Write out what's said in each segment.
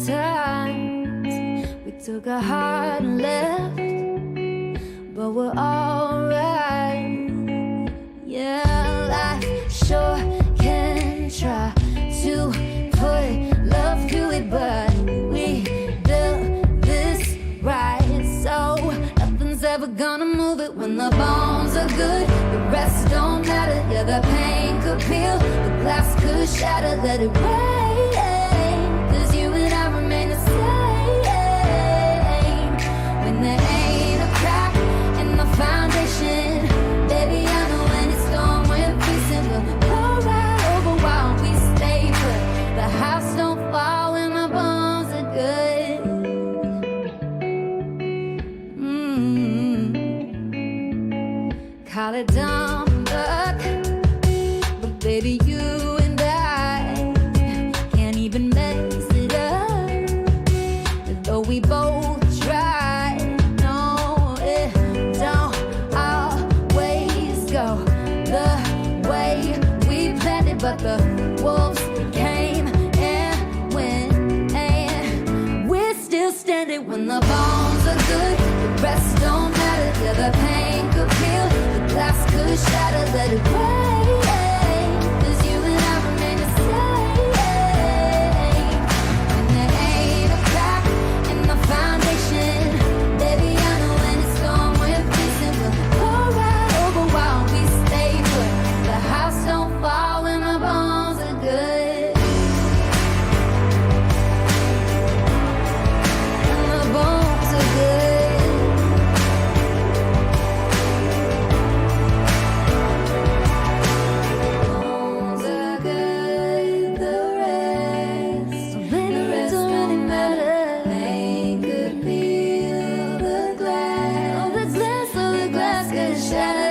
times we took a hard left, but we're alright. Yeah, life sure can try to put love to it, but we built this right, so nothing's ever gonna move it. When the bones are good, the rest don't matter. Yeah, the pain could peel, the glass could shatter. Let it rain, 'cause you and I remain the same. When there ain't a crack in the foundation, baby, I know when it's gone, we're facing. We'll go right over while we stay put. The house don't fall when the bones are good. Call it dumb luck, but baby, you and I can't even mess it up. Though we both try, no, it don't always go the way we planned it. But the wolves came and went, and we're still standing. When the bones are good, the rest don't matter. Yeah, the pain could peel, the glass could shatter. Let it rain, 'cause you and I remain the same. And there ain't a crack in the foundation, baby, I know when it's gone, we're facing. We'll go right over while we stay put. The house don't fall when the bones are good. And the bones are good. Bones are good, the rest don't really matter. They could peel the glass, the glass could shatter.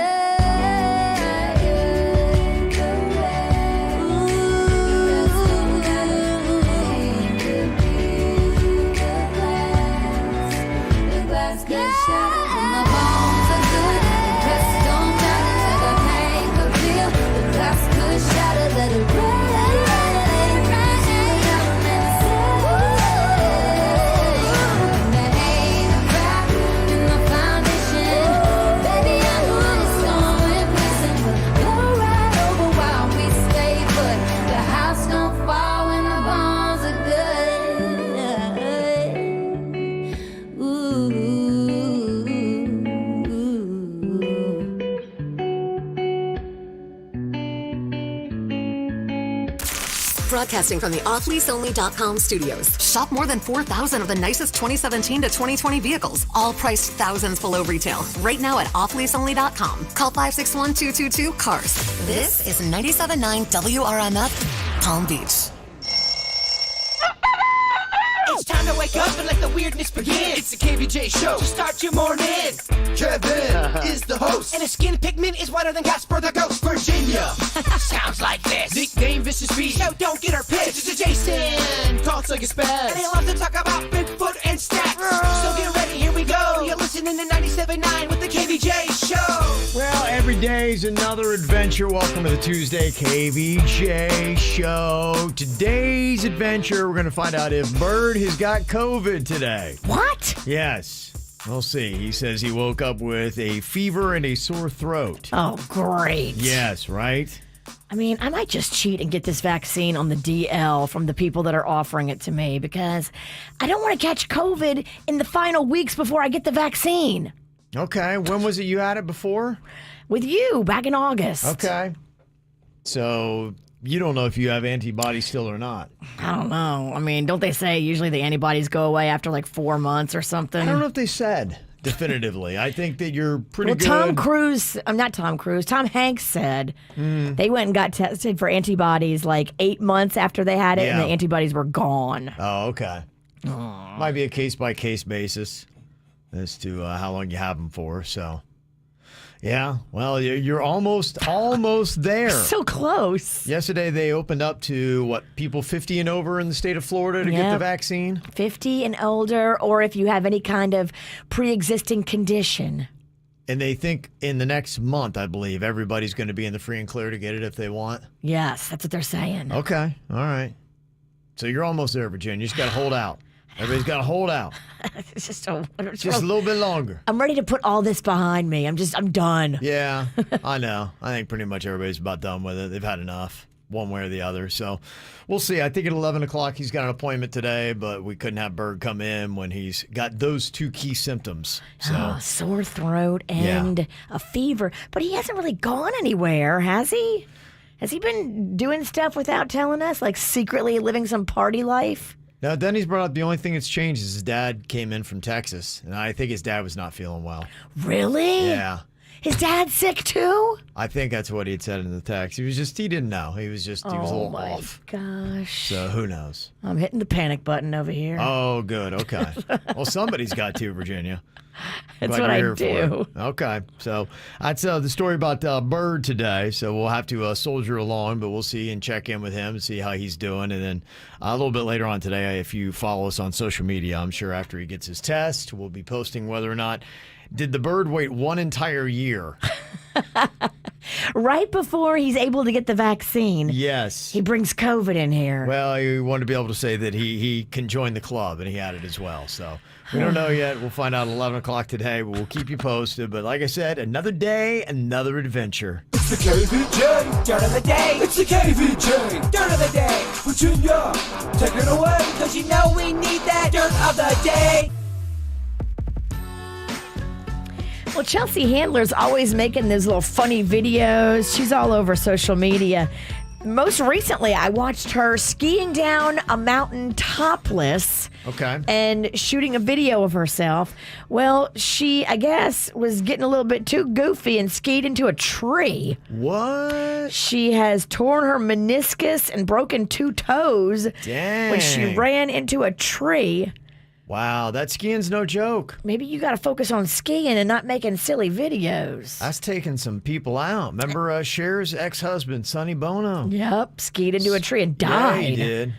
Broadcasting from the offleaseonly.com studios. Shop more than 4,000 of the nicest 2017 to 2020 vehicles, all priced thousands below retail. Right now at offleaseonly.com. Call 561-222-CARS. This is 97.9 WRMF, Palm Beach. It's time to wake up and let the weirdness begin. It's the KVJ show to start your morning. Kevin is the host. And his skin pigment is whiter than Casper the Ghost. Virginia Sounds like this. nickname Vicious Beast. So don't get her pissed. It's Jason talks like a spaz. And he loves to talk about Bigfoot and stats. So get ready, here we go. You're listening to 97.9 with the KVJ show. Well, every day's another adventure. Welcome to the Tuesday KVJ show. Today's adventure, we're going to find out if Bird has got COVID today. What? Yes. We'll see. He says he woke up with a fever and a sore throat. Oh, great. Yes, right? I mean, I might just cheat and get this vaccine on the DL from the people that are offering it to me because I don't want to catch COVID in the final weeks before I get the vaccine. Okay. When was it you had it before? With you, back in August. Okay. So you don't know if you have antibodies still or not. I don't know. I mean, don't they say usually the antibodies go away after like 4 months or something? I don't know if they said definitively. I think that you're pretty good. Tom Hanks said they went and got tested for antibodies like 8 months after they had it, and the antibodies were gone. Oh, okay. Might be a case-by-case basis as to how long you have them for, so... Yeah, well, you're almost there. So close. Yesterday, they opened up to, people 50 and over in the state of Florida to get the vaccine? 50 and older, or if you have any kind of pre-existing condition. And they think in the next month, I believe, everybody's going to be in the free and clear to get it if they want? Yes, that's what they're saying. Okay, all right. So you're almost there, Virginia. You just got to hold out. Everybody's got to hold out. It's just A little bit longer. I'm ready to put all this behind me. I'm done. Yeah, I know. I think pretty much everybody's about done with it. They've had enough, one way or the other. So we'll see. I think at 11 o'clock he's got an appointment today, but we couldn't have Berg come in when he's got those two key symptoms. So sore throat and a fever. But he hasn't really gone anywhere, has he? Has he been doing stuff without telling us, like secretly living some party life? Now, Denny's brought up the only thing that's changed is his dad came in from Texas, and I think his dad was not feeling well. Really? Yeah. His dad's sick too? I think that's what he had said in the text. He didn't know. He was a little off. Gosh. So who knows? I'm hitting the panic button over here. Oh, good. Okay. Well, somebody's got to, Virginia. That's Glad what you're I here for do. it. Okay. So that's the story about Bird today. So we'll have to soldier along, but we'll see and check in with him and see how he's doing. And then a little bit later on today, if you follow us on social media, I'm sure after he gets his test, we'll be posting whether or not did the Bird wait one entire year. Right before he's able to get the vaccine. Yes. He brings COVID in here. Well, he wanted to be able to say that he can join the club, and he had it as well. So we don't know yet. We'll find out at 11 o'clock today, but we'll keep you posted. But like I said, another day, another adventure. It's the KVJ. Dirt of the day. It's the KVJ. Dirt of the day. Virginia, take it away. Cause you know we need that dirt of the day. Well, Chelsea Handler's always making those little funny videos. She's all over social media. Most recently, I watched her skiing down a mountain topless. Okay. And shooting a video of herself. Well, she, I guess, was getting a little bit too goofy and skied into a tree. What? She has torn her meniscus and broken 2 toes Dang. when she ran into a tree. Wow, that skiing's no joke. Maybe you got to focus on skiing and not making silly videos. That's taking some people out. Remember Cher's ex-husband, Sonny Bono? Yep, skied into a tree and died. Yeah, he did.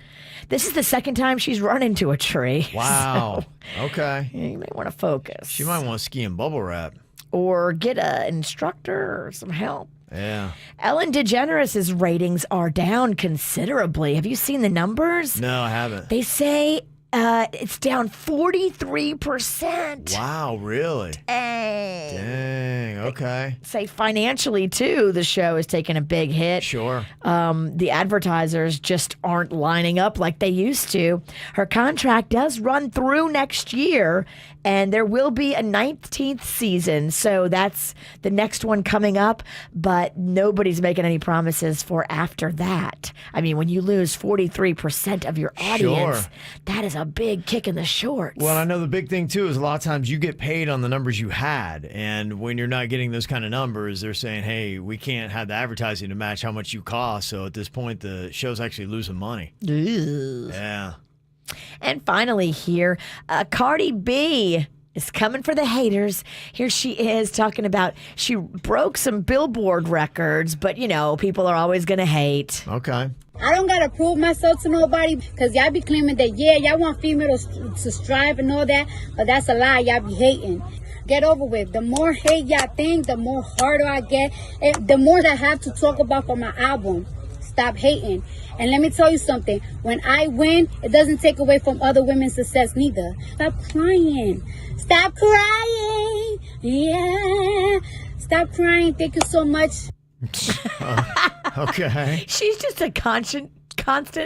This is the second time she's run into a tree. Wow. So, Okay. you may want to focus. She might want to ski in bubble wrap. Or get an instructor or some help. Yeah. Ellen DeGeneres' ratings are down considerably. Have you seen the numbers? No, I haven't. They say it's down 43%. Wow, really? Dang, okay. Say financially, too, the show is taking a big hit. Sure. The advertisers just aren't lining up like they used to. Her contract does run through next year, and there will be a 19th season. So that's the next one coming up, but nobody's making any promises for after that. I mean, when you lose 43% of your audience, Sure. that is a big kick in the shorts. Well, I know the big thing, too, is a lot of times you get paid on the numbers you had. And when you're not getting those kind of numbers, they're saying, hey, we can't have the advertising to match how much you cost. So at this point, the show's actually losing money. Yeah. And finally here, Cardi B is coming for the haters. Here she is talking about she broke some Billboard records, but, you know, people are always going to hate. Okay. I don't gotta prove myself to nobody, because y'all be claiming that, yeah, y'all want females to strive and all that, but that's a lie. Y'all be hating. Get over with. The more hate y'all think, the more harder I get, the more that I have to talk about for my album. Stop hating. And let me tell you something. When I win, it doesn't take away from other women's success neither. Stop crying. Stop crying. Yeah. Stop crying. Thank you so much. Okay. She's just a constant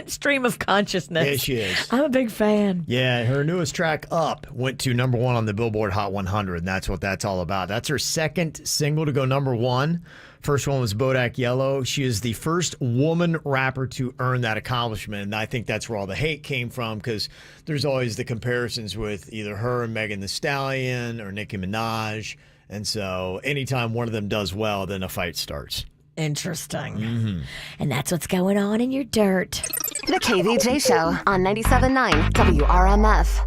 stream of consciousness. Yeah, she is. I'm a big fan. Yeah, her newest track, Up, went to number 1 on the Billboard Hot 100, and that's what that's all about. That's her second single to go number 1. First one was Bodak Yellow. She is the first woman rapper to earn that accomplishment, and I think that's where all the hate came from, because there's always the comparisons with either her and Megan Thee Stallion or Nicki Minaj, and so anytime one of them does well, then a fight starts. Interesting. And that's what's going on in your dirt. The KVJ Show on 97.9 WRMF.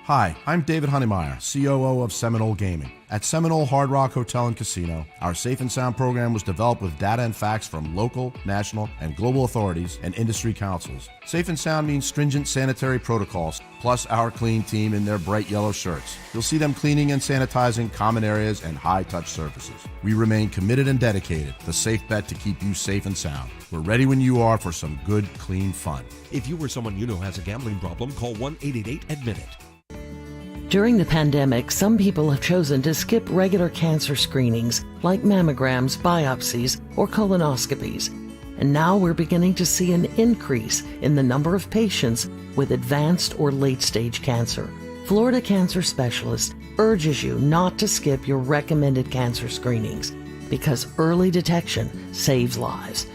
Hi, I'm David Honeymeyer, COO of Seminole Gaming. At Seminole Hard Rock Hotel and Casino, our Safe and Sound program was developed with data and facts from local, national, and global authorities and industry councils. Safe and Sound means stringent sanitary protocols, plus our clean team in their bright yellow shirts. You'll see them cleaning and sanitizing common areas and high-touch surfaces. We remain committed and dedicated, the safe bet to keep you safe and sound. We're ready when you are for some good, clean fun. If you or someone you know has a gambling problem, call 1-888-ADMIT-IT. During the pandemic, some people have chosen to skip regular cancer screenings like mammograms, biopsies, or colonoscopies. And now we're beginning to see an increase in the number of patients with advanced or late-stage cancer. Florida Cancer Specialist urges you not to skip your recommended cancer screenings because early detection saves lives.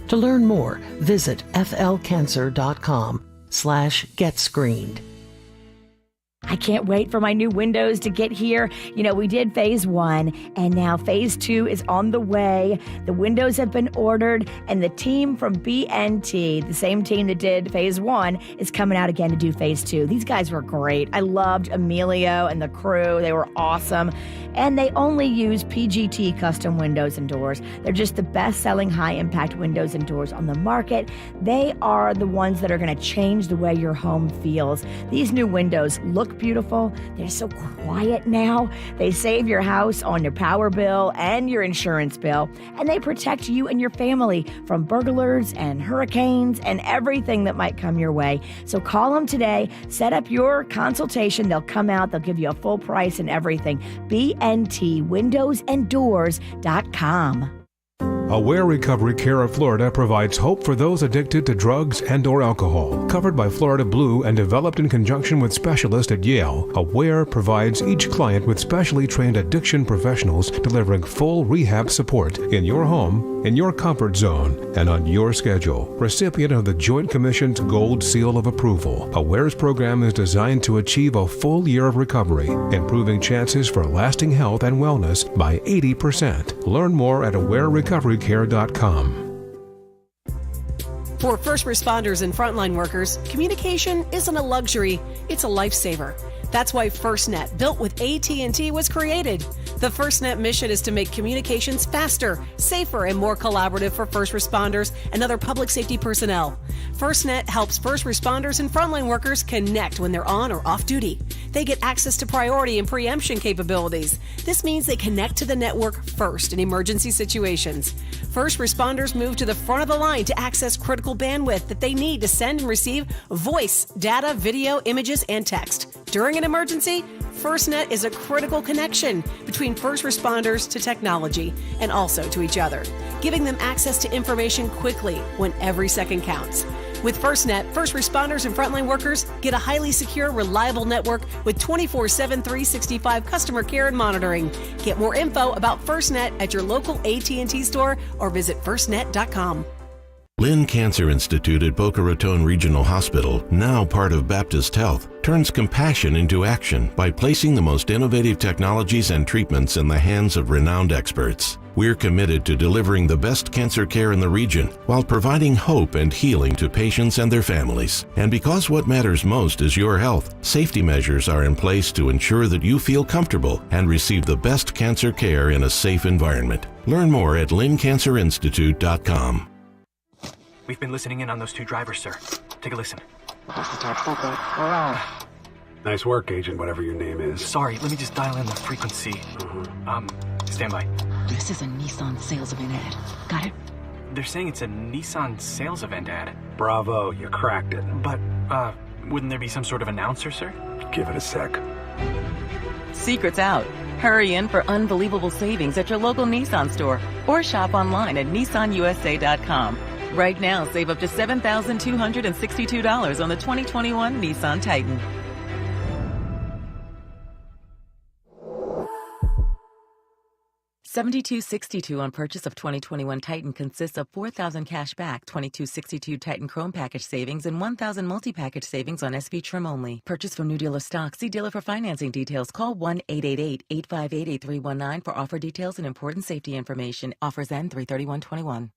To learn more, visit flcancer.com/getscreened. I can't wait for my new windows to get here. You know, we did phase 1 and now phase 2 is on the way. The windows have been ordered and the team from BNT, the same team that did phase 1, is coming out again to do phase 2. These guys were great. I loved Emilio and the crew. They were awesome. And they only use PGT custom windows and doors. They're just the best-selling high-impact windows and doors on the market. They are the ones that are going to change the way your home feels. These new windows look beautiful. They're so quiet now. They save your house on your power bill and your insurance bill. And they protect you and your family from burglars and hurricanes and everything that might come your way. So call them today. Set up your consultation. They'll come out. They'll give you a full price and everything. BNTwindowsanddoors.com. Aware Recovery Care of Florida provides hope for those addicted to drugs and or alcohol. Covered by Florida Blue and developed in conjunction with specialists at Yale, Aware provides each client with specially trained addiction professionals delivering full rehab support in your home, in your comfort zone, and on your schedule. Recipient of the Joint Commission's Gold Seal of Approval, Aware's program is designed to achieve a full year of recovery, improving chances for lasting health and wellness by 80%. Learn more at awarerecoverycare.com. For first responders and frontline workers, communication isn't a luxury, it's a lifesaver. That's why FirstNet, built with AT&T, was created. The FirstNet mission is to make communications faster, safer, and more collaborative for first responders and other public safety personnel. FirstNet helps first responders and frontline workers connect when they're on or off duty. They get access to priority and preemption capabilities. This means they connect to the network first in emergency situations. First responders move to the front of the line to access critical bandwidth that they need to send and receive voice, data, video, images, and text. During an emergency, FirstNet is a critical connection between first responders to technology and also to each other, giving them access to information quickly when every second counts. With FirstNet, first responders and frontline workers get a highly secure, reliable network with 24/7, 365 customer care and monitoring. Get more info about FirstNet at your local AT&T store or visit firstnet.com. Lynn Cancer Institute at Boca Raton Regional Hospital, now part of Baptist Health, turns compassion into action by placing the most innovative technologies and treatments in the hands of renowned experts. We're committed to delivering the best cancer care in the region while providing hope and healing to patients and their families. And because what matters most is your health, safety measures are in place to ensure that you feel comfortable and receive the best cancer care in a safe environment. Learn more at lynncancerinstitute.com. We've been listening in on those two drivers, sir. Take a listen. Nice work, Agent, whatever your name is. Sorry, let me just dial in the frequency. Stand by. This is a Nissan sales event ad. Got it? They're saying it's a Nissan sales event ad. Bravo, you cracked it. But, wouldn't there be some sort of announcer, sir? Give it a sec. Secret's out. Hurry in for unbelievable savings at your local Nissan store or shop online at nissanusa.com. Right now, save up to $7,262 on the 2021 Nissan Titan. $72.62 on purchase of 2021 Titan consists of $4,000 cash back, $22.62 Titan Chrome package savings, and $1,000 multi-package savings on SV trim only. Purchase from new dealer stock. See dealer for financing details. Call 1-888-858-8319 for offer details and important safety information. Offers end 3/31/21.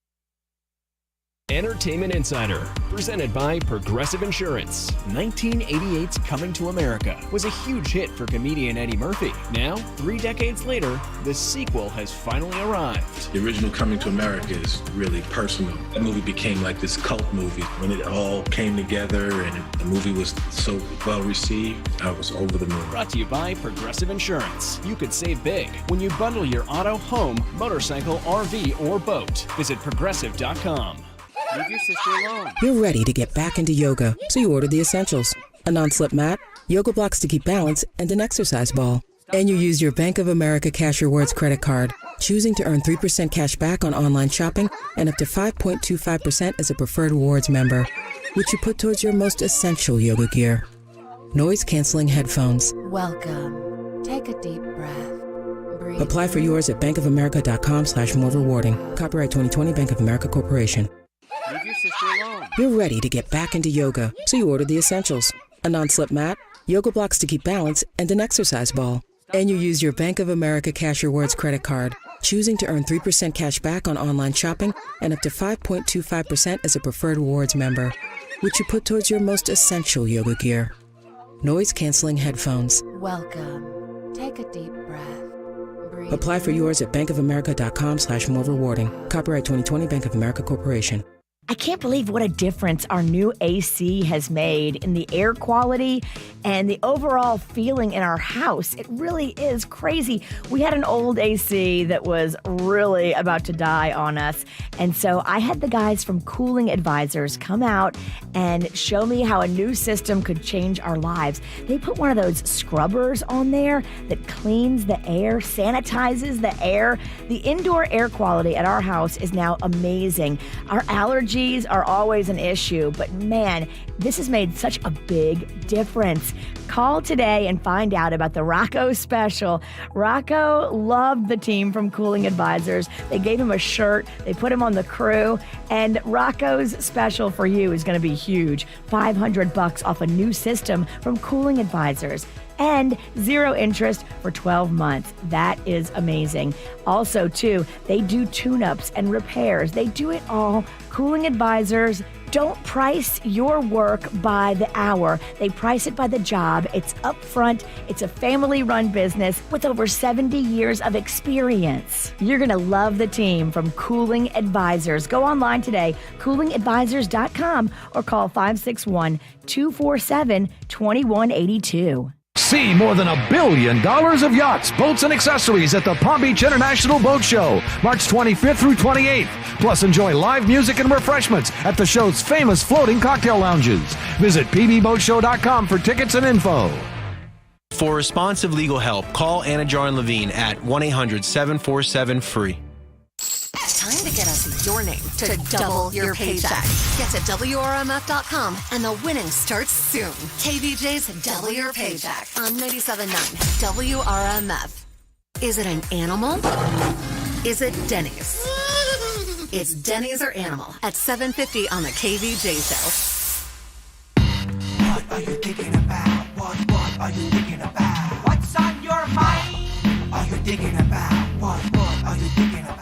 Entertainment Insider, presented by Progressive Insurance. 1988's Coming to America was a huge hit for comedian Eddie Murphy. Now, 3 decades later, the sequel has finally arrived. The original Coming to America is really personal. That movie became like this cult movie. When it all came together and the movie was so well received, I was over the moon. Brought to you by Progressive Insurance. You could save big when you bundle your auto, home, motorcycle, RV, or boat. Visit progressive.com. Leave your sister alone. You're ready to get back into yoga, so you ordered the essentials. A non-slip mat, yoga blocks to keep balance, and an exercise ball. And you used your Bank of America Cash Rewards credit card, choosing to earn 3% cash back on online shopping and up to 5.25% as a preferred rewards member, which you put towards your most essential yoga gear. Noise-canceling headphones. Welcome. Take a deep breath. Breathe. Apply for yours at bankofamerica.com/more rewarding. Copyright 2020 Bank of America Corporation. Leave your sister alone. You're ready to get back into yoga, so you ordered the essentials. A non-slip mat, yoga blocks to keep balance, and an exercise ball. And you used your Bank of America Cash Rewards credit card, choosing to earn 3% cash back on online shopping and up to 5.25% as a preferred rewards member, which you put towards your most essential yoga gear. Noise-canceling headphones. Welcome. Take a deep breath. Breathe. Apply for yours at bankofamerica.com/more rewarding. Copyright 2020 Bank of America Corporation. I can't believe what a difference our new AC has made in the air quality and the overall feeling in our house. It really is crazy. We had an old AC that was really about to die on us. And so I had the guys from Cooling Advisors come out and show me how a new system could change our lives. They put one of those scrubbers on there that cleans the air, sanitizes the air. The indoor air quality at our house is now amazing. Our allergies are always an issue, but man, this has made such a big difference. Call today and find out about the Rocco special. Rocco loved the team from Cooling Advisors. They gave him a shirt, they put him on the crew, and Rocco's special for you is going to be huge. $500 off a new system from Cooling Advisors. And 0 interest for 12 months. That is amazing. Also, too, they do tune-ups and repairs. They do it all. Cooling Advisors don't price your work by the hour. They price it by the job. It's upfront. It's a family-run business with over 70 years of experience. You're going to love the team from Cooling Advisors. Go online today, coolingadvisors.com, or call 561-247-2182. See more than $1 billion of yachts, boats, and accessories at the Palm Beach International Boat Show, March 25th through 28th. Plus, enjoy live music and refreshments at the show's famous floating cocktail lounges. Visit pbboatshow.com for tickets and info. For responsive legal help, call Anna Jar Levine at 1-800-747-FREE. It's time to get us your name to double your paycheck. Get to WRMF.com and the winning starts soon. KVJ's Double Your Paycheck on 97.9 WRMF. Is it an animal? Is it Denny's? It's Denny's or Animal at 7:50 on the KVJ show. What are you thinking about? What are you thinking about? What's on your mind? Are you thinking about? What are you thinking about?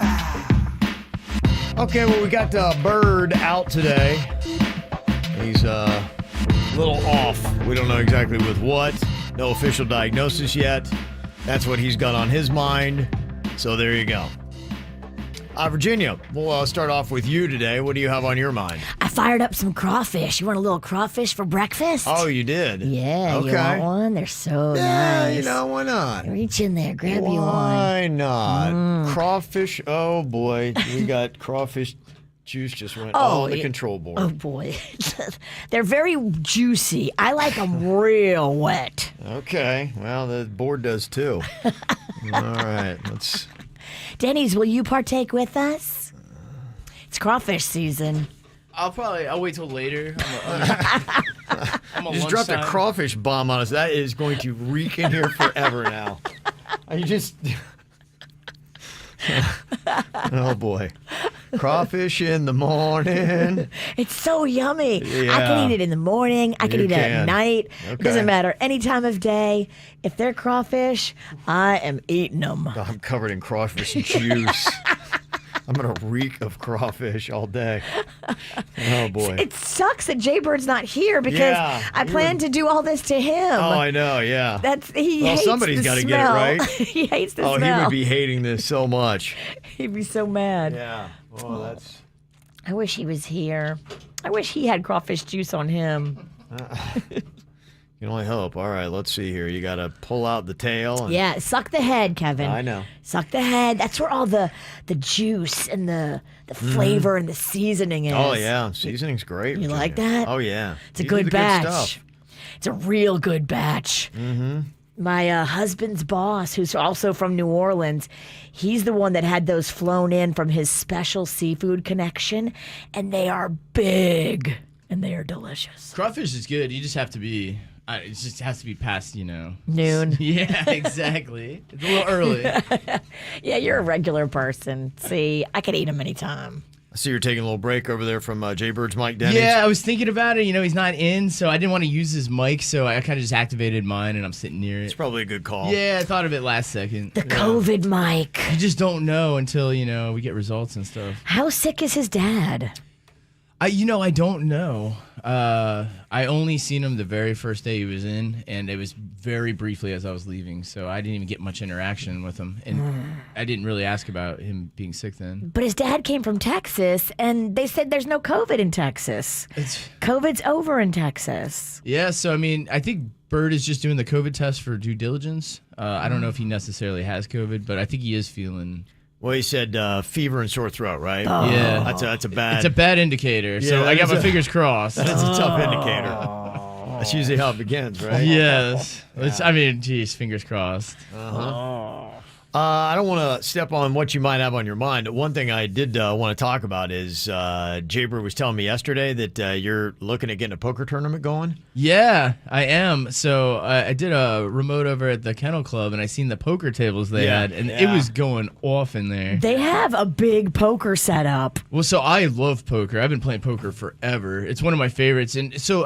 Okay, well, we got Bird out today. He's a little off. We don't know exactly with what. No official diagnosis yet. That's what he's got on his mind. So there you go. Virginia, we'll start off with you today. What do you have on your mind? I fired up some crawfish. You want a little crawfish for breakfast? Oh, you did? Yeah, okay. You want one? They're so yeah, nice. You know, why not? Reach in there, grab you one. Why not? Crawfish, oh boy. We got crawfish juice just went on the control board. Oh boy. They're very juicy. I like them real wet. Okay, well, the board does too. All right, let's... Denny's, will you partake with us? It's crawfish season. I'll wait till later. I'm a just dropped a crawfish bomb on us. That is going to reek in here forever now. You just... Oh, boy. Crawfish in the morning. It's so yummy. Yeah. I can eat it in the morning. I can eat it at night. Okay. It doesn't matter. Any time of day. If they're crawfish, I am eating them. I'm covered in crawfish juice. I'm going to reek of crawfish all day. Oh, boy. It sucks that Jaybird's not here because Yeah, I planned to do all this to him. Oh, I know, yeah. He hates somebody's the got to smell. get it right. He hates the Oh, smell. he would be hating this so much. He'd be so mad. Yeah. Well, that's... I wish he was here. I wish he had crawfish juice on him. You can only hope. All right, let's see here. You got to pull out the tail. And... Yeah, suck the head, Kevin. I know. Suck the head. That's where all the juice and the flavor and the seasoning is. Oh, yeah. Seasoning's great. You like that? Oh, yeah. It's a These are good the batch. stuff. It's a real good batch. Mm-hmm. My husband's boss, who's also from New Orleans, he's the one that had those flown in from his special seafood connection, and they are big and they are delicious. Crawfish is good. You just have to be. It just has to be past, Noon. Yeah, exactly. It's a little early. Yeah, you're a regular person. See, I could eat them anytime. I see you're taking a little break over there from Jaybird's Mike Denny's. Yeah, I was thinking about it. He's not in, so I didn't want to use his mic, so I kind of just activated mine, and I'm sitting near it. It's probably a good call. Yeah, I thought of it last second. The COVID mic. You just don't know until, we get results and stuff. How sick is his dad? I don't know. I only seen him the very first day he was in, and it was very briefly as I was leaving, so I didn't even get much interaction with him, and I didn't really ask about him being sick then. But his dad came from Texas, and they said there's no COVID in Texas. COVID's over in Texas. Yeah, so I think Bird is just doing the COVID test for due diligence. I don't know if he necessarily has COVID, but I think he is feeling... Well, he said fever and sore throat, right? Oh. Yeah. That's a bad... It's a bad indicator, so I got my fingers crossed. That's a tough indicator. That's usually how it begins, right? Yes. Geez, fingers crossed. I don't want to step on what you might have on your mind. One thing I did want to talk about is Jaybird was telling me yesterday that you're looking at getting a poker tournament going. Yeah, I am. So I did a remote over at the Kennel Club, and I seen the poker tables they had, and it was going off in there. They have a big poker setup. Well, so I love poker. I've been playing poker forever. It's one of my favorites. And so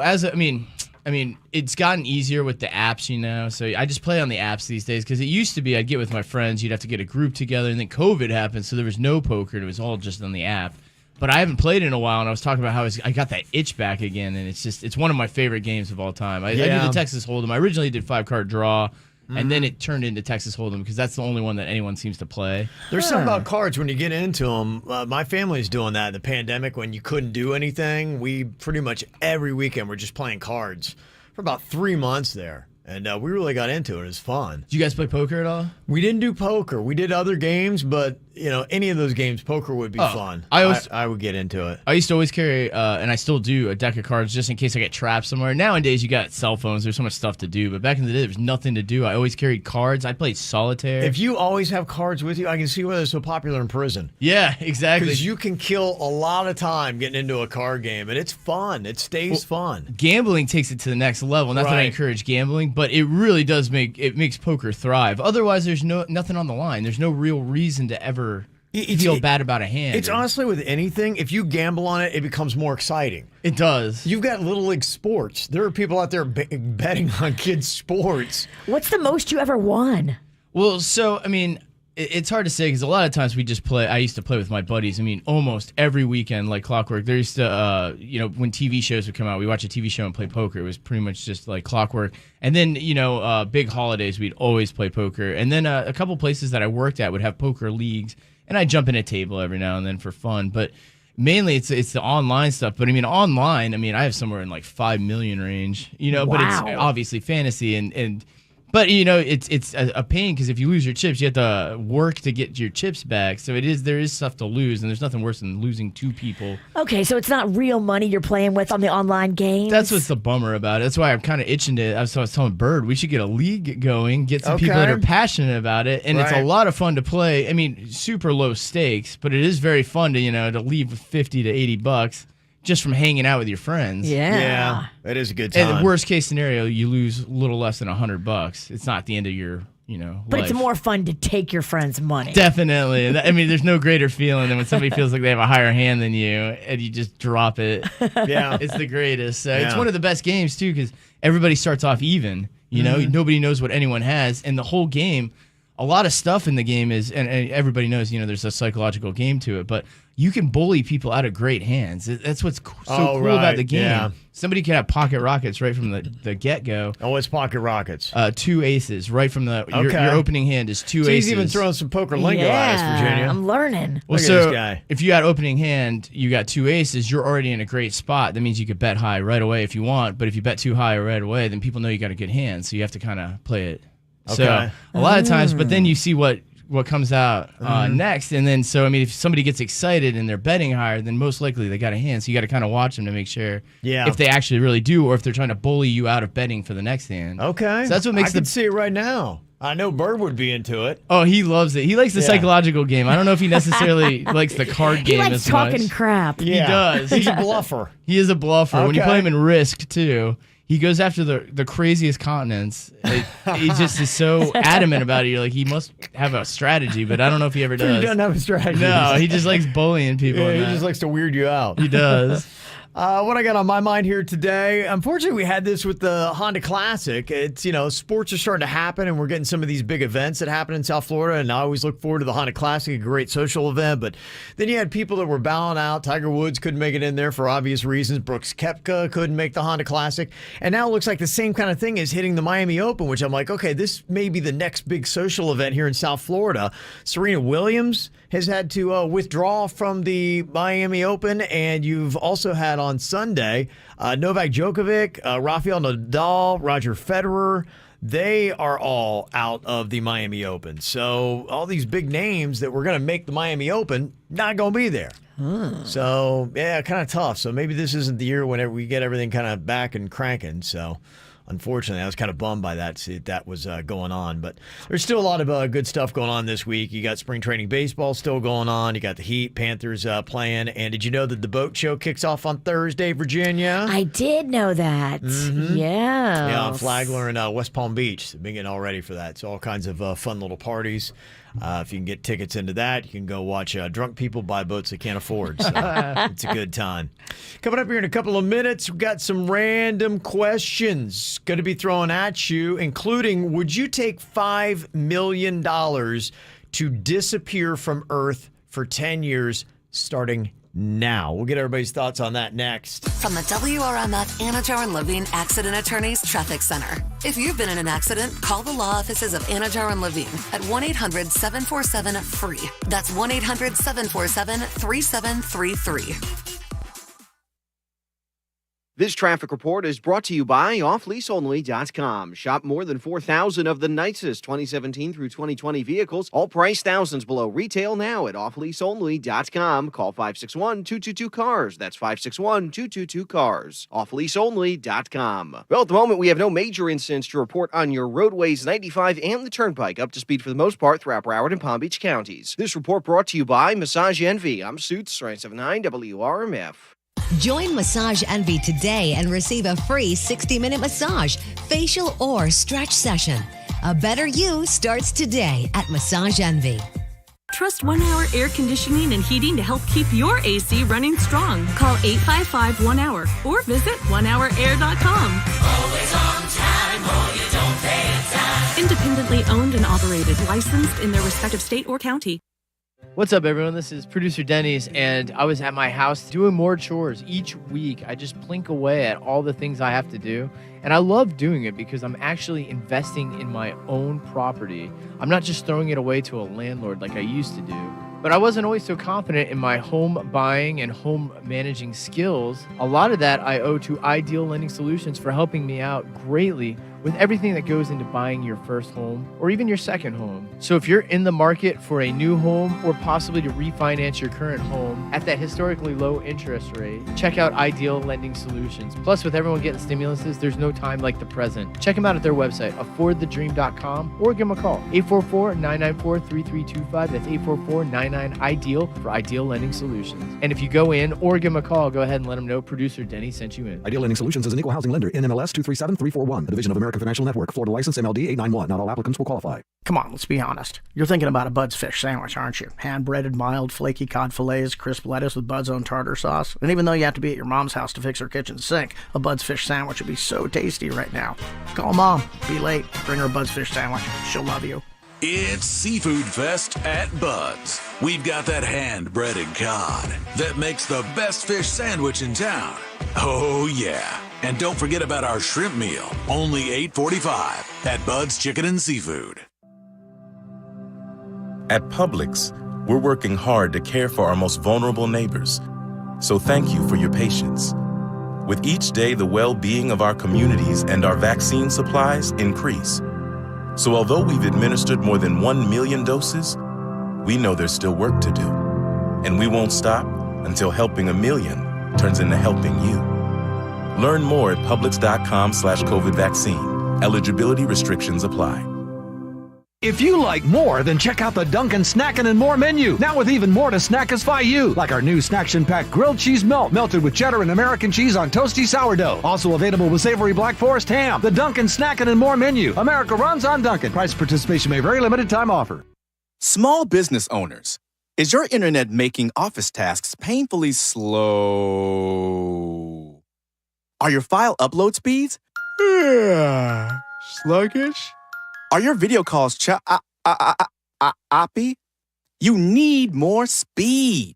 it's gotten easier with the apps, So I just play on the apps these days because it used to be I'd get with my friends, you'd have to get a group together, and then COVID happened, so there was no poker, and it was all just on the app. But I haven't played in a while, and I was talking about how I got that itch back again, and it's one of my favorite games of all time. I did the Texas Hold'em. I originally did 5-card draw, and then it turned into Texas Hold'em because that's the only one that anyone seems to play. There's something about cards when you get into them. My family's doing that in the pandemic when you couldn't do anything. We pretty much every weekend were just playing cards for about 3 months there. And we really got into it. It was fun. Did you guys play poker at all? We didn't do poker. We did other games, but any of those games, poker would be fun. I would get into it. I used to always carry, and I still do, a deck of cards just in case I get trapped somewhere. Nowadays, you got cell phones. There's so much stuff to do. But back in the day, there was nothing to do. I always carried cards. I played solitaire. If you always have cards with you, I can see why they're so popular in prison. Yeah, exactly. Because you can kill a lot of time getting into a card game, and it's fun. It stays fun. Gambling takes it to the next level. Not that I encourage gambling, but it really does makes poker thrive. Otherwise, there's nothing on the line. There's no real reason to ever feel bad about a hand. It's honestly with anything, if you gamble on it, it becomes more exciting. It does. You've got Little League sports. There are people out there betting on kids' sports. What's the most you ever won? Well, so, it's hard to say because a lot of times we just play. I used to play with my buddies. Almost every weekend, like clockwork. There used to, when TV shows would come out, we watch a TV show and play poker. It was pretty much just like clockwork. And then, big holidays, we'd always play poker. And then a couple places that I worked at would have poker leagues, and I'd jump in a table every now and then for fun. But mainly, it's the online stuff. But online, I have somewhere in like 5 million range. Wow. But it's obviously fantasy and. But, it's a pain because if you lose your chips, you have to work to get your chips back. So there is stuff to lose, and there's nothing worse than losing 2 people. Okay, so it's not real money you're playing with on the online games? That's what's the bummer about it. That's why I'm kind of itching to. I was telling Bird, we should get a league going, get some people that are passionate about it, and it's a lot of fun to play. Super low stakes, but it is very fun to leave with $50 to $80 just from hanging out with your friends. Yeah, it is a good time. And the worst case scenario, you lose a little less than $100. It's not the end of your, But life. it's more fun to take your friend's money. Definitely. There's no greater feeling than when somebody feels like they have a higher hand than you and you just drop it. Yeah. It's the greatest. It's one of the best games, too, because everybody starts off even. Nobody knows what anyone has. And the whole game, a lot of stuff in the game is, and everybody knows, there's a psychological game to it, but you can bully people out of great hands. That's what's so cool about the game. Yeah. Somebody can have pocket rockets right from the get-go. Oh, it's pocket rockets? 2 aces right from your opening hand is 2 aces. He's even throwing some poker lingo at us, Virginia. I'm learning. Well, so if you got opening hand, you got 2 aces, you're already in a great spot. That means you could bet high right away if you want, but if you bet too high right away, then people know you got a good hand, so you have to kind of play it. Okay. So a lot of times, but then you see what comes out next, and then if somebody gets excited and they're betting higher, then most likely they got a hand. So you got to kind of watch them to make sure if they actually really do, or if they're trying to bully you out of betting for the next hand. Okay, so that's what makes I can see it right now. I know Bird would be into it. Oh, he loves it. He likes the psychological game. I don't know if he necessarily likes the card game as much. He likes talking crap. He does. He's a bluffer. He is a bluffer. Okay. When you play him in Risk too, he goes after the craziest continents. He just is so adamant about it. You're like, he must have a strategy, but I don't know if he ever does. He doesn't have a strategy. No, he just likes bullying people. Yeah, he just likes to weird you out. He does. What I got on my mind here today, unfortunately, we had this with the Honda Classic. It's, sports are starting to happen, and we're getting some of these big events that happen in South Florida, and I always look forward to the Honda Classic, a great social event. But then you had people that were bowing out. Tiger Woods couldn't make it in there for obvious reasons. Brooks Koepka couldn't make the Honda Classic. And now it looks like the same kind of thing is hitting the Miami Open, which I'm like, okay, this may be the next big social event here in South Florida. Serena Williams has had to withdraw from the Miami Open, and you've also had on Sunday Novak Djokovic, Rafael Nadal, Roger Federer. They are all out of the Miami Open. So all these big names that were going to make the Miami Open, not going to be there. So, yeah, kind of tough. So maybe this isn't the year whenever we get everything kind of back and cranking. So unfortunately, I was kind of bummed by that. See, that was going on. But there's still a lot of good stuff going on this week. You got spring training baseball still going on. You got the Heat, Panthers playing. And did you know that the boat show kicks off on Thursday, Virginia? I did know that. Mm-hmm. Yeah. Yeah, on Flagler and West Palm Beach. They've been getting all ready for that. So all kinds of fun little parties. If you can get tickets into that, you can go watch drunk people buy boats they can't afford. So it's a good time. Coming up here in a couple of minutes, we've got some random questions going to be thrown at you, including, would you take $5 million to disappear from Earth for 10 years starting now? We'll get everybody's thoughts on that next. From the WRMF Anajar and Levine Accident Attorneys Traffic Center. If you've been in an accident, call the law offices of Anajar and Levine at 1-800-747-FREE. That's 1-800-747-3733. This traffic report is brought to you by offleaseonly.com. Shop more than 4,000 of the nicest 2017 through 2020 vehicles, all priced thousands below retail now at offleaseonly.com. Call 561-222-CARS. That's 561-222-CARS. Offleaseonly.com. Well, at the moment, we have no major incidents to report on your roadways 95 and the Turnpike, up to speed for the most part throughout Broward and Palm Beach counties. This report brought to you by Massage Envy. I'm Suits, 979 WRMF. Join Massage Envy today and receive a free 60-minute massage, facial, or stretch session. A better you starts today at Massage Envy. Trust 1 Hour Air Conditioning and Heating to help keep your AC running strong. Call 855-1-HOUR or visit onehourair.com. Always on time or you don't pay a dime. Independently owned and operated, licensed in their respective state or county. What's up, everyone? This is producer Denny's, and I was at my house doing more chores each week. I just plink away at all the things I have to do, and I love doing it because I'm actually investing in my own property. I'm not just throwing it away to a landlord like I used to do. But I wasn't always so confident in my home buying and home managing skills. A lot of that I owe to Ideal Lending Solutions for helping me out greatly with everything that goes into buying your first home or even your second home. So if you're in the market for a new home or possibly to refinance your current home at that historically low interest rate, check out Ideal Lending Solutions. Plus, with everyone getting stimuluses, there's no time like the present. Check them out at their website, affordthedream.com, or give them a call, 844-994-3325. That's 844-99-IDEAL for Ideal Lending Solutions. And if you go in or give them a call, go ahead and let them know producer Denny sent you in. Ideal Lending Solutions is an equal housing lender in MLS 237341, a division of American Financial Network, Florida license MLD 891. Not all applicants will qualify. Come on, let's be honest. You're thinking about a Bud's Fish sandwich, aren't you? Hand-breaded, mild, flaky cod fillets, crisp lettuce with Bud's own tartar sauce. And even though you have to be at your mom's house to fix her kitchen sink, a Bud's Fish sandwich would be so tasty right now. Call Mom. Be late. Bring her a Bud's Fish sandwich. She'll love you. It's Seafood Fest at Bud's. We've got that hand-breaded cod that makes the best fish sandwich in town. Oh, yeah. And don't forget about our shrimp meal, only $8.45 at Bud's Chicken and Seafood. At Publix, we're working hard to care for our most vulnerable neighbors. So thank you for your patience. With each day, the well-being of our communities and our vaccine supplies increase. So although we've administered more than 1 million doses, we know there's still work to do. And we won't stop until helping 1 million turns into helping you. Learn more at Publix.com/COVID vaccine. Eligibility restrictions apply. If you like more, then check out the Dunkin' Snackin' and More menu. Now with even more to snackify you. Like our new Snaction Pack grilled cheese melt, melted with cheddar and American cheese on toasty sourdough. Also available with savory Black Forest ham. The Dunkin' Snackin' and More menu. America runs on Dunkin'. Price participation may vary. Limited time offer. Small business owners, is your internet making office tasks painfully slow? Are your file upload speeds sluggish? Are your video calls choppy? You need more speed.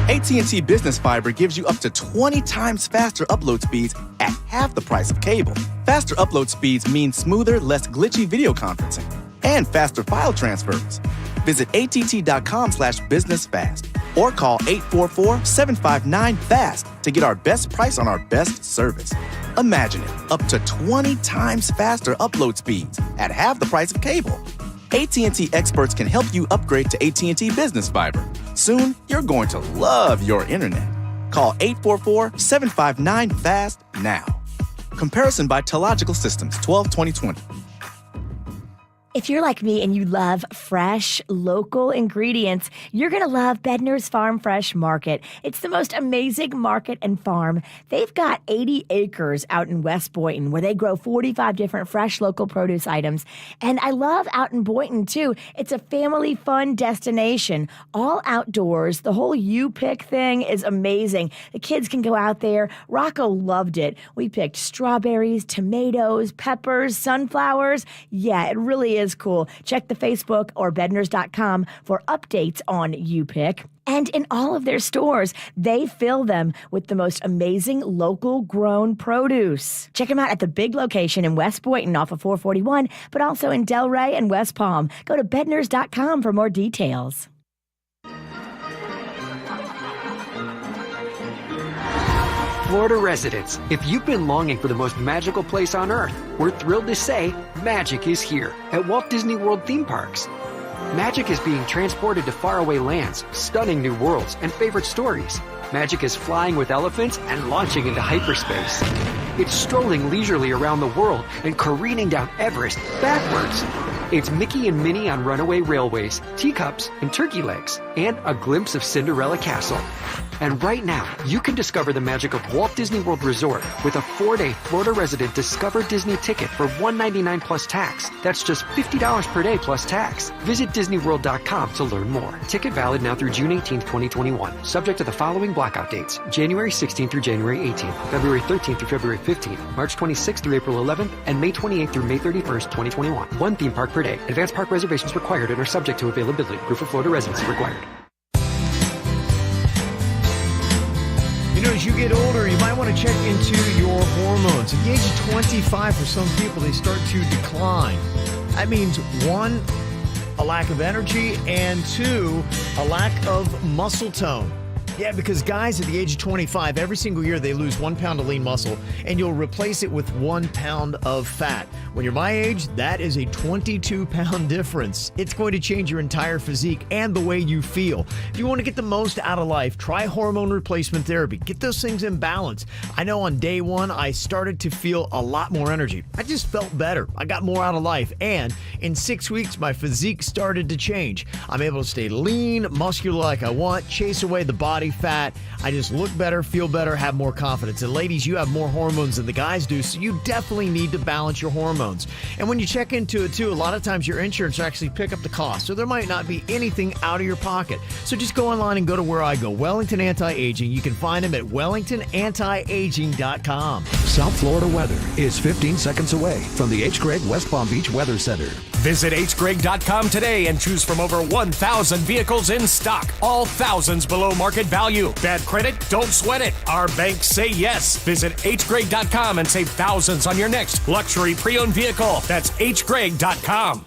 AT&T Business Fiber gives you up to 20 times faster upload speeds at half the price of cable. Faster upload speeds mean smoother, less glitchy video conferencing and faster file transfers. Visit att.com/businessfast or call 844-759-FAST to get our best price on our best service. Imagine it, up to 20 times faster upload speeds at half the price of cable. AT&T experts can help you upgrade to AT&T Business Fiber. Soon, you're going to love your internet. Call 844-759-FAST now. Comparison by Telogical Systems, 12-2020. If you're like me and you love fresh, local ingredients, you're going to love Bedner's Farm Fresh Market. It's the most amazing market and farm. They've got 80 acres out in West Boynton where they grow 45 different fresh local produce items. And I love out in Boynton, too. It's a family fun destination, all outdoors. The whole you-pick thing is amazing. The kids can go out there. Rocco loved it. We picked strawberries, tomatoes, peppers, sunflowers. Yeah, it really is cool. Check the Facebook or bedners.com for updates on U-Pick. And in all of their stores, they fill them with the most amazing local grown produce. Check them out at the big location in West Boynton off of 441, but also in Delray and West Palm. Go to bedners.com for more details. Florida residents, if you've been longing for the most magical place on earth, we're thrilled to say magic is here at Walt Disney World theme parks. Magic is being transported to faraway lands, stunning new worlds, and favorite stories. Magic is flying with elephants and launching into hyperspace. It's strolling leisurely around the world and careening down Everest backwards. It's Mickey and Minnie on runaway railways, teacups, and turkey legs, and a glimpse of Cinderella Castle. And right now, you can discover the magic of Walt Disney World Resort with a 4-day Florida resident Discover Disney ticket for $199 plus tax. That's just $50 per day plus tax. Visit DisneyWorld.com to learn more. Ticket valid now through June 18, 2021. Subject to the following blackout dates: January 16 through January 18, February 13 through February 15, March 26 through April 11, and May 28 through May 31st, 2021. One theme park per day. Advanced park reservations required and are subject to availability. Proof of Florida residency required. You know, as you get older, you might want to check into your hormones. At the age of 25, for some people, they start to decline. That means, one, a lack of energy, and two, a lack of muscle tone. Yeah, because guys at the age of 25, every single year they lose 1 pound of lean muscle, and you'll replace it with 1 pound of fat. When you're my age, that is a 22-pound difference. It's going to change your entire physique and the way you feel. If you want to get the most out of life, try hormone replacement therapy. Get those things in balance. I know on day one, I started to feel a lot more energy. I just felt better. I got more out of life. And in 6 weeks, my physique started to change. I'm able to stay lean, muscular like I want, chase away the body fat. I just look better, feel better, have more confidence. And ladies, you have more hormones than the guys do, so you definitely need to balance your hormones. And when you check into it too, a lot of times your insurance will actually pick up the cost, so there might not be anything out of your pocket. So just go online and go to where I go, Wellington Anti-Aging. You can find them at wellingtonantiaging.com. South Florida weather is 15 seconds away from the H. Gregg West Palm Beach Weather Center. Visit hgreg.com today and choose from over 1,000 vehicles in stock, all thousands below market value. Bad credit? Don't sweat it. Our banks say yes. Visit hgreg.com and save thousands on your next luxury pre-owned vehicle. That's hgreg.com.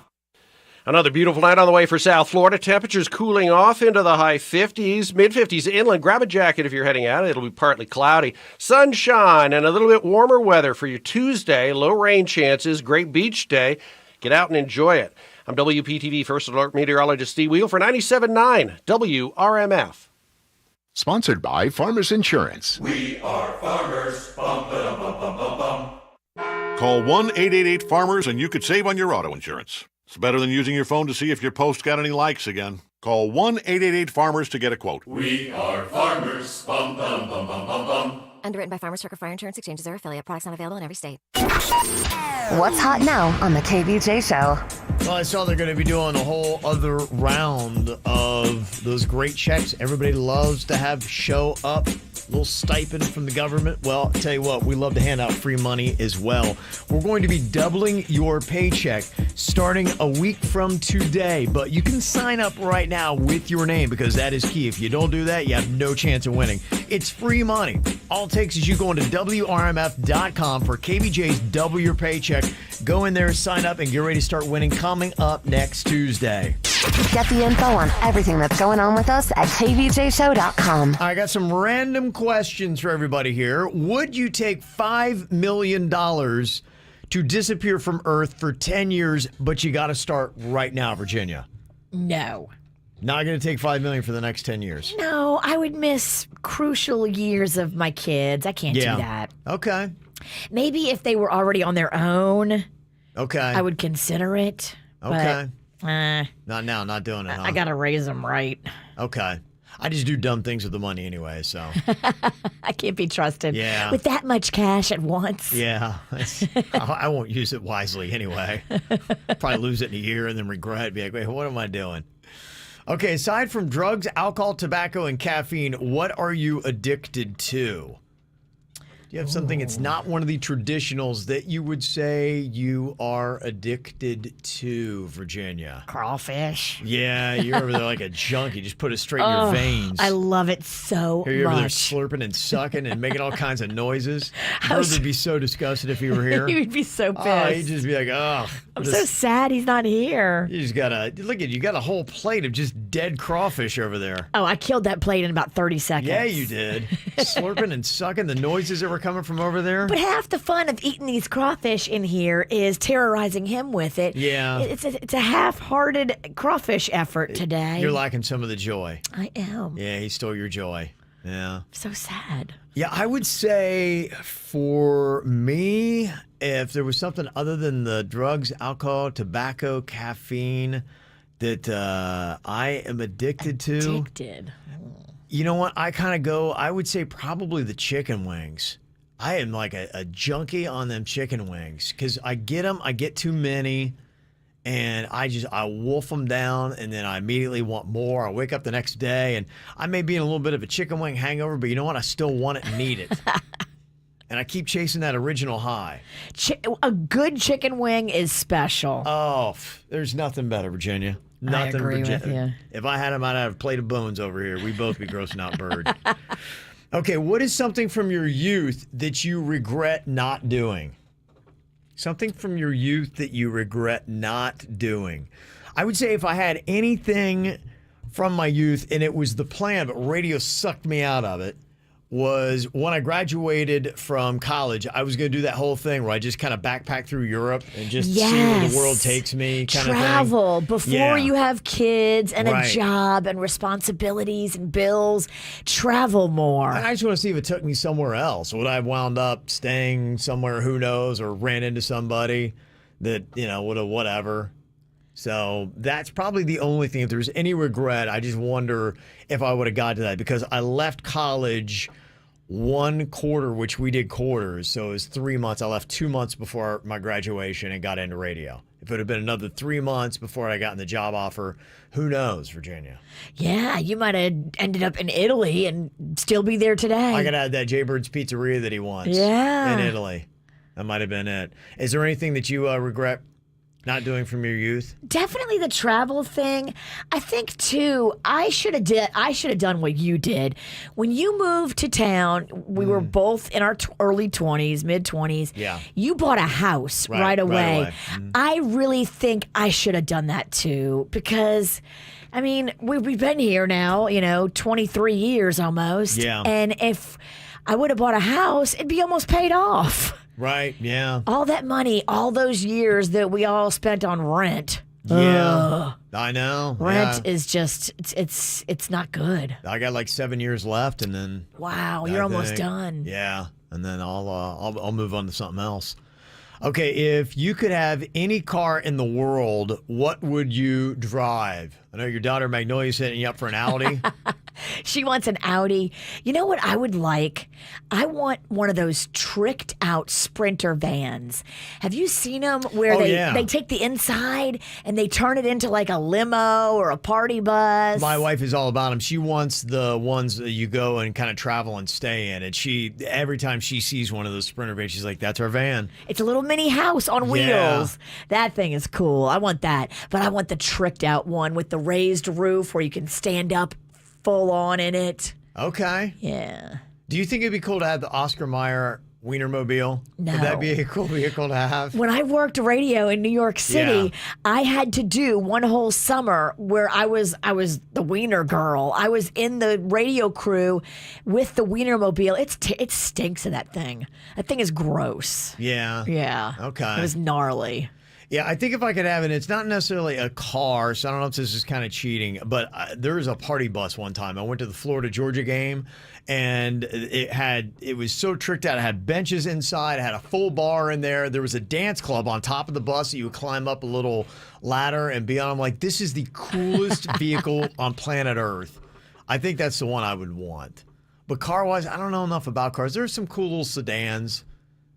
Another beautiful night on the way for South Florida. Temperatures cooling off into the high 50s, mid-50s inland. Grab a jacket if you're heading out. It'll be partly cloudy. Sunshine and a little bit warmer weather for your Tuesday. Low rain chances. Great beach day. Get out and enjoy it. I'm WPTV First Alert Meteorologist Steve Wheel for 97.9 WRMF. Sponsored by Farmers Insurance. We are farmers. Bum, ba-dum, bum, bum, bum, bum. Call 1-888-FARMERS and you could save on your auto insurance. It's better than using your phone to see if your post got any likes again. Call 1-888-FARMERS to get a quote. We are farmers. Bum, bum, bum, bum, bum, bum. Underwritten by Farmers Trucker Fire Insurance Exchanges or affiliate. Products not available in every state. What's hot now on the KVJ show? Well, I saw they're going to be doing a whole other round of those great checks everybody loves to have show up. Little stipend from the government. Well, I'll tell you what, we love to hand out free money as well. We're going to be doubling your paycheck starting a week from today. But you can sign up right now with your name because that is key. If you don't do that, you have no chance of winning. It's free money. All it takes is you going to WRMF.com for KVJ's Double Your Paycheck. Go in there, sign up, and get ready to start winning coming up next Tuesday. Get the info on everything that's going on with us at kvjshow.com. I got some random questions for everybody here. Would you take $5 million to disappear from Earth for 10 years, but you got to start right now, Virginia? No. Not going to take $5 million for the next 10 years. No, I would miss crucial years of my kids. I can't do that. Okay. Maybe if they were already on their own, okay, I would consider it. Okay. But, not now, not doing it, huh? I got to raise them right. Okay. I just do dumb things with the money anyway, so. I can't be trusted. Yeah. With that much cash at once. Yeah. I won't use it wisely anyway. Probably lose it in a year and then regret. Be like, wait, what am I doing? Okay, aside from drugs, alcohol, tobacco, and caffeine, what are you addicted to? Do you have something that's not one of the traditionals that you would say you are addicted to, Virginia? Crawfish. Yeah, you're over there like a junkie. Just put it straight in your veins. I love it so You're over there much. slurping and sucking and making all kinds of noises. Bird would be so disgusted if he were here. He would be so pissed. Oh, he'd just be like, oh. I'm so sad he's not here. You just gotta, look at you got a whole plate of just dead crawfish over there. Oh, I killed that plate in about 30 seconds. Yeah, you did. Slurping and sucking, the noises that were coming from over there. But half the fun of eating these crawfish in here is terrorizing him with it. Yeah. It's a half-hearted crawfish effort today. You're lacking some of the joy. I am. Yeah, he stole your joy. Yeah. So sad. Yeah, I would say for me, if there was something other than the drugs, alcohol, tobacco, caffeine that I am addicted to. Addicted. You know what? I would say probably the chicken wings. I am like a junkie on them chicken wings because I get them, I get too many, and I wolf them down, and then I immediately want more. I wake up the next day, and I may be in a little bit of a chicken wing hangover, but you know what? I still want it and need it. And I keep chasing that original high. A good chicken wing is special. Oh, there's nothing better, Virginia. Nothing. I agree with you. If I had them, I'd have a plate of bones over here. We'd both be grossing out Bird. Okay, what is something from your youth that you regret not doing? Something from your youth that you regret not doing. I would say if I had anything from my youth, and it was the plan, but radio sucked me out of it, was when I graduated from college, I was going to do that whole thing where I just kind of backpack through Europe and just see where the world takes me kind Travel of thing. before you have kids and a job and responsibilities and bills. Travel more. I just want to see if it took me somewhere else. Would I have wound up staying somewhere, who knows, or ran into somebody that, would have whatever. So that's probably the only thing. If there's any regret, I just wonder if I would have got to that because I left college one quarter, which we did quarters. So it was 3 months. I left 2 months before my graduation and got into radio. If it had been another 3 months before I got in the job offer, who knows, Virginia? Yeah, you might have ended up in Italy and still be there today. I could have that Jaybird's Pizzeria that he wants. Yeah. In Italy. That might have been it. Is there anything that you regret not doing from your youth? Definitely the travel thing. I think too, I should have done what you did. When you moved to town, we were both in our early 20s, mid 20s. Yeah. You bought a house right away. I really think I should have done that too, because I mean, we've been here now, 23 years almost. Yeah. And if I would have bought a house, it'd be almost paid off. Right, yeah. All that money, all those years that we all spent on rent. Yeah. Ugh. I know. Rent yeah. is just, it's not good. I got like 7 years left, and then. Wow, you're almost done. Yeah, and then I'll move on to something else. Okay, if you could have any car in the world, what would you drive? I know your daughter Magnolia's hitting you up for an Audi. She wants an Audi. You know what I would like? I want one of those tricked out Sprinter vans. Have you seen them where they take the inside and they turn it into like a limo or a party bus? My wife is all about them. She wants the ones that you go and kind of travel and stay in. And every time she sees one of those Sprinter vans, she's like, that's our van. It's a little mini house on wheels. That thing is cool. I want that. But I want the tricked out one with the raised roof where you can stand up full on in it. Okay. Yeah. Do you think it'd be cool to have the Oscar Mayer Wienermobile? No. Would that be a cool vehicle to have? When I worked radio in New York City, I had to do one whole summer where I was the Wiener girl. I was in the radio crew with the Wienermobile. It stinks of that thing. That thing is gross. Yeah. Yeah. Okay. It was gnarly. Yeah, I think if I could have it, it's not necessarily a car, so I don't know if this is kind of cheating, but there was a party bus one time. I went to the Florida-Georgia game, and it was so tricked out. It had benches inside. It had a full bar in there. There was a dance club on top of the bus that you would climb up a little ladder and be on. I'm like, this is the coolest vehicle on planet Earth. I think that's the one I would want. But car-wise, I don't know enough about cars. There's some cool little sedans.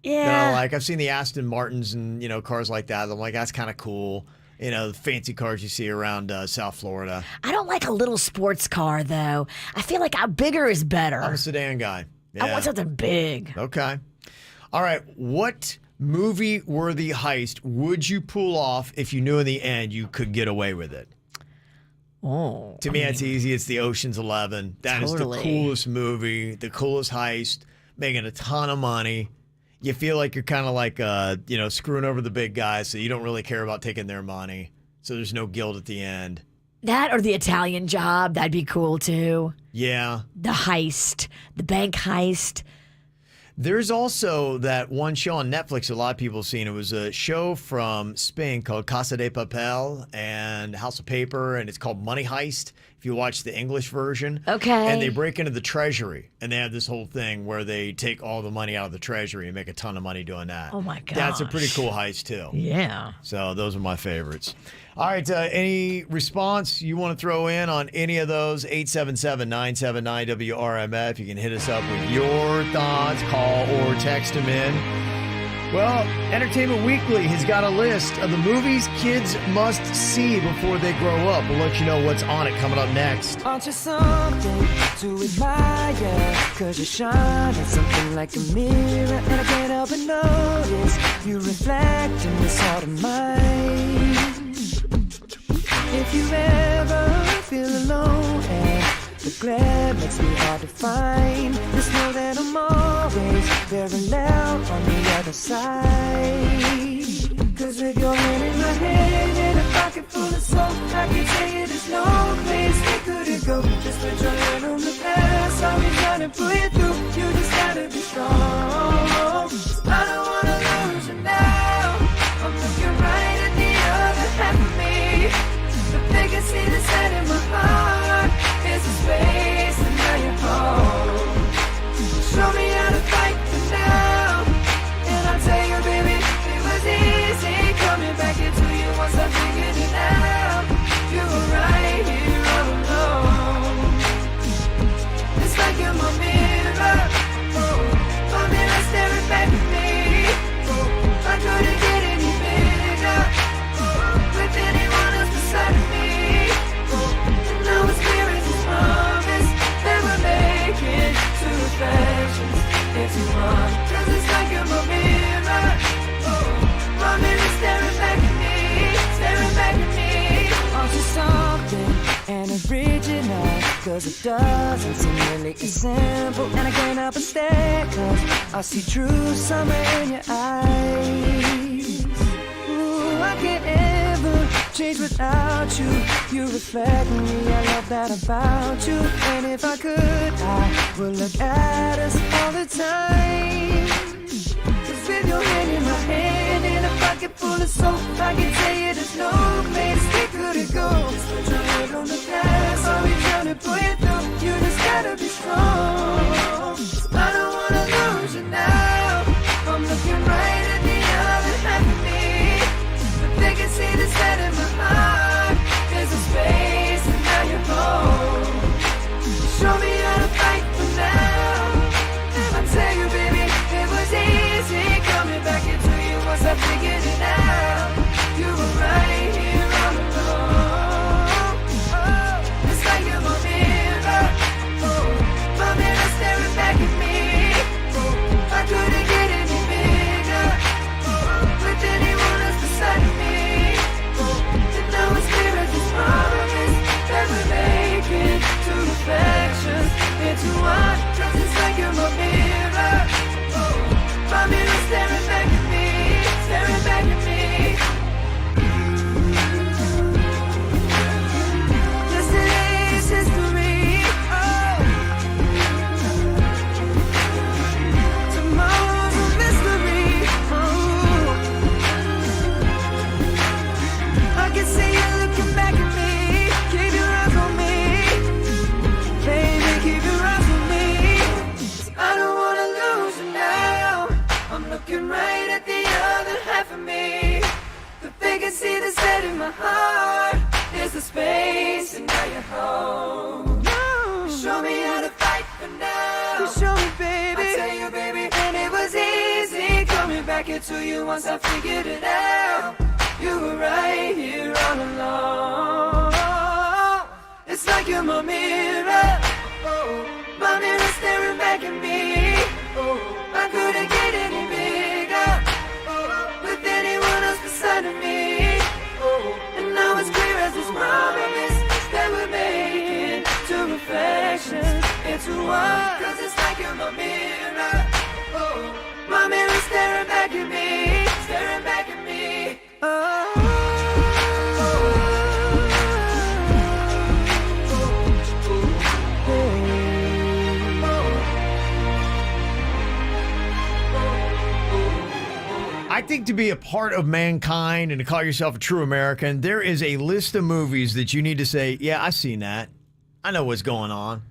Yeah. I've seen the Aston Martins and, cars like that. I'm like, that's kind of cool. The fancy cars you see around South Florida. I don't like a little sports car, though. I feel like bigger is better. I'm a sedan guy. Yeah. I want something big. Okay. All right. What movie-worthy heist would you pull off if you knew in the end you could get away with it? Oh. To me, it's easy. It's the Ocean's 11. That is the coolest movie, the coolest heist, making a ton of money. You feel like you're kind of like, screwing over the big guys, so you don't really care about taking their money. So there's no guilt at the end. That or the Italian Job, that'd be cool too. Yeah. The heist, the bank heist. There's also that one show on Netflix a lot of people have seen. It was a show from Spain called Casa de Papel and House of Paper, and it's called Money Heist, if you watch the English version. Okay. And they break into the treasury, and they have this whole thing where they take all the money out of the treasury and make a ton of money doing that. Oh, my gosh. That's a pretty cool heist, too. Yeah. So those are my favorites. All right, any response you want to throw in on any of those? 877-979-WRMF. You can hit us up with your thoughts, call or text them in. Well, Entertainment Weekly has got a list of the movies kids must see before they grow up. We'll let you know what's on it coming up next. Aren't you something to admire? Cause you shine at something like a mirror, and I can't help but notice you reflect in this heart of mine. If you ever feel alone and the glare makes me hard to find, just know that I'm always very loud on the other side. Cause with your hand in my hand and a pocket full of soap, I can tell you there's no place we couldn't go. Just put your hand on the past, I'll be trying to pull you through. You just gotta be strong. I don't wanna lose you now. I'm looking right at the other half of me. The biggest thing that's set in my heart is the space and now you're home. Show me how to fight for now, and I'll tell you, baby, it was easy coming back into you once I figured it out. You were right here all alone. It's like you're my mirror. 'cause it doesn't seem really as simple. And I can't help but stare, 'cause I see true summer in your eyes. Ooh, I can't ever change without you. You reflect me, I love that about you. And if I could, I would look at us all the time. 'Cause with your hand in my hand and a pocket full of soap, I can tell you there's no place we couldn't go. Just put your head on the glass, I'll be trying to pull you through. You just gotta be strong. I don't wanna lose you now. I'm looking right at the other half of me, but they can see the set in my heart. There's a space and now you're home. Show me how to fight for now. And I tell you, baby, it was easy coming back into you once I figured it out. You were right here all along. Oh, it's like you're my mirror. Oh, my mirror staring back at me. Oh, I couldn't get any bigger. Oh, with anyone else beside me. Oh, and now it's clear as this promise that we're making two reflections into one. 'Cause it's like you're my mirror. Oh, my mirror staring back at me, staring back at me. Yesterday's history. Oh, tomorrow's a mystery. Oh, I can see you looking back at me. Keep your eyes on me, baby. Keep your eyes on me. I don't wanna lose you now. I'm looking right at the other half of me, but they can see the set in my heart. There's the space and now you're home. Show me how to fight for now. You show me, baby. I tell you, baby, and it was easy coming back into you once I figured it out. You were right here all along. It's like you're my mirror. Oh, my mirror staring back at me. Oh, I couldn't get any bigger. Oh, with anyone else beside of me. Oh, and now it's clear as this promise that we're making two reflections into one. 'Cause it's like you're my mirror. Oh, my mirror staring back at me, staring back at me. I think to be a part of mankind and to call yourself a true American, there is a list of movies that you need to say, yeah, I've seen that. I know what's going on.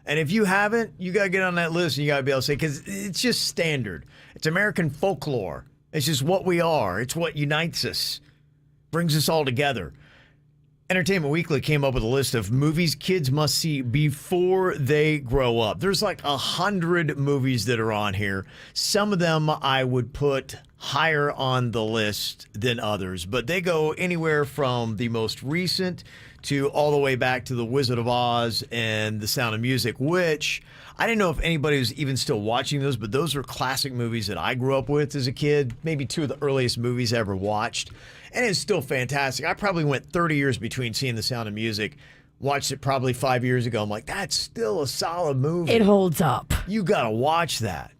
And if you haven't, you got to get on that list and you got to be able to say, because it's just standard. It's American folklore. It's just what we are. It's what unites us, brings us all together. Entertainment Weekly came up with a list of movies kids must see before they grow up. There's like 100 movies that are on here. Some of them I would put higher on the list than others, but they go anywhere from the most recent to all the way back to The Wizard of Oz and The Sound of Music, which I didn't know if anybody was even still watching those, but those are classic movies that I grew up with as a kid, maybe two of the earliest movies I ever watched. And it's still fantastic. I probably went 30 years between seeing The Sound of Music. Watched it probably 5 years ago. I'm like, that's still a solid movie. It holds up. You got to watch that.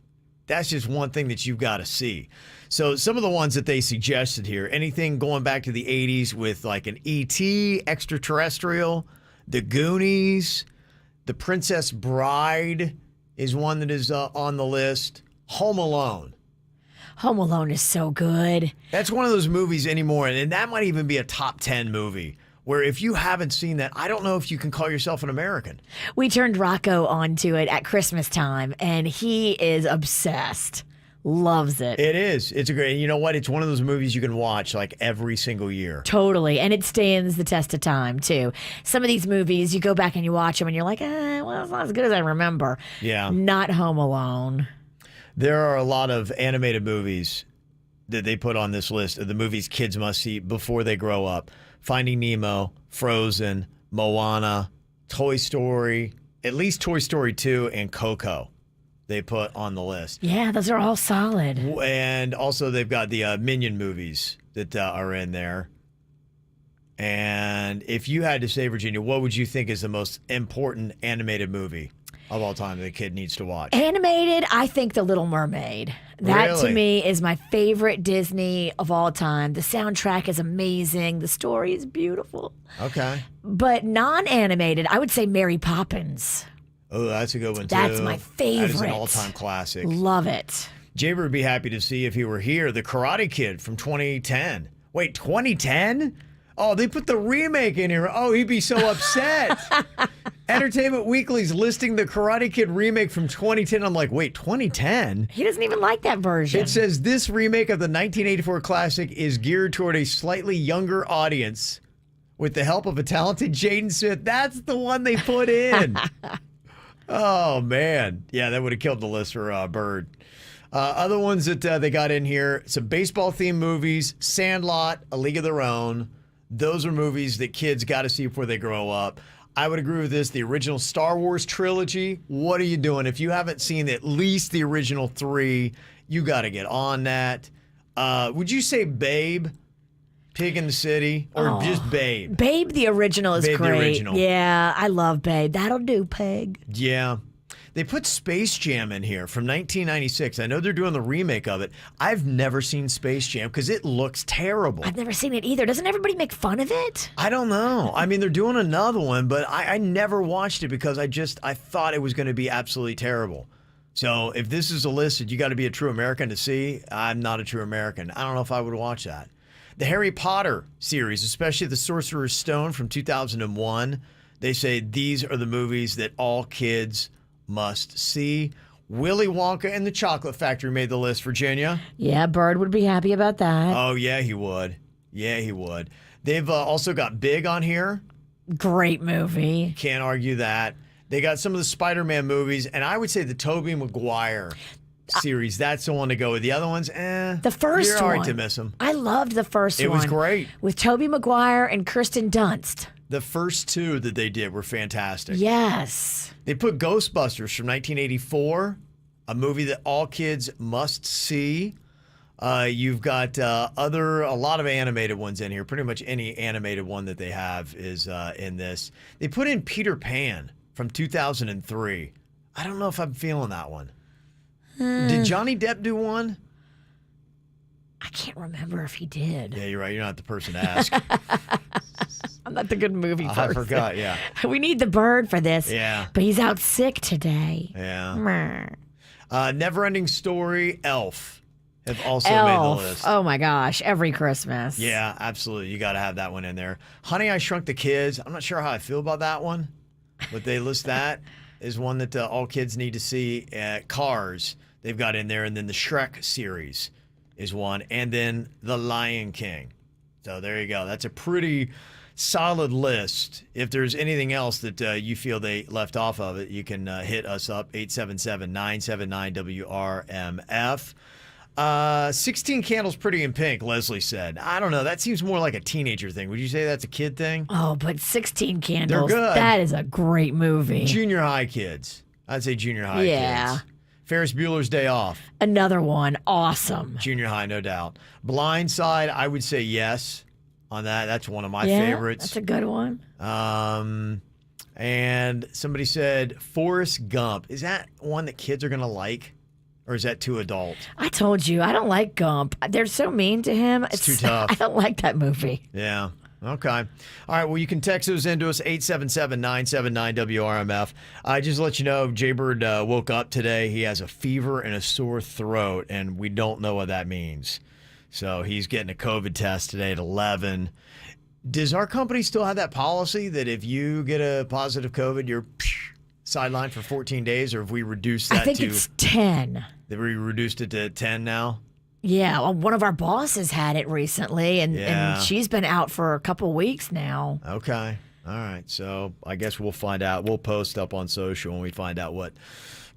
That's just one thing that you've got to see. So some of the ones that they suggested here, anything going back to the 80s with like an E.T., Extraterrestrial, The Goonies, The Princess Bride is one that is on the list. Home Alone. Home Alone is so good. That's one of those movies anymore, and that might even be a top 10 movie, where if you haven't seen that, I don't know if you can call yourself an American. We turned Rocco onto it at Christmas time, and he is obsessed. Loves it. It is. It's a great, you know what? It's one of those movies you can watch like every single year. Totally. And it stands the test of time, too. Some of these movies, you go back and you watch them, and you're like, well, it's not as good as I remember. Yeah. Not Home Alone. There are a lot of animated movies that they put on this list of the movies kids must see before they grow up. Finding Nemo, Frozen, Moana, Toy Story, at least Toy Story 2, and Coco they put on the list. Yeah, those are all solid. And also they've got the Minion movies that are in there. And if you had to say, Virginia, what would you think is the most important animated movie of all time that a kid needs to watch? Animated, I think The Little Mermaid. That Really? to me is my favorite Disney of all time. The soundtrack is amazing. The story is beautiful. Okay. But non-animated, I would say Mary Poppins. Oh, that's a good one, too. That's my favorite. That is an all-time classic. Love it. Jaber would be happy to see if he were here. The Karate Kid from 2010. Wait, 2010? Oh, they put the remake in here. Oh, he'd be so upset. Entertainment Weekly's listing the Karate Kid remake from 2010. I'm like, wait, 2010? He doesn't even like that version. It says this remake of the 1984 classic is geared toward a slightly younger audience with the help of a talented Jaden Smith. That's the one they put in. Oh, man. Yeah, that would have killed the list for Bird. Other ones that they got in here, some baseball-themed movies, Sandlot, A League of Their Own. Those are movies that kids got to see before they grow up. I would agree with this. The original Star Wars trilogy, what are you doing? If you haven't seen at least the original 3, you got to get on that. Would you say Babe, Pig in the City, or just Babe? Babe, the original is Babe, great. the original. Yeah, I love Babe. That'll do, Peg. Yeah. They put Space Jam in here from 1996. I know they're doing the remake of it. I've never seen Space Jam because it looks terrible. I've never seen it either. Doesn't everybody make fun of it? I don't know. I mean, they're doing another one, but I never watched it because I thought it was going to be absolutely terrible. So if this is a list that you got to be a true American to see, I'm not a true American. I don't know if I would watch that. The Harry Potter series, especially the Sorcerer's Stone from 2001, they say these are the movies that all kids must see. Willy Wonka and the Chocolate Factory made the list, Virginia. Yeah, Bird would be happy about that. Oh, yeah, he would. Yeah, he would. They've also got Big on here. Great movie. Can't argue that. They got some of the Spider-Man movies, and I would say the Tobey Maguire series. That's the one to go with. The other ones, The first you're all right one. to miss them. I loved the first one. It was great. With Tobey Maguire and Kirsten Dunst. The first 2 that they did were fantastic. Yes. They put Ghostbusters from 1984, a movie that all kids must see. You've got a lot of animated ones in here. Pretty much any animated one that they have is in this. They put in Peter Pan from 2003. I don't know if I'm feeling that one. Did Johnny Depp do one? I can't remember if he did. Yeah, you're right. You're not the person to ask. I'm not the good movie person. I forgot, yeah. We need the Bird for this. Yeah. But he's out sick today. Yeah. Neverending Story, Elf have also Elf. made the list. Oh my gosh, every Christmas. Yeah, absolutely. You got to have that one in there. Honey, I Shrunk the Kids. I'm not sure how I feel about that one, but they list that as one that all kids need to see. Cars, they've got in there. And then the Shrek series is one. And then The Lion King. So there you go. That's a pretty solid list. If there's anything else that you feel they left off of it, you can hit us up, 877-979-WRMF. 16 Candles Pretty in Pink, Leslie said. I don't know. That seems more like a teenager thing. Would you say that's a kid thing? Oh, but 16 Candles, They're good. that is a great movie. Junior high kids. I'd say junior high kids. Ferris Bueller's Day Off. Another one. Awesome. Junior high, no doubt. Blind Side, I would say yes on that. That's one of my favorites. That's a good one. And somebody said Forrest Gump. Is that one that kids are going to like? Or is that too adult? I told you, I don't like Gump. They're so mean to him. It's too tough. I don't like that movie. Yeah. Okay. All right. Well, you can text those into us, 877-979-WRMF. I just let you know, Jaybird woke up today. He has a fever and a sore throat, and we don't know what that means. So he's getting a COVID test today at 11. Does our company still have that policy that if you get a positive COVID, you're sidelined for 14 days, or have we reduced that to... I think it's 10. Have we reduced it to 10 now? Yeah, well, one of our bosses had it recently, and she's been out for a couple weeks now. Okay. All right. So I guess we'll find out. We'll post up on social when we find out what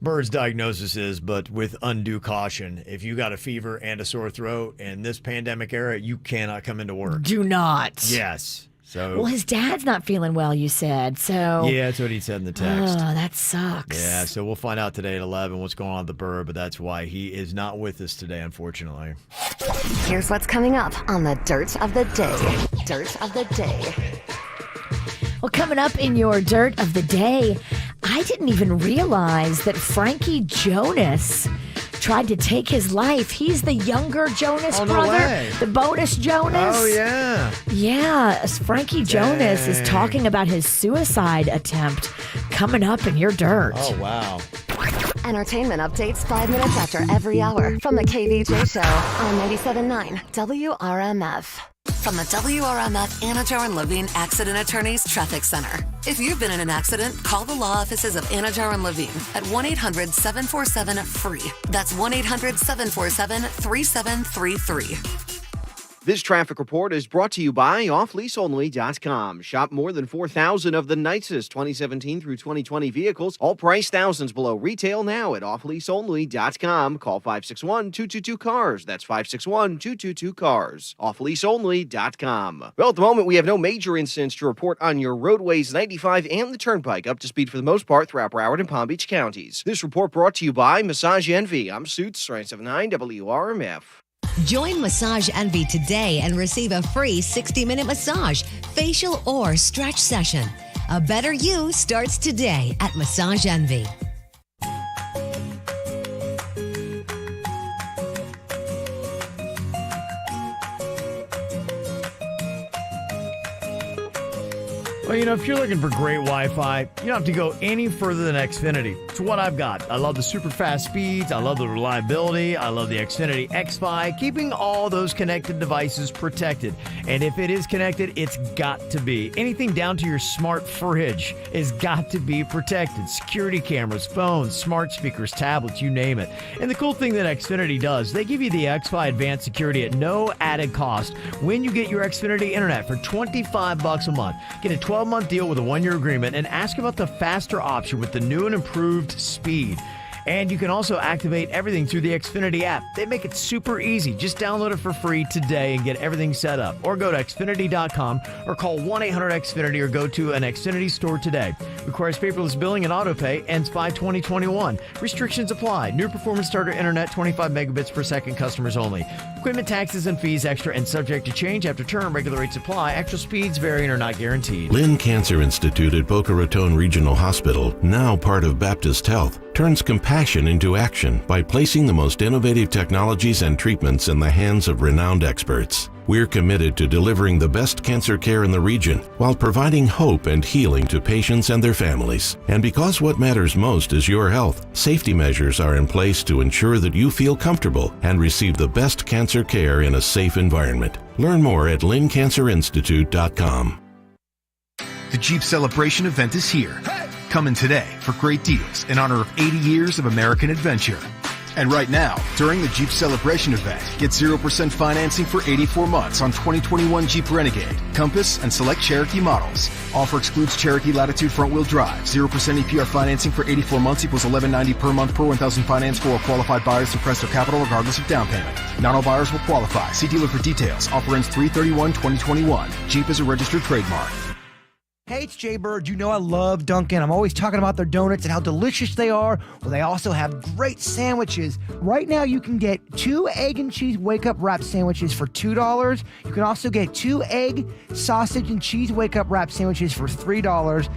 Bird's diagnosis is, but with undue caution. If you got a fever and a sore throat in this pandemic era, you cannot come into work. Do not. Yes. So, well, his dad's not feeling well, you said. So yeah, that's what he said in the text. Oh, that sucks. Yeah, so we'll find out today at 11 what's going on at the Burr, but that's why he is not with us today, unfortunately. Here's what's coming up on the Dirt of the Day. Dirt of the Day. Well, coming up in your Dirt of the Day, I didn't even realize that Frankie Jonas tried to take his life. He's the younger Jonas brother, the bonus Jonas. Oh, yeah. Yeah, Frankie Jonas is talking about his suicide attempt coming up in your Dirt. Oh, wow. Entertainment updates 5 minutes after every hour from the KVJ Show on 97.9 WRMF. From the WRMF Anajar and Levine Accident Attorneys Traffic Center. If you've been in an accident, call the law offices of Anajar and Levine at 1-800-747-FREE. That's 1-800-747-3733. This traffic report is brought to you by offleaseonly.com. Shop more than 4,000 of the nicest 2017 through 2020 vehicles, all priced thousands below retail now at offleaseonly.com. Call 561-222-CARS. That's 561-222-CARS. Offleaseonly.com. Well, at the moment, we have no major incidents to report on your roadways 95 and the Turnpike, up to speed for the most part throughout Broward and Palm Beach counties. This report brought to you by Massage Envy. I'm Suits, 979 WRMF. Join Massage Envy today and receive a free 60-minute massage, facial, or stretch session. A better you starts today at Massage Envy. Well, if you're looking for great Wi-Fi, you don't have to go any further than Xfinity. It's what I've got. I love the super fast speeds. I love the reliability. I love the Xfinity XFi, keeping all those connected devices protected. And if it is connected, it's got to be. Anything down to your smart fridge has got to be protected. Security cameras, phones, smart speakers, tablets, you name it. And the cool thing that Xfinity does, they give you the XFi Advanced Security at no added cost when you get your Xfinity Internet for $25 a month. Get a 12-month deal with a 1-year agreement and ask about the faster option with the new and improved speed. And you can also activate everything through the Xfinity app. They make it super easy. Just download it for free today and get everything set up. Or go to Xfinity.com or call 1-800-XFINITY or go to an Xfinity store today. Requires paperless billing and autopay. Ends 5/20/21. Restrictions apply. New performance starter internet, 25 megabits per second, customers only. Equipment taxes and fees extra and subject to change after term. Regular rates apply. Actual speeds vary and are not guaranteed. Lynn Cancer Institute at Boca Raton Regional Hospital, now part of Baptist Health, turns compassion into action by placing the most innovative technologies and treatments in the hands of renowned experts. We're committed to delivering the best cancer care in the region while providing hope and healing to patients and their families. And because what matters most is your health, safety measures are in place to ensure that you feel comfortable and receive the best cancer care in a safe environment. Learn more at lynncancerinstitute.com. The Jeep Celebration event is here. Come in today for great deals in honor of 80 years of American adventure. And right now, during the Jeep Celebration event, get 0% financing for 84 months on 2021 Jeep Renegade, Compass, and select Cherokee models. Offer excludes Cherokee Latitude front-wheel drive. 0% APR financing for 84 months equals $11.90 per month per 1,000 finance for all qualified buyers who press their capital regardless of down payment. Not all buyers will qualify. See dealer for details. Offer ends 3/31/2021. Jeep is a registered trademark. Hey, it's Jay Bird. You know I love Dunkin'. I'm always talking about their donuts and how delicious they are. Well, they also have great sandwiches. Right now, you can get 2 egg and cheese wake-up wrap sandwiches for $2. You can also get 2 egg, sausage, and cheese wake-up wrap sandwiches for $3.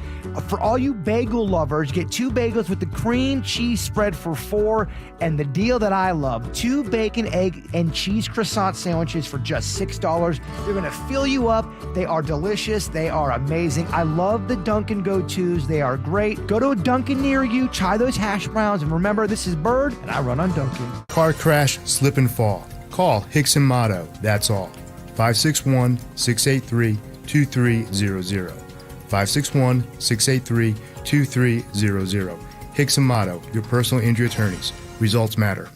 For all you bagel lovers, get 2 bagels with the cream cheese spread for $4. And the deal that I love, 2 bacon, egg, and cheese croissant sandwiches for just $6. They're going to fill you up. They are delicious. They are amazing. I love the Dunkin' go-tos. They are great. Go to a Dunkin' near you, try those hash browns, and remember, this is Bird, and I run on Dunkin'. Car crash, slip and fall. Call Hickson Motto, that's all. 561-683-2300. 561-683-2300. Hickson Motto, your personal injury attorneys. Results matter.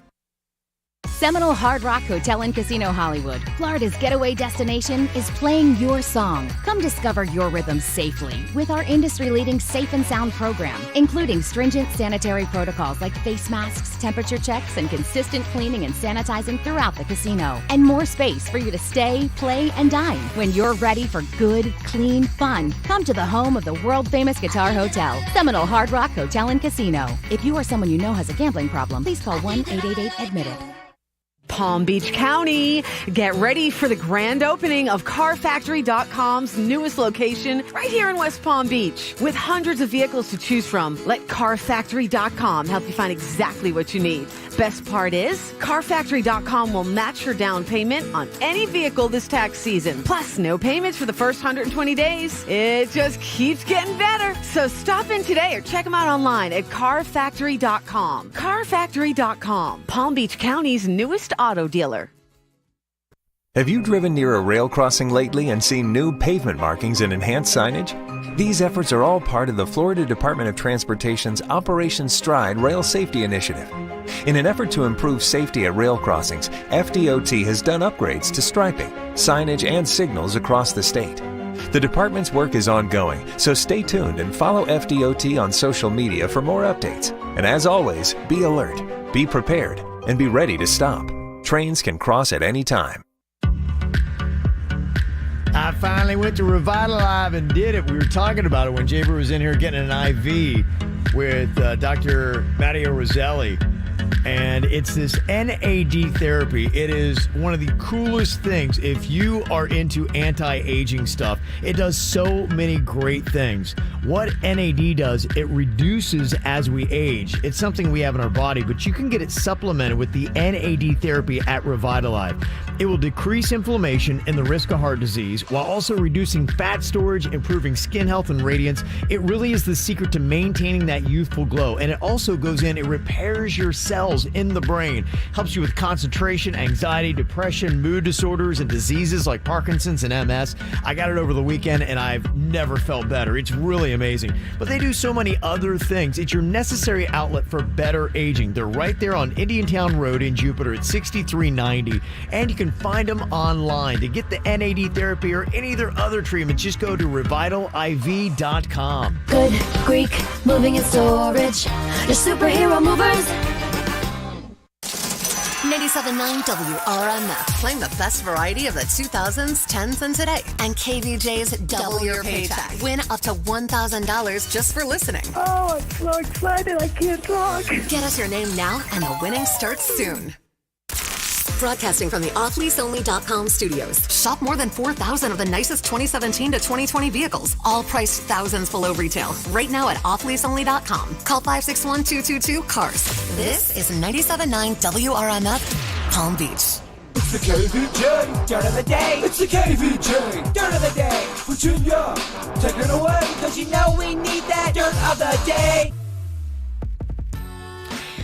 Seminole Hard Rock Hotel and Casino Hollywood, Florida's getaway destination, is playing your song. Come discover your rhythm safely with our industry-leading Safe and Sound program, including stringent sanitary protocols like face masks, temperature checks, and consistent cleaning and sanitizing throughout the casino. And more space for you to stay, play, and dine. When you're ready for good, clean fun, come to the home of the world-famous Guitar Hotel, Seminole Hard Rock Hotel and Casino. If you or someone you know has a gambling problem, please call 1-888-ADMIT-IT. Palm Beach County, get ready for the grand opening of CarFactory.com's newest location right here in West Palm Beach. With hundreds of vehicles to choose from, let CarFactory.com help you find exactly what you need. Best part is, CarFactory.com will match your down payment on any vehicle this tax season. Plus, no payments for the first 120 days. It just keeps getting better. So stop in today or check them out online at CarFactory.com. CarFactory.com, Palm Beach County's newest auto dealer. Have you driven near a rail crossing lately and seen new pavement markings and enhanced signage? These efforts are all part of the Florida Department of Transportation's Operation Stride Rail Safety Initiative. In an effort to improve safety at rail crossings, FDOT has done upgrades to striping, signage, and signals across the state. The department's work is ongoing, so stay tuned and follow FDOT on social media for more updates. And as always, be alert, be prepared, and be ready to stop. Trains can cross at any time. I finally went to Revitalive and did it. We were talking about it when Jaber was in here getting an IV with Dr. Matteo Roselli. And it's this NAD therapy. It is one of the coolest things if you are into anti-aging stuff. It does so many great things. What NAD does, it reduces as we age. It's something we have in our body, but you can get it supplemented with the NAD therapy at Revitalive. It will decrease inflammation and the risk of heart disease while also reducing fat storage, improving skin health and radiance. It really is the secret to maintaining that youthful glow. And it also goes in, it repairs your cells in the brain, helps you with concentration, anxiety, depression, mood disorders, and diseases like Parkinson's and MS. I got it over the weekend and I've never felt better. It's really amazing. But they do so many other things. It's your necessary outlet for better aging. They're right there on Indiantown Road in Jupiter at 6390. And you can find them online. To get the NAD therapy or any of their other treatments, just go to revitaliv.com. Good Greek moving and storage. Your superhero movers. 97.9 WRMF, playing the best variety of the 2000s, 10s, and today. And KVJ's Double Your Paycheck. Win up to $1,000 just for listening. Oh, I'm so excited. I can't talk. Get us your name now, and the winning starts soon. Broadcasting from the offleaseonly.com studios. Shop more than 4,000 of the nicest 2017 to 2020 vehicles, all priced thousands below retail. Right now at offleaseonly.com. Call 561-222-CARS. This is 97.9 WRMF, Palm Beach. It's the KVJ Dirt of the Day. It's the KVJ Dirt of the Day. Virginia, take it away, because you know we need that Dirt of the Day.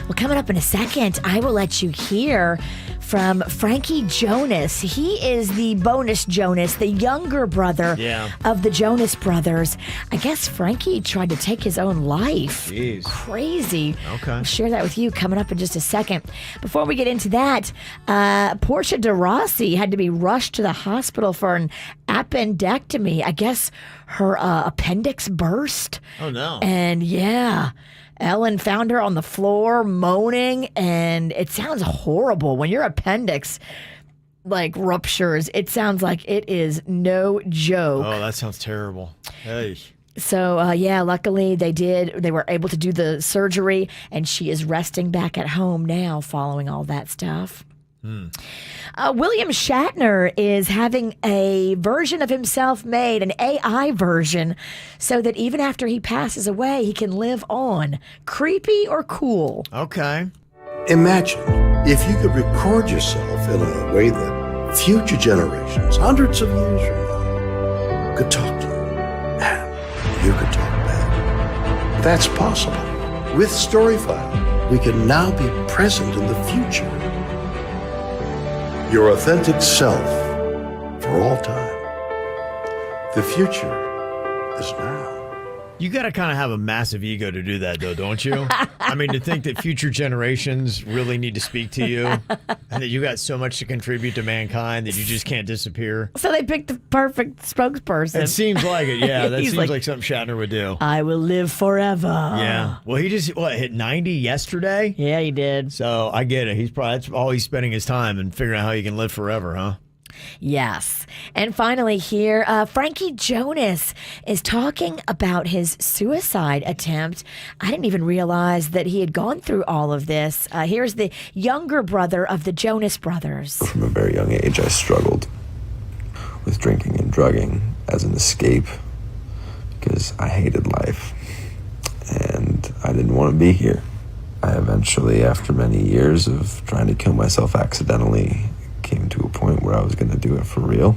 Well, coming up in a second, I will let you hear from Frankie Jonas. He is the bonus Jonas, the younger brother of the Jonas Brothers. I guess Frankie tried to take his own life. Jeez. Crazy. Okay. I'll share that with you coming up in just a second. Before we get into that, Portia de Rossi had to be rushed to the hospital for an appendectomy. I guess her appendix burst. Oh, no. And Ellen found her on the floor moaning, and it sounds horrible. When your appendix ruptures, it sounds like it is no joke. Oh, that sounds terrible. Hey. So, luckily they were able to do the surgery, and she is resting back at home now following all that stuff. William Shatner is having a version of himself made, an AI version, so that even after he passes away, he can live on. Creepy or cool? Okay. Imagine if you could record yourself in a way that future generations, hundreds of years from now, could talk to you, and you could talk back. That's possible. With Storyfile, we can now be present in the future. Your authentic self for all time. The future is now. You got to kind of have a massive ego to do that, though, don't you? I mean, to think that future generations really need to speak to you and that you got so much to contribute to mankind that you just can't disappear. So they picked the perfect spokesperson. It seems like it, yeah. That He's seems like something Shatner would do. I will live forever. Yeah. Well, he just, hit 90 yesterday? Yeah, he did. So I get it. That's all he's spending his time and figuring out how he can live forever, huh? Yes. And finally here, Frankie Jonas is talking about his suicide attempt. I didn't even realize that he had gone through all of this. Here's the younger brother of the Jonas Brothers. From a very young age, I struggled with drinking and drugging as an escape because I hated life and I didn't want to be here. I eventually, after many years of trying to kill myself accidentally, came to a point where I was going to do it for real,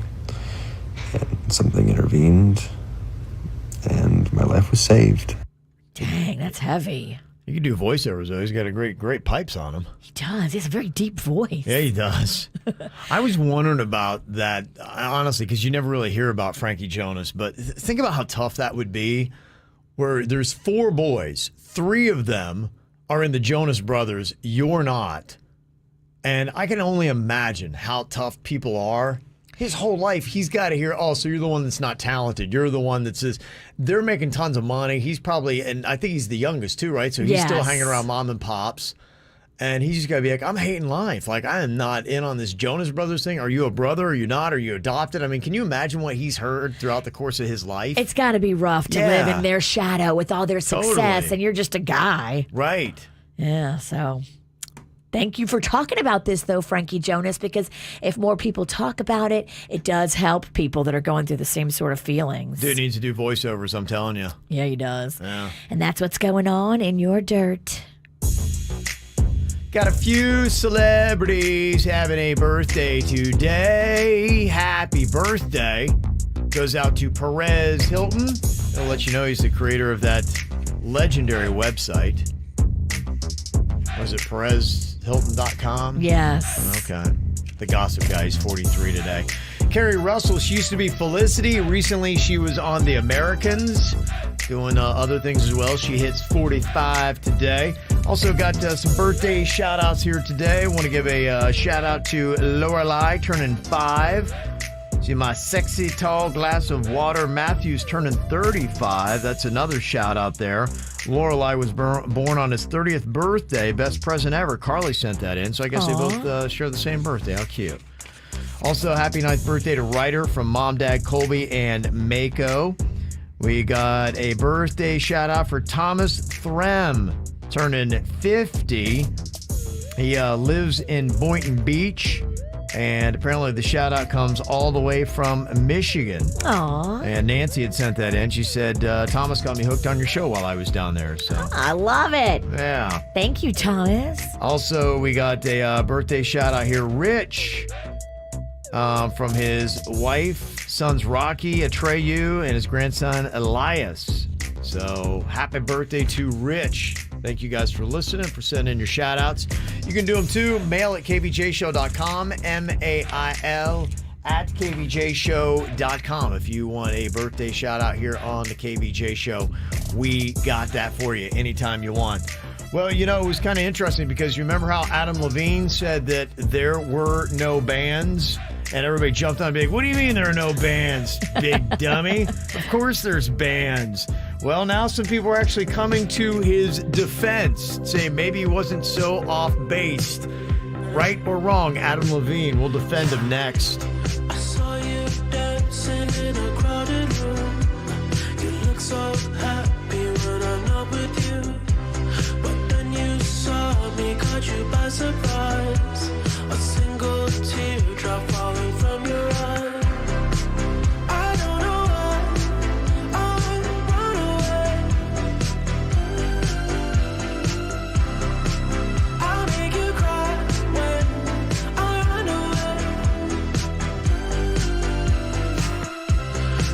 and something intervened, and my life was saved. Dang, that's heavy. You can do voiceovers, though. He's got a great pipes on him. He does. He has a very deep voice. Yeah, he does. I was wondering about that, honestly, because you never really hear about Frankie Jonas, but think about how tough that would be, where there's 4 boys, 3 of them are in the Jonas Brothers, you're not. And I can only imagine how tough people are. His whole life, he's got to hear, oh, so you're the one that's not talented. You're the one that says, they're making tons of money. He's probably, and I think he's the youngest too, right? So he's still hanging around mom and pops. And he's just got to be like, I'm hating life. Like, I am not in on this Jonas Brothers thing. Are you a brother? Are you not? Are you adopted? I mean, can you imagine what he's heard throughout the course of his life? It's got to be rough to live in their shadow with all their success, and you're just a guy. Right. Yeah, so... Thank you for talking about this, though, Frankie Jonas, because if more people talk about it, it does help people that are going through the same sort of feelings. Dude needs to do voiceovers, I'm telling you. Yeah, he does. Yeah. And that's what's going on in your dirt. Got a few celebrities having a birthday today. Happy birthday. Goes out to Perez Hilton. I'll let you know he's the creator of that legendary website. Was it PerezHilton.com? Yes. Okay. The gossip guy, he's 43 today. Carrie Russell, she used to be Felicity. Recently, she was on The Americans, doing other things as well. She hits 45 today. Also got some birthday shout-outs here today. I want to give a shout-out to Lorelai, turning 5. See my sexy tall glass of water. Matthew's turning 35. That's another shout out there. Lorelai was born on his 30th birthday. Best present ever. Carly sent that in, so I guess they both share the same birthday. How cute. Also, happy 9th birthday to Ryder from Mom, Dad, Colby, and Mako. We got a birthday shout out for Thomas Threm, turning 50. He lives in Boynton Beach. And apparently the shout out comes all the way from Michigan. Aww. And Nancy had sent that in. She said, Thomas got me hooked on your show while I was down there. So I love it. Yeah. Thank you, Thomas. Also, we got a birthday shout out here. Rich, from his wife, sons Rocky, Atreyu, and his grandson Elias. So happy birthday to Rich. Thank you guys for listening, for sending in your shout outs. You can do them too. Mail at kvjshow.com, mail at kvjshow.com. If you want a birthday shout out here on the KVJ Show, we got that for you anytime you want. Well, you know, it was kind of interesting because you remember how Adam Levine said that there were no bands? And everybody jumped on and be like, what do you mean there are no bands, big dummy? Of course there's bands. Well, now some people are actually coming to his defense, saying maybe he wasn't so off-based. Right or wrong, Adam Levine will defend him next. I saw you dancing in a crowded room. You look so happy when I'm not with you. But then you saw me, caught you by surprise. A single teardrop falling from your eye. I don't know why I run away. I'll make you cry when I run away.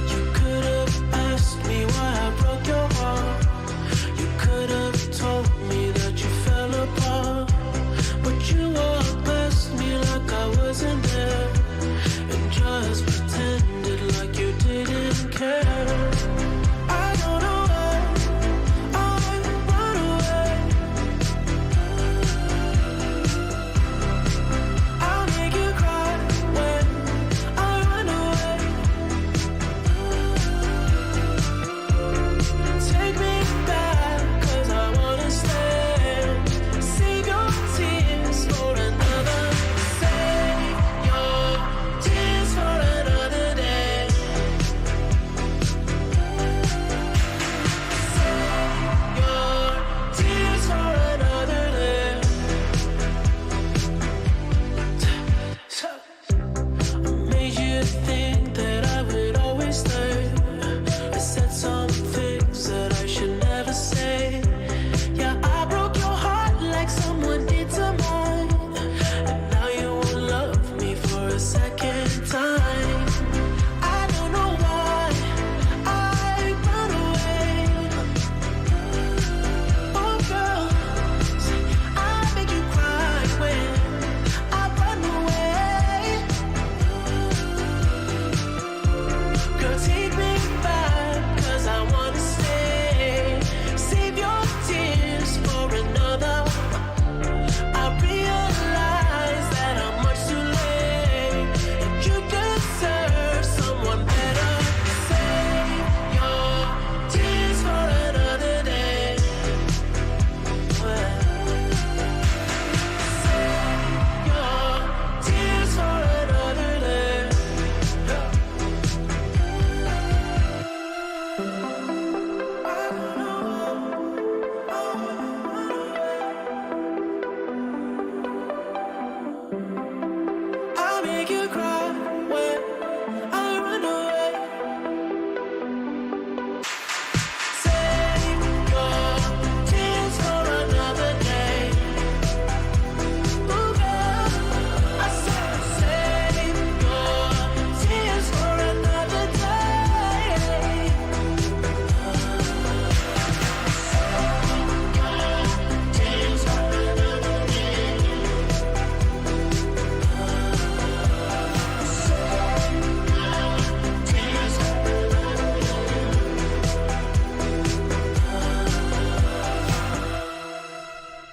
You could have asked me why I broke your heart.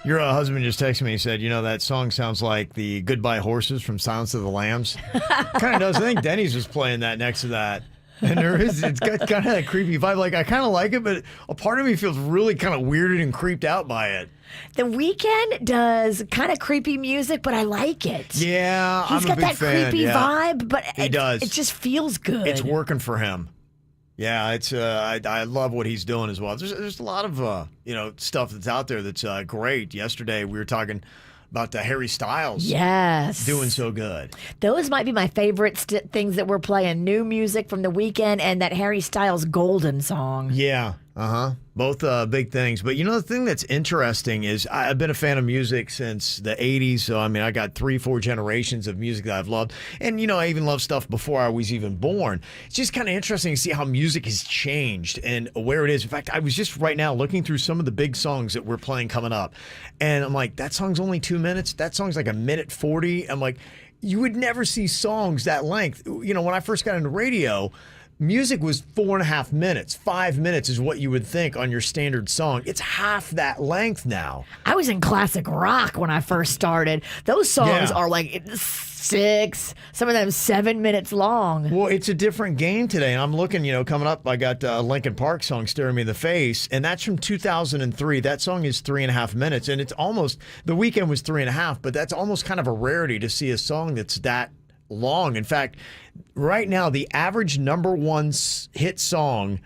Your husband just texted me. He said, that song sounds like the Goodbye Horses from Silence of the Lambs. Kind of does. I think Denny's was playing that next to that. And it's got kind of that creepy vibe. Like, I kind of like it, but a part of me feels really kind of weirded and creeped out by it. The Weeknd does kind of creepy music, but I like it. Yeah, He's I'm got a big that fan, creepy vibe, but he does. It just feels good. It's working for him. Yeah, it's I love what he's doing as well. There's a lot of stuff that's out there that's great. Yesterday we were talking about Harry Styles. Yes, doing so good. Those might be my favorite things that we're playing. New music from The Weeknd and that Harry Styles Golden song. Yeah. Both big things. But the thing that's interesting is I've been a fan of music since the 80s. So, I got 3-4 generations of music that I've loved. And, I even love stuff before I was even born. It's just kind of interesting to see how music has changed and where it is. In fact, I was just right now looking through some of the big songs that we're playing coming up. And I'm like, that song's only 2 minutes. That song's like 1:40. I'm like, you would never see songs that length. When I first got into radio, music was 4.5 minutes. 5 minutes is what you would think on your standard song. It's half that length now. I was in classic rock when I first started. Those songs are like 6, some of them 7 minutes long. Well, it's a different game today. And I'm looking, coming up, I got a Linkin Park song, Staring Me in the Face, and that's from 2003. That song is 3.5 minutes, and it's almost, The Weeknd was 3.5, but that's almost kind of a rarity to see a song that's that long. In fact, right now, the average number one hit song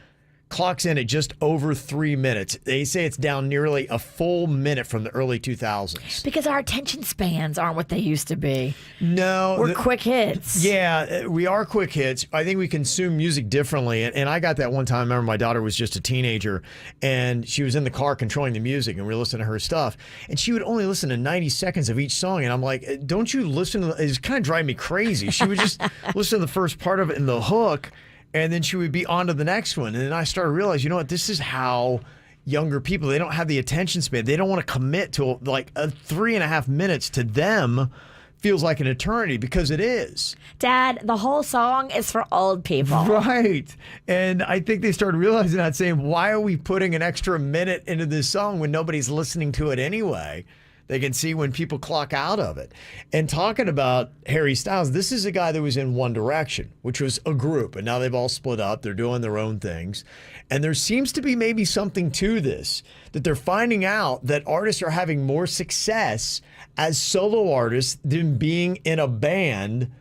clocks in at just over 3 minutes. They say it's down nearly a full minute from the early 2000s. Because our attention spans aren't what they used to be. No. We're quick hits. Yeah, we are quick hits. I think we consume music differently. And I got that one time. I remember my daughter was just a teenager, and she was in the car controlling the music, and we were listening to her stuff. And she would only listen to 90 seconds of each song. And I'm like, don't you listen to it's kind of driving me crazy. She would just listen to the first part of it in the hook, and then she would be on to the next one. And then I started to realize, this is how younger people, they don't have the attention span. They don't want to commit to like a 3.5 minutes to them feels like an eternity, because it is. Dad, the whole song is for old people. Right. And I think they started realizing that, saying, why are we putting an extra minute into this song when nobody's listening to it anyway? They can see when people clock out of it. And talking about Harry Styles, this is a guy that was in One Direction, which was a group. And now they've all split up. They're doing their own things. And there seems to be maybe something to this, that they're finding out that artists are having more success as solo artists than being in a band.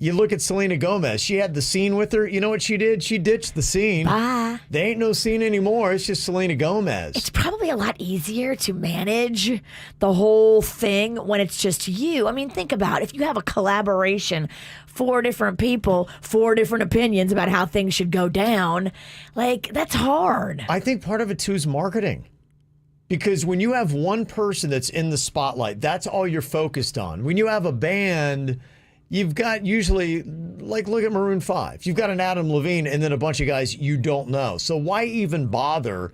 You look at Selena Gomez. She had the scene with her. You know what she did? She ditched the scene. Bye. There ain't no scene anymore. It's just Selena Gomez. It's probably a lot easier to manage the whole thing when it's just you. I mean, think about it. If you have a collaboration, 4 different people, 4 different opinions about how things should go down, like, that's hard. I think part of it, too, is marketing. Because when you have one person that's in the spotlight, that's all you're focused on. When you have a band, you've got usually, like, look at Maroon 5. You've got an Adam Levine and then a bunch of guys you don't know. So why even bother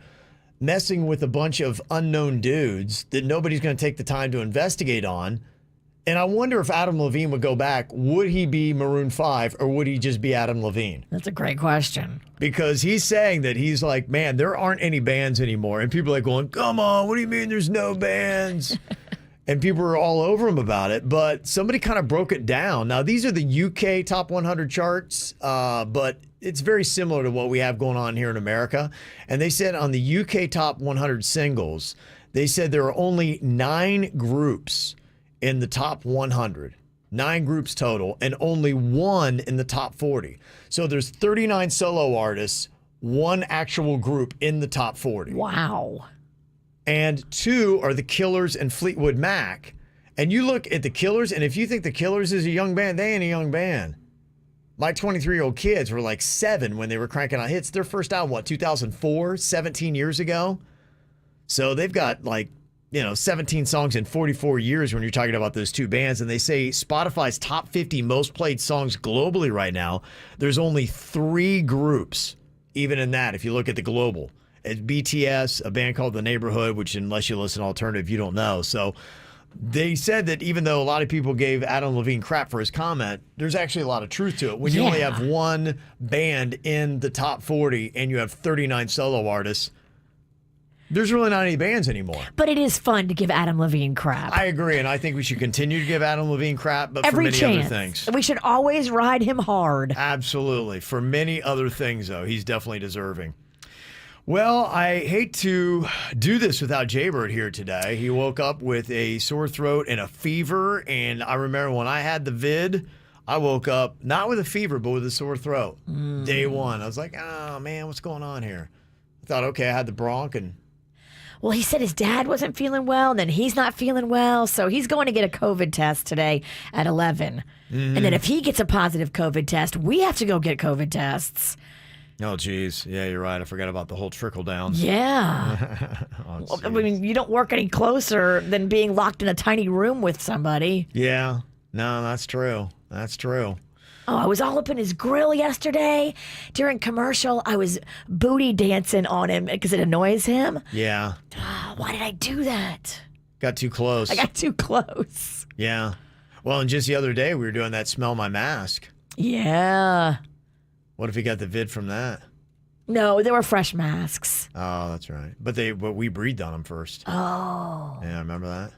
messing with a bunch of unknown dudes that nobody's going to take the time to investigate on? And I wonder if Adam Levine would go back, would he be Maroon 5 or would he just be Adam Levine? That's a great question. Because he's saying that he's like, man, there aren't any bands anymore. And people are like going, come on, what do you mean there's no bands? And people are all over him about it. But somebody kind of broke it down. Now, these are the UK Top 100 charts, but it's very similar to what we have going on here in America. And they said on the UK Top 100 singles, they said there are only 9 groups in the top 100, 9 groups total, and only 1 in the top 40. So there's 39 solo artists, 1 actual group in the top 40. Wow. And 2 are the Killers and Fleetwood Mac. And you look at the Killers, and if you think the Killers is a young band, they ain't a young band. My 23-year-old kids were like 7 when they were cranking out hits. Their first album, 2004, 17 years ago? So they've got 17 songs in 44 years when you're talking about those 2 bands. And they say Spotify's top 50 most played songs globally right now, there's only 3 groups, even in that, if you look at the global. It's BTS, a band called The Neighborhood, which unless you listen to alternative, you don't know. So they said that even though a lot of people gave Adam Levine crap for his comment, there's actually a lot of truth to it. When you only have 1 band in the top 40 and you have 39 solo artists, There's really not any bands anymore. But it is fun to give Adam Levine crap. I agree, and I think we should continue to give Adam Levine crap, but Every for many chance. other things. We should always ride him hard. Absolutely. For many other things, though, he's definitely deserving. Well, I hate to do this without Jaybird here today. He woke up with a sore throat and a fever, and I remember when I had the vid, I woke up not with a fever, but with a sore throat. Day one. I was like, oh, man, what's going on here? I thought, okay, I had the bronch, and Well, he said his dad wasn't feeling well, and then he's not feeling well, so he's going to get a COVID test today at 11. And then if he gets a positive COVID test, we have to go get COVID tests. oh, geez. Yeah, you're right. I forgot about the whole trickle down. Yeah. Oh, I mean, you don't work any closer than being locked in a tiny room with somebody. yeah. No, that's true. That's true. Oh, I was all up in his grill yesterday. During commercial, I was booty dancing on him because it annoys him. Yeah. Why did I do that? Got too close. I got too close. Yeah. Well, and just the other day, we were doing that smell my mask. Yeah. What if he got the vid from that? No, they were fresh masks. Oh, that's right. But we breathed on them first. Oh. Yeah, remember that?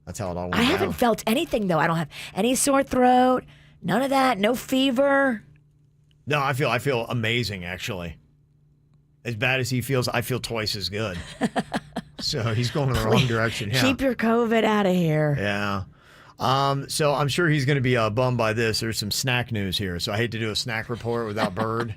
That's how it all went I haven't down. felt anything, though. I don't have any sore throat, none of that, no fever. No, I feel amazing, actually. As bad as he feels, I feel twice as good. So he's going in the wrong direction. Yeah. Keep your COVID out of here. Yeah. So I'm sure he's going to be bummed by this. There's some snack news here. So I hate to do a snack report without Bird.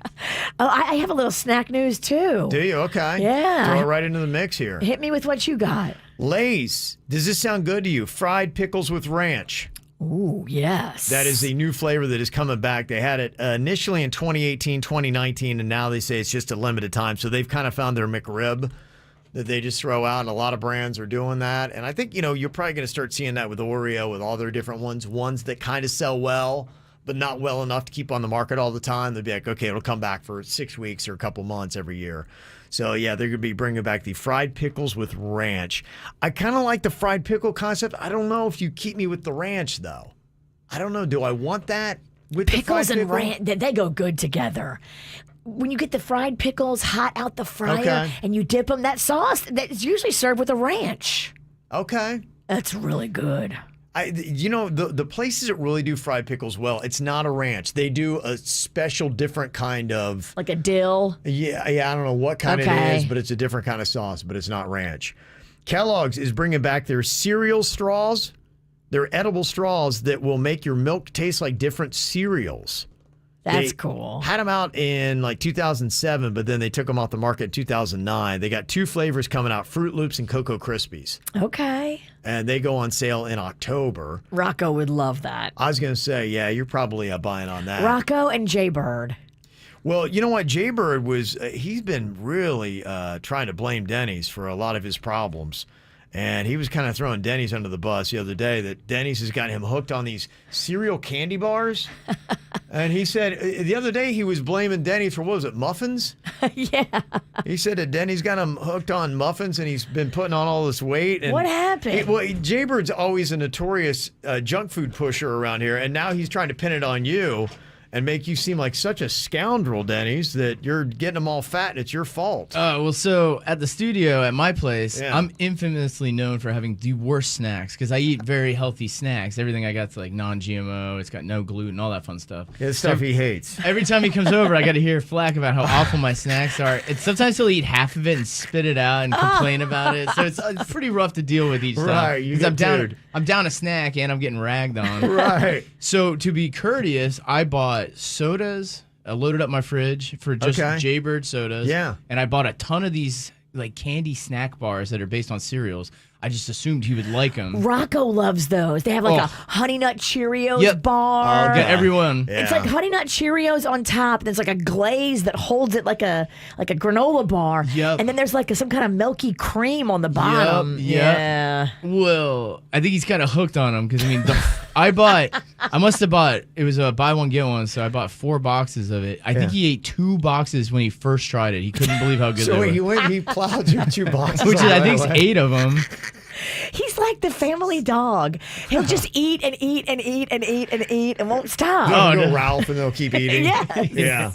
Oh, I have a little snack news, too. Do you? Okay. Yeah. Throw it right into the mix here. Hit me with what you got. Lay's. Does this sound good to you? Fried pickles with ranch. Ooh, yes. That is a new flavor that is coming back. They had it initially in 2018, 2019, and now they say it's just a limited time. So they've kind of found their McRib that they just throw out, and a lot of brands are doing that. And I think, you're probably going to start seeing that with Oreo, with all their different ones that kind of sell well, but not well enough to keep on the market all the time. They'll be like, okay, it'll come back for 6 weeks or a couple months every year. So, yeah, they're going to be bringing back the fried pickles with ranch. I kind of like the fried pickle concept. I don't know if you keep me with the ranch, though. I don't know. Do I want that with Pickles the fried and ranch, they go good together. When you get the fried pickles hot out the fryer and you dip them, that sauce, that's usually served with a ranch. Okay. That's really good. The places that really do fried pickles well, it's not a ranch. They do a special different kind of... Like a dill? Yeah, I don't know what kind it is, but it's a different kind of sauce, but it's not ranch. Kellogg's is bringing back their cereal straws. They're edible straws that will make your milk taste like different cereals. That's cool. Had them out in like 2007, but then they took them off the market in 2009. They got 2 flavors coming out, Fruit Loops and Cocoa Krispies. Okay. And they go on sale in October. Rocco would love that. I was going to say, yeah, you're probably buying on that. Rocco and Jaybird. Well, you know what? Jaybird he's been really trying to blame Denny's for a lot of his problems. And he was kind of throwing Denny's under the bus the other day that Denny's has got him hooked on these cereal candy bars. And he said the other day he was blaming Denny's for, what was it, muffins? Yeah. He said that Denny's got him hooked on muffins and he's been putting on all this weight. And what happened? Jaybird's always a notorious junk food pusher around here. And now he's trying to pin it on you and make you seem like such a scoundrel, Denny's, that you're getting them all fat and it's your fault. Well, so at the studio at my place, Yeah. I'm infamously known for having the worst snacks because I eat very healthy snacks. Everything I got's like non-GMO. It's got no gluten, all that fun stuff. Yeah, the stuff he hates. Every time he comes over, I got to hear flack about how awful my snacks are. And sometimes he'll eat half of it and spit it out and complain about it. So it's pretty rough to deal with each time. Right, you 'Cause get I'm down a snack and I'm getting ragged on. Right. So to be courteous, I bought sodas. I loaded up my fridge for just Jaybird sodas. Yeah. And I bought a ton of these like candy snack bars that are based on cereals. I just assumed he would like them. Rocco loves those. They have like a Honey Nut Cheerios bar. I'll get everyone. It's like Honey Nut Cheerios on top. There's like a glaze that holds it like a granola bar. Yep. And then there's like some kind of milky cream on the bottom. Yep. Yeah. Well, I think he's kind of hooked on them because I mean, I must have bought. It was a buy one get one, so I bought 4 boxes of it. I think he ate 2 boxes when he first tried it. He couldn't believe how good they were. He plowed through 2 boxes. Which is, I think, it's 8 of them. He's like the family dog. He'll just eat and eat and eat and eat and eat and won't stop. Ralph, and they'll keep eating. Yes. Yeah.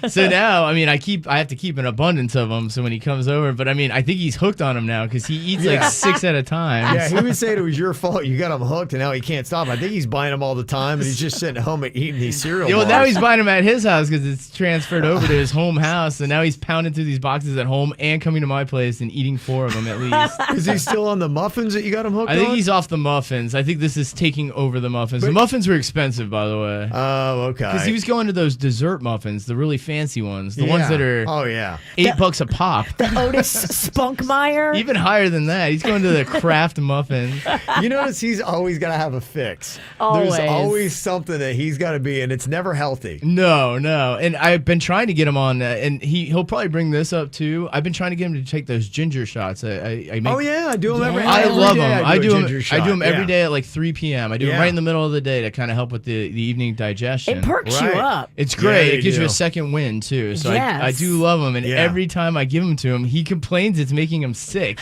So now, I mean, I have to keep an abundance of them. So when he comes over, but I mean, I think he's hooked on them now because he eats like 6 at a time. Yeah, he would say it was your fault. You got him hooked, and now he can't stop. I think he's buying them all the time, and he's just sitting home and eating these cereal. Yeah, well, bars. now he's buying them at his house because it's transferred over to his home house, and now he's pounding through these boxes at home and coming to my place and eating 4 of them at least. Is he still on the muffins that you got him hooked on? I think he's off the muffins. I think this is taking over the muffins. The muffins were expensive, by the way. Oh, okay. Because he was going to those dessert muffins, the really fancy ones, the ones that are $8 a pop. The Otis Spunkmeyer. Even higher than that. He's going to the Kraft muffins. You notice he's always got to have a fix. Always. There's always something that he's got to be, and it's never healthy. No. And I've been trying to get him on, and he'll probably bring this up too. I've been trying to get him to take those ginger shots. I make, I do them every day. I love them. I do them every Yeah. day at like 3 p.m. I do them right in the middle of the day to kind of help with the evening digestion. It perks you up. It's great. Yeah, it gives you do. a second win too. So Yes. I do love them, and Yeah. every time I give them to him, he complains it's making him sick.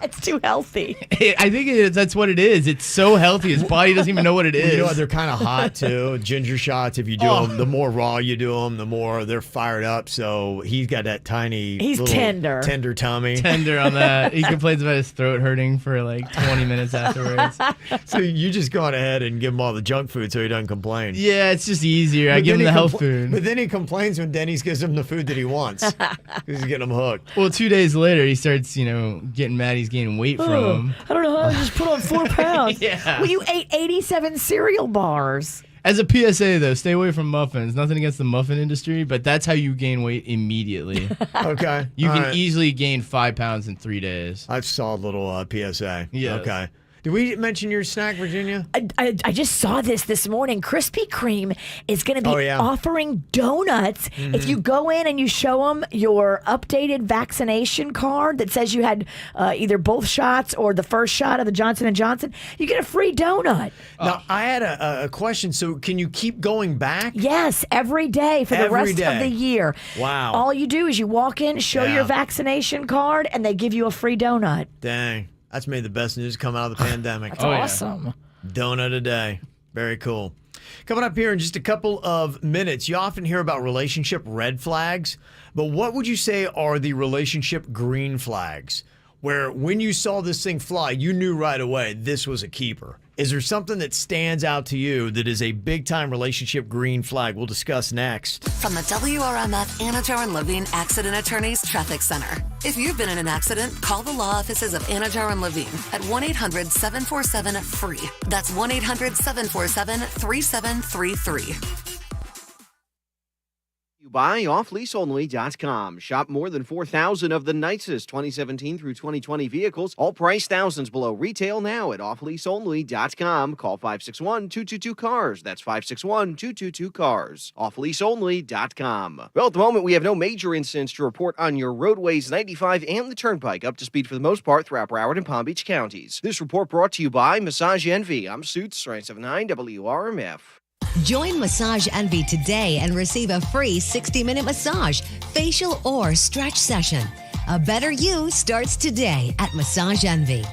It's too healthy. I think that's what it is. It's so healthy, his body doesn't even know what it is. You know what? They're kind of hot too. Ginger shots. If you do them, the more raw you do them, the more they're fired up. So he's got that tiny. He's little tender tummy. Tender on that. He complains about his throat hurting for like 20 minutes afterwards. So you just go on ahead and give him all the junk food so he doesn't complain. Yeah, it's just easier. I But give him then the he health food. But then he complains when Denny's gives him the food that he wants because he's getting him hooked. Well, 2 days later, he starts, getting mad. He's gaining weight from him. I don't know how I just put on 4 pounds. Yeah. Well, you ate 87 cereal bars. As a PSA, though, stay away from muffins. Nothing against the muffin industry, but that's how you gain weight immediately. Okay. You All can right. easily gain 5 pounds in 3 days. I saw a little PSA. Yes. Okay. Did we mention your snack, Virginia? I just saw this morning. Krispy Kreme is going to be offering donuts if you go in and you show them your updated vaccination card that says you had either both shots or the first shot of the Johnson & Johnson. You get a free donut. Now, I had a question. So can you keep going back? Yes, every day for the Every rest day. of the year. Wow. All you do is you walk in, show your vaccination card, and they give you a free donut. Dang. That's made the best news come out of the pandemic. That's awesome. Donut a day. Very cool. Coming up here in just a couple of minutes, you often hear about relationship red flags, but what would you say are the relationship green flags? Where when you saw this thing fly, you knew right away this was a keeper. Is there something that stands out to you that is a big-time relationship green flag? We'll discuss next. From the WRMF Anna Jar and Levine Accident Attorneys Traffic Center. If you've been in an accident, call the law offices of Anna Jar and Levine at 1-800-747-FREE. That's 1-800-747-3733. By offleaseonly.com. Shop more than 4,000 of the nicest 2017 through 2020 vehicles, all priced thousands below retail now at offleaseonly.com. Call 561-222-CARS. That's 561-222-CARS. Offleaseonly.com. Well, at the moment, we have no major incidents to report on your roadways, 95 and the Turnpike, up to speed for the most part throughout Broward and Palm Beach counties. This report brought to you by Massage Envy. I'm Suits, 979 WRMF. Join Massage Envy today and receive a free 60-minute massage, facial, or stretch session. A better you starts today at Massage Envy.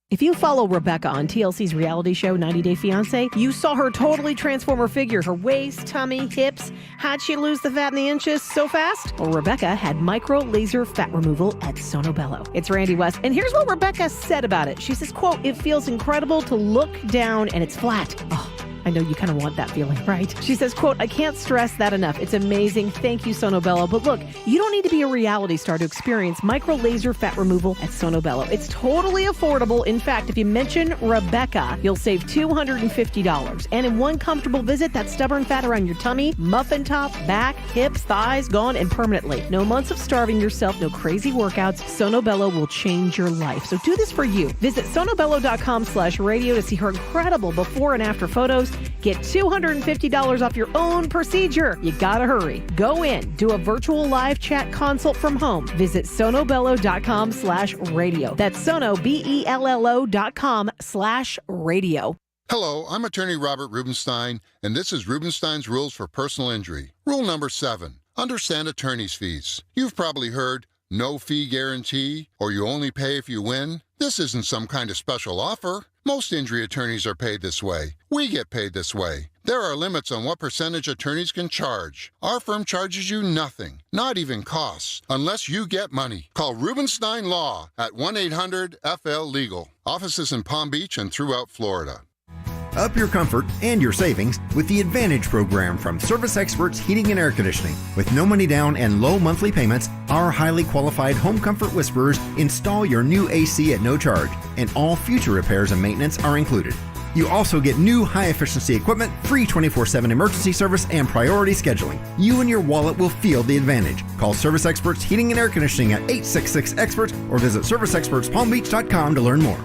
If you follow Rebecca on TLC's reality show 90 Day Fiancé, you saw her totally transform her figure, her waist, tummy, hips. How'd she lose the fat and the inches so fast? Well, Rebecca had micro laser fat removal at Sono Bello. It's Randy West, and here's what Rebecca said about it. She says, quote, "It feels incredible to look down and it's flat." Oh, I know you kind of want that feeling, right? She says, quote, "I can't stress that enough. It's amazing. Thank you, Sono Bello. But look, you don't need to be a reality star to experience micro laser fat removal at Sono Bello. It's totally affordable. In fact, if you mention Rebecca, you'll save $250. And in one comfortable visit, that stubborn fat around your tummy, muffin top, back, hips, thighs, gone and permanently. No months of starving yourself, no crazy workouts. Sono Bello will change your life. So do this for you. Visit sonobello.com/radio to see her incredible before and after photos. Get $250 off your own procedure. You gotta hurry. Go in, do a virtual live chat consult from home. Visit sonobello.com/radio. That's sono, BELLO.com/radio. Hello, I'm attorney Robert Rubenstein, and this is Rubenstein's Rules for Personal Injury. Rule number 7, understand attorney's fees. You've probably heard no fee guarantee, or you only pay if you win. This isn't some kind of special offer. Most injury attorneys are paid this way. We get paid this way. There are limits on what percentage attorneys can charge. Our firm charges you nothing, not even costs, unless you get money. Call Rubenstein Law at 1-800-FL-LEGAL. Offices in Palm Beach and throughout Florida. Up your comfort and your savings with the Advantage program from Service Experts Heating and Air Conditioning. With no money down and low monthly payments, our highly qualified home comfort whisperers install your new AC at no charge, and all future repairs and maintenance are included. You also get new high-efficiency equipment, free 24/7 emergency service, and priority scheduling. You and your wallet will feel the advantage. Call Service Experts Heating and Air Conditioning at 866-EXPERTS or visit ServiceExpertsPalmBeach.com to learn more.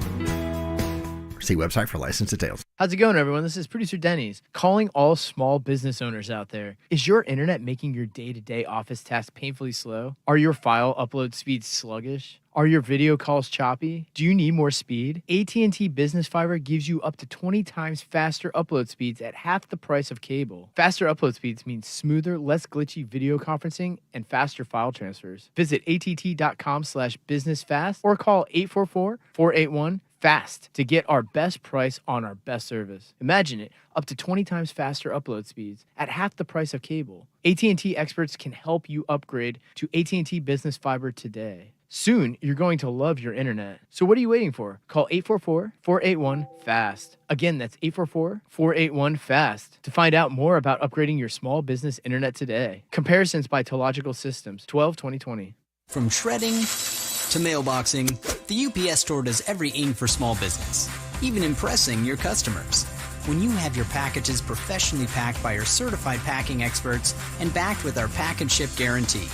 See website for license details. How's it going, everyone? This is producer Denny's calling all small business owners out there. Is your internet making your day-to-day office tasks painfully slow? Are your file upload speeds sluggish? Are your video calls choppy? Do you need more speed? AT&T Business Fiber gives you up to 20 times faster upload speeds at half the price of cable. Faster upload speeds means smoother, less glitchy video conferencing and faster file transfers. Visit att.com/businessfast or call 844-481-FAST to get our best price on our best service. Imagine it, up to 20 times faster upload speeds at half the price of cable. AT&T experts can help you upgrade to AT&T Business Fiber today. Soon, you're going to love your internet. So what are you waiting for? Call 844-481-FAST. Again, that's 844-481-FAST to find out more about upgrading your small business internet today. Comparisons by Tological Systems, 12/2020. From shredding to mailboxing, the UPS Store does everything for small business, even impressing your customers. When you have your packages professionally packed by our certified packing experts and backed with our pack and ship guarantee.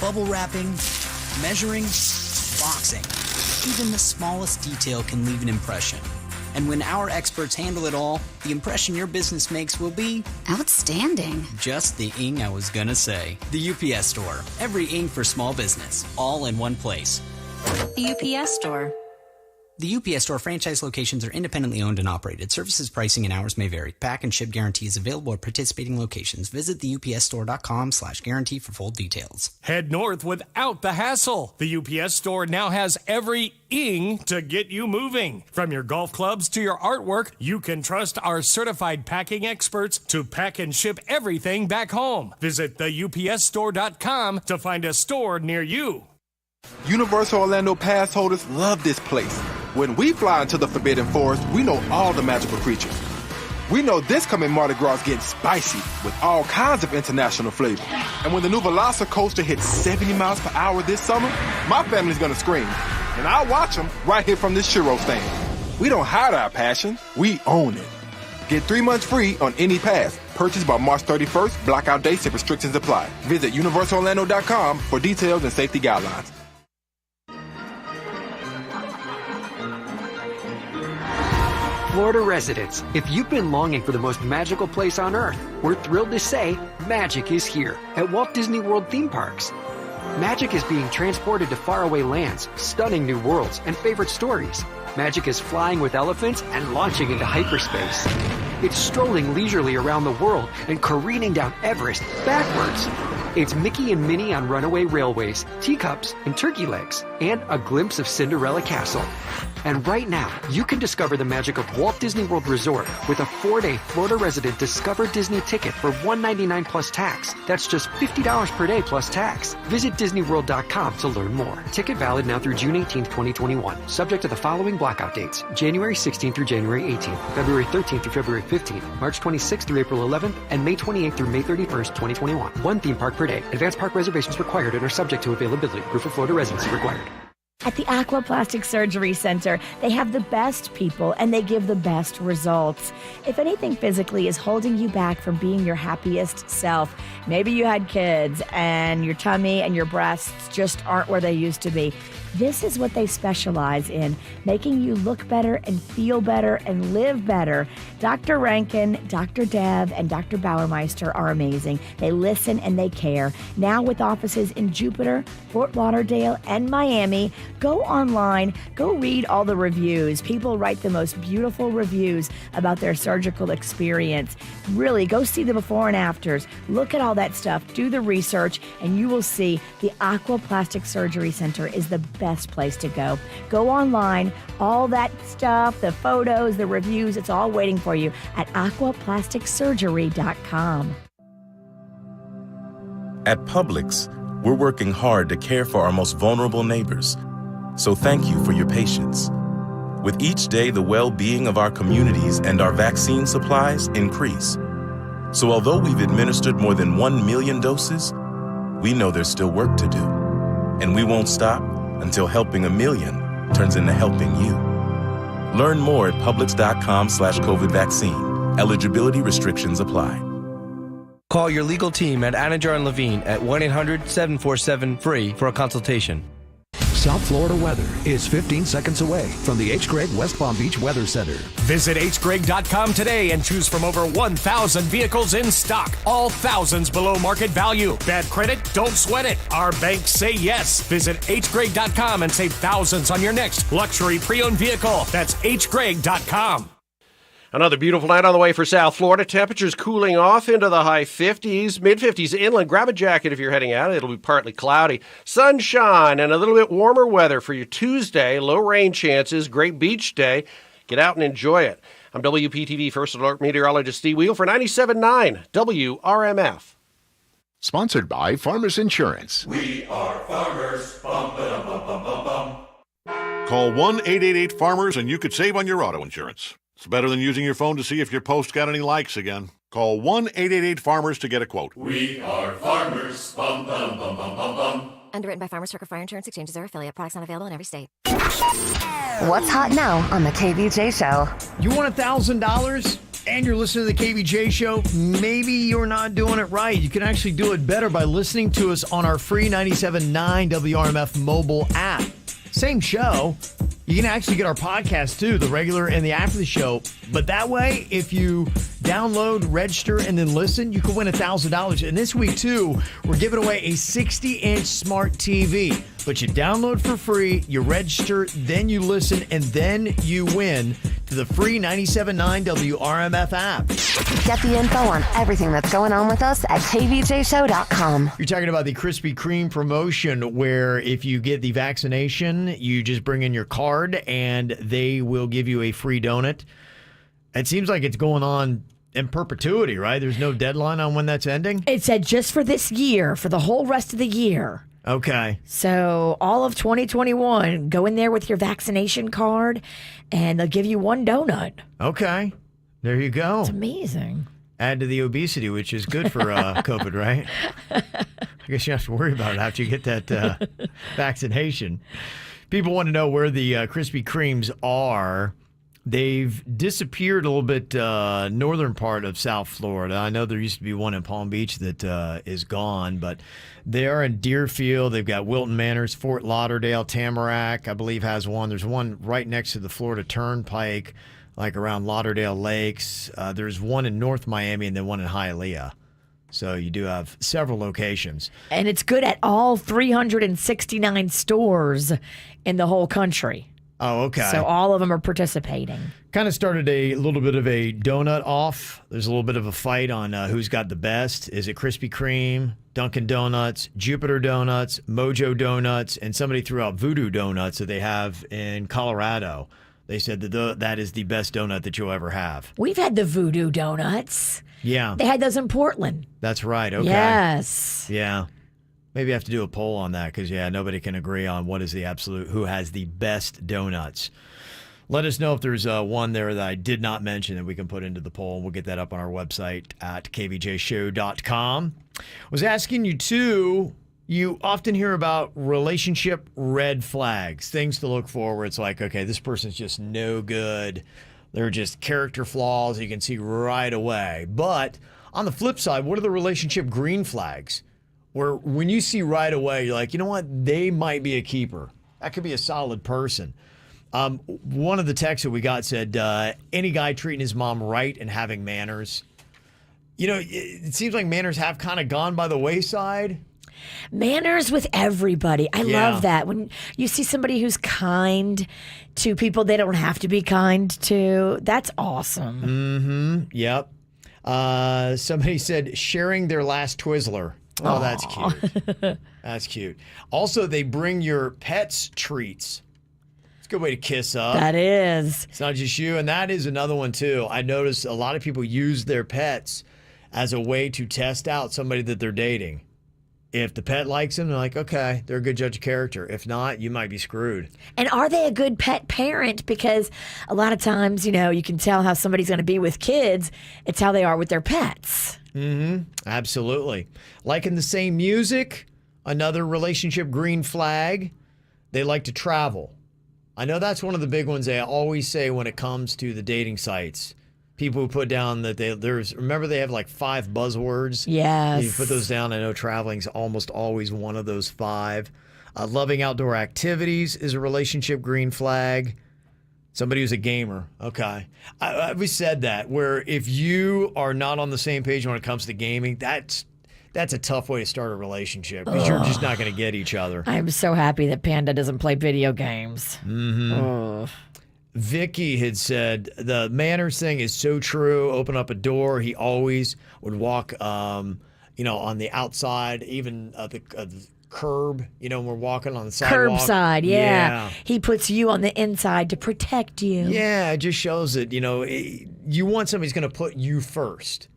Bubble wrapping, measuring, boxing. Even the smallest detail can leave an impression. And when our experts handle it all, the impression your business makes will be outstanding. Just the ing I was gonna say. The UPS Store. Every ing for small business. All in one place. The UPS Store. The UPS Store franchise locations are independently owned and operated. Services, pricing, and hours may vary. Pack and ship guarantee is available at participating locations. Visit theupsstore.com/guarantee for full details. Head north without the hassle. The UPS Store now has every ing to get you moving. From your golf clubs to your artwork, you can trust our certified packing experts to pack and ship everything back home. Visit theupsstore.com to find a store near you. Universal Orlando pass holders love this place. When we fly into the Forbidden Forest, we know all the magical creatures. We know this coming Mardi Gras is getting spicy with all kinds of international flavor. And when the new Velocicoaster hits 70 miles per hour this summer, my family's gonna scream. And I'll watch them right here from this churro stand. We don't hide our passion, we own it. Get 3 months free on any pass. Purchased by March 31st, blackout dates and restrictions apply. Visit universalorlando.com for details and safety guidelines. Florida residents, if you've been longing for the most magical place on earth, we're thrilled to say magic is here at Walt Disney World theme parks. Magic is being transported to faraway lands, stunning new worlds, and favorite stories. Magic is flying with elephants and launching into hyperspace. It's strolling leisurely around the world and careening down Everest backwards. It's Mickey and Minnie on runaway railways, teacups, and turkey legs, and a glimpse of Cinderella Castle. And right now, you can discover the magic of Walt Disney World Resort with a 4-day Florida resident Discover Disney ticket for $199 plus tax. That's just $50 per day plus tax. Visit DisneyWorld.com to learn more. Ticket valid now through June 18, 2021. Subject to the following blackout dates: January 16 through January 18, February 13 through February 15, March 26 through April 11, and May 28 through May 31st, 2021. One theme park per day. Advanced park reservations required and are subject to availability. Proof of Florida residency required. At the Aquaplastic Surgery Center, they have the best people and they give the best results. If anything physically is holding you back from being your happiest self, maybe you had kids and your tummy and your breasts just aren't where they used to be. This is what they specialize in, making you look better and feel better and live better. Dr. Rankin, Dr. Dev, and Dr. Bauermeister are amazing. They listen and they care. Now with offices in Jupiter, Fort Lauderdale, and Miami, Go online, go read all the reviews. People write the most beautiful reviews about their surgical experience. Really, go see the before and afters. Look at all that stuff. Do the research, and you will see the Aquaplastic Surgery Center is the best place to go. Go online, all that stuff, the photos, the reviews, it's all waiting for you at aquaplasticsurgery.com. At Publix, we're working hard to care for our most vulnerable neighbors. So thank you for your patience. With each day, the well-being of our communities and our vaccine supplies increase. So although we've administered more than 1 million doses, we know there's still work to do. And we won't stop until helping 1 million turns into helping you. Learn more at publix.com/COVID vaccine. Eligibility restrictions apply. Call your legal team at Anajar and Levine at 1-800-747-FREE for a consultation. South Florida weather is 15 seconds away from the H. Gregg West Palm Beach Weather Center. Visit hgregg.com today and choose from over 1,000 vehicles in stock. All thousands below market value. Bad credit? Don't sweat it. Our banks say yes. Visit hgregg.com and save thousands on your next luxury pre-owned vehicle. That's hgregg.com. Another beautiful night on the way for South Florida. Temperatures cooling off into the high 50s, mid-50s inland. Grab a jacket if you're heading out. It'll be partly cloudy. Sunshine and a little bit warmer weather for your Tuesday. Low rain chances. Great beach day. Get out and enjoy it. I'm WPTV First Alert Meteorologist Steve Wheel for 97.9 WRMF. Sponsored by Farmers Insurance. We are farmers. Bum, ba-dum, bum, bum, bum, bum. Call 1-888-FARMERS and you could save on your auto insurance. It's better than using your phone to see if your post got any likes again. Call 1-888-FARMERS to get a quote. We are farmers. Bum, bum, bum, bum, bum, bum. Underwritten by Farmers Circle Fire Insurance Exchanges or affiliate. Products not available in every state. What's hot now on the KVJ Show? You want $1,000 and you're listening to the KVJ Show? Maybe you're not doing it right. You can actually do it better by listening to us on our free 97.9 WRMF mobile app. Same show. You can actually get our podcast too, the regular and the after the show. But that way, if you download, register, and then listen, you can win $1,000. And this week too, we're giving away a 60-inch smart TV. But you download for free, you register, then you listen, and then you win to the free 97.9 WRMF app. Get the info on everything that's going on with us at kvjshow.com. You're talking about the Krispy Kreme promotion where if you get the vaccination, you just bring in your card and they will give you a free donut. It seems like it's going on in perpetuity, right? There's no deadline on when that's ending? It said just for this year, for the whole rest of the year. Okay. So all of 2021, go in there with your vaccination card and they'll give you one donut. Okay. There you go. It's amazing. Add to the obesity, which is good for COVID, right? I guess you don't have to worry about it after you get that vaccination. People want to know where the Krispy Kremes are. They've disappeared a little bit northern part of South Florida. I know there used to be one in Palm Beach that is gone, but they are in Deerfield. They've got Wilton Manors, Fort Lauderdale, Tamarack, I believe, has one. There's one right next to the Florida Turnpike, like around Lauderdale Lakes. There's one in North Miami and then one in Hialeah. So you do have several locations. And it's good at all 369 stores in the whole country. Oh, okay. So all of them are participating. Kind of started a little bit of a donut off. There's a little bit of a fight on who's got the best. Is it Krispy Kreme, Dunkin' Donuts, Jupiter Donuts, Mojo Donuts, and somebody threw out Voodoo Donuts that they have in Colorado. They said that that is the best donut that you'll ever have. We've had the Voodoo Donuts. Yeah. They had those in Portland. That's right. Okay. Yes. Yeah. Maybe I have to do a poll on that because, nobody can agree on what is the absolute, who has the best donuts. Let us know if there's one there that I did not mention that we can put into the poll. We'll get that up on our website at kvjshow.com. Was asking you, too, you often hear about relationship red flags, things to look for where it's like, okay, this person's just no good. They're just character flaws you can see right away. But on the flip side, what are the relationship green flags? Where when you see right away, you're like, you know what? They might be a keeper. That could be a solid person. One of the texts that we got said, any guy treating his mom right and having manners. You know, it seems like manners have kind of gone by the wayside. Manners with everybody. I love that. When you see somebody who's kind to people they don't have to be kind to, that's awesome. Yep. Somebody said sharing their last Twizzler. Oh, that's cute. That's cute. Also, they bring your pets treats. It's a good way to kiss up. That is. It's not just you. And that is another one, too. I noticed a lot of people use their pets as a way to test out somebody that they're dating. If the pet likes them, they're like, okay, they're a good judge of character. If not, you might be screwed. And are they a good pet parent? Because a lot of times, you can tell how somebody's going to be with kids. It's how they are with their pets. Absolutely. Liking the same music, another relationship green flag. They like to travel. I know that's one of the big ones they always say when it comes to the dating sites. People who put down that remember they have like 5 buzzwords? Yes. You put those down. I know traveling's almost always one of those 5. Loving outdoor activities is a relationship green flag. Somebody who's a gamer. Okay. We said that, where if you are not on the same page when it comes to gaming, that's a tough way to start a relationship because you're just not going to get each other. I'm so happy that Panda doesn't play video games. Vicky had said the manners thing is so true. Open up a door. He always would walk, on the outside, even the curb, when we're walking on the sidewalk. Curbside, yeah. He puts you on the inside to protect you. Yeah, it just shows that, you want somebody who's going to put you first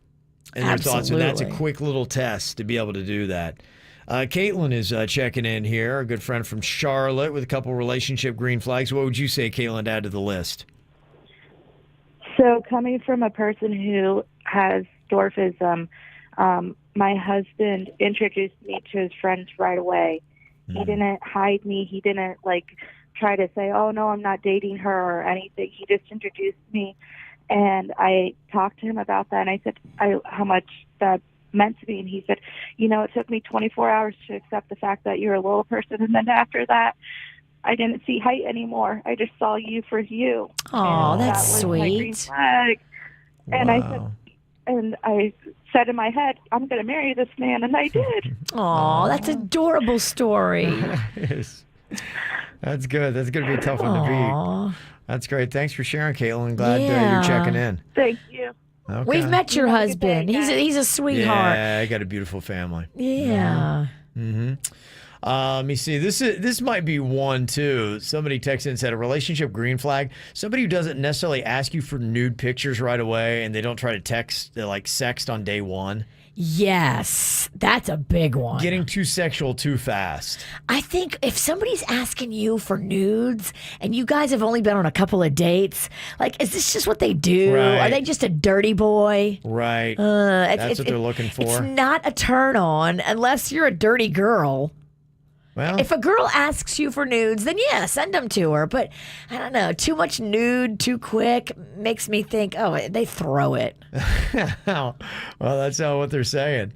in their thoughts. And that's a quick little test to be able to do that. Caitlin is checking in here, a good friend from Charlotte with a couple relationship green flags. What would you say, Caitlin, to add to the list? So coming from a person who has dwarfism, my husband introduced me to his friends right away. He didn't hide me. He didn't try to say, oh, no, I'm not dating her or anything. He just introduced me. And I talked to him about that, and I said how much that meant to me. And he said, it took me 24 hours to accept the fact that you're a little person. And then after that, I didn't see height anymore. I just saw you for you. Oh, that's that sweet. My green flag. And I said in my head, I'm going to marry this man. And I did. Oh, that's an adorable story. That's good. That's going to be a tough one to beat. That's great. Thanks for sharing, Caitlin. Glad you're checking in. Thank you. Okay. We've met your husband. He's a sweetheart. Yeah, I got a beautiful family. Yeah. Let me see. This might be one too. Somebody texted and said a relationship green flag. Somebody who doesn't necessarily ask you for nude pictures right away, and they don't try to sext on day one. Yes, that's a big one. Getting too sexual too fast. I think if somebody's asking you for nudes and you guys have only been on a couple of dates, is this just what they do? Right. Are they just a dirty boy? Right. That's what they're looking for. It's not a turn on unless you're a dirty girl. Well, if a girl asks you for nudes, then yeah, send them to her. But I don't know, too much nude too quick makes me think, oh, they throw it. Well, that's not what they're saying.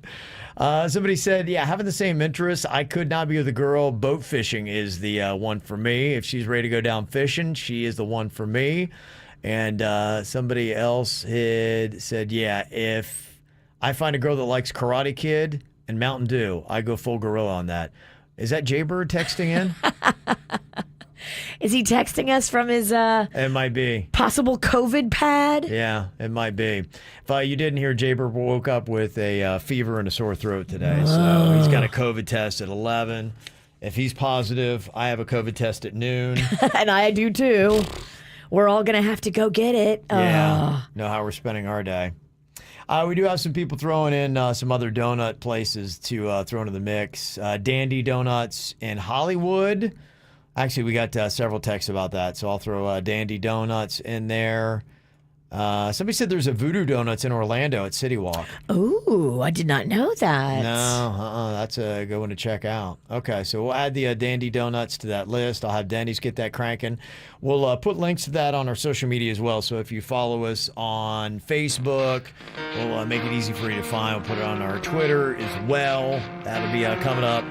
Somebody said, yeah, having the same interests. I could not be with a girl. Boat fishing is the one for me. If she's ready to go down fishing, she is the one for me. And somebody else had said, yeah, if I find a girl that likes Karate Kid and Mountain Dew, I go full gorilla on that. Is that Jaybird texting in? Is he texting us from his it might be possible COVID pad? Yeah, it might be. If you didn't hear, Jaybird woke up with a fever and a sore throat today. So he's got a COVID test at 11. If he's positive, I have a COVID test at noon. And I do too. We're all going to have to go get it. Yeah, know how we're spending our day. We do have some people throwing in some other donut places to throw into the mix. Dandy Donuts in Hollywood. Actually, we got several texts about that, so I'll throw Dandy Donuts in there. Somebody said there's a Voodoo Donuts in Orlando at City Walk. Ooh, I did not know that. No, that's a good one to check out. Okay, so we'll add the Dandy Donuts to that list. I'll have Dandy's get that cranking. We'll put links to that on our social media as well. So if you follow us on Facebook, we'll make it easy for you to find. We'll put it on our Twitter as well. That'll be coming up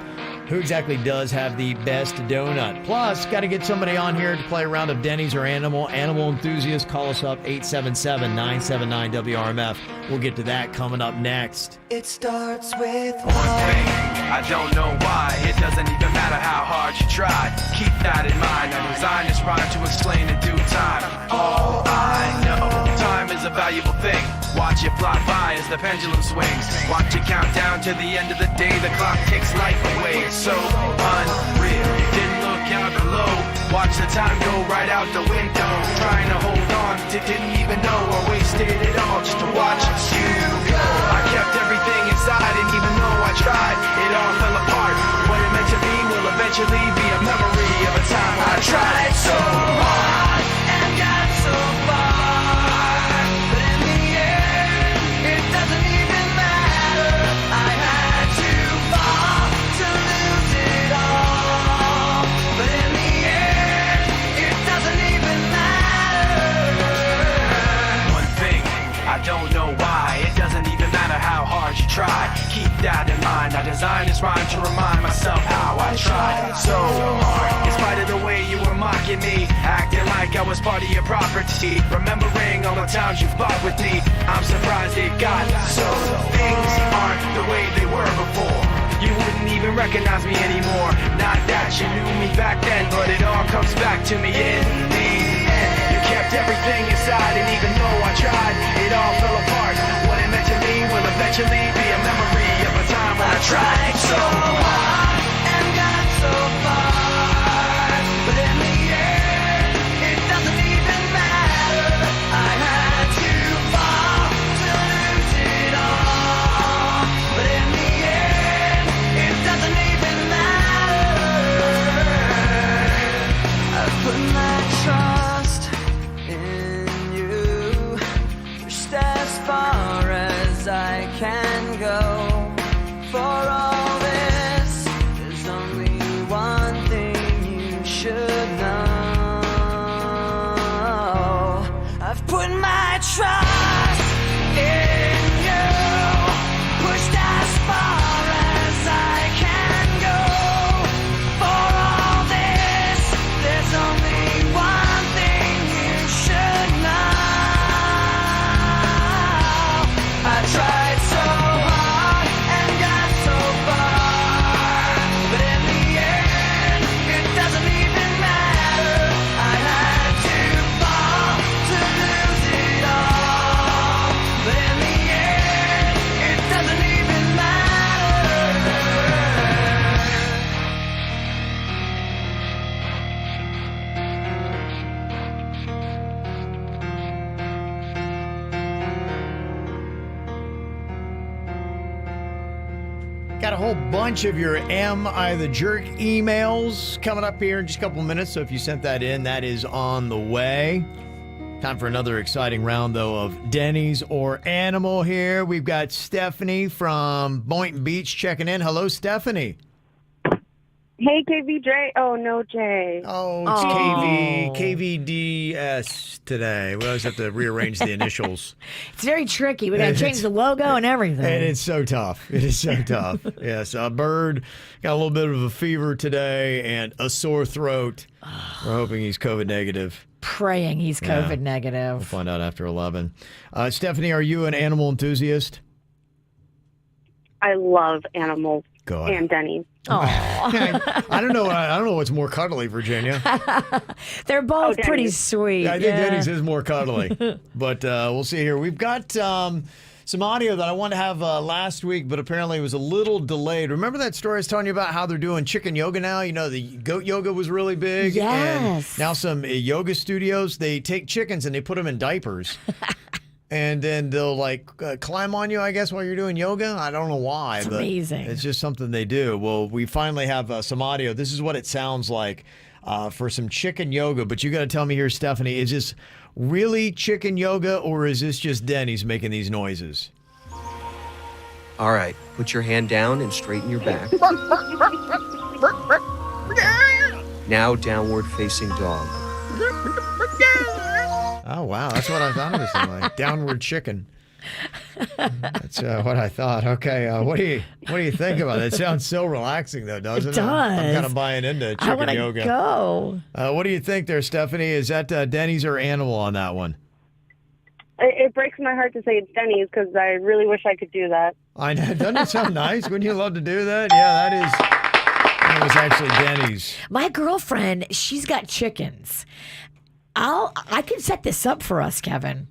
who exactly does have the best donut. Plus, got to get somebody on here to play a round of Denny's or Animal enthusiasts. Call us up, 877-979-WRMF. We'll get to that coming up next. It starts with one thing. I don't know why. It doesn't even matter how hard you try. Keep that in mind. I designed this rhyme to explain in due time. All I know, time is a valuable thing. Watch it fly by as the pendulum swings. Watch it count down to the end of the day. The clock takes life away. It's so unreal. Didn't look out below. Watch the time go right out the window. Trying to hold on to didn't even know I wasted it all just to watch you go. I kept everything inside and even though I tried, it all fell apart. What it meant to be will eventually be a memory of a time I tried so hard and got so far. But in the end, it doesn't even matter. I had to fall to lose it all. But in the end, it doesn't even matter. One thing, I don't know why. It doesn't even matter how hard you try. Keep that in mind. I designed this rhyme to remind myself how I tried so hard. In spite of the way you were mocking me, acting like I was part of your property, remembering all the times you fought with me, I'm surprised it got so. Things aren't the way they were before. You wouldn't even recognize me anymore. Not that you knew me back then, but it all comes back to me in the end. You kept everything inside, and even though I tried, it all fell apart. What it meant to me will eventually be a memory of a time when I tried so hard and got so far. But in the end, it doesn't even matter. I had to fall to lose it all. But in the end, it doesn't even matter. I've put my trust in you, just as far as I can go. For all this, there's only one thing you should know. I've put my trust in you, pushed as far as I can go. For all this, there's only one thing you should know. I tried so hard and got so far, but in the end, it doesn't even matter. I had to fall to lose it all, but in the end, it doesn't even matter. Got a whole bunch of your Am I the Jerk emails coming up here in just a couple minutes. So if you sent that in, that is on the way. Time for another exciting round, though, of Denny's or Animal here. We've got Stephanie from Boynton Beach checking in. Hello, Stephanie. Hey, KVJ. Oh, no, Jay. Oh, it's KVDS today. We always have to rearrange the initials. It's very tricky. We got to change the logo and everything. And it's so tough. It is so tough. Yes, Bird got a little bit of a fever today and a sore throat. We're hoping he's COVID negative. Praying he's COVID Yeah. negative. We'll find out after 11. Stephanie, are you an animal enthusiast? I love animals God. and Denny's. I don't know. I don't know what's more cuddly, Virginia. They're both Denny's. pretty sweet. I think Denny's is more cuddly. But we'll see here. We've got some audio that I wanted to have last week, but apparently it was a little delayed. Remember that story I was telling you about how they're doing chicken yoga now? You know, the goat yoga was really big. Yes. And now some yoga studios, they take chickens and they put them in diapers. And then they'll climb on you, I guess, while you're doing yoga. I don't know why. It's but amazing. It's just something they do. Well, we finally have some audio. This is what it sounds like for some chicken yoga. But you got to tell me here, Stephanie, is this really chicken yoga or is this just Denny's making these noises? All right, put your hand down and straighten your back. Now downward facing dog. Oh, wow. That's what I thought it was like. Downward chicken. That's what I thought. Okay, what do you think about it? It sounds so relaxing, though, doesn't it? It does. I'm kind of buying into I chicken want to yoga. go. What do you think there, Stephanie? Is that Denny's or Animal on that one? It breaks my heart to say it's Denny's because I really wish I could do that. I know. Doesn't it sound nice? Wouldn't you love to do that? Yeah, that was actually Denny's. My girlfriend, she's got chickens. I can set this up for us, Kevin.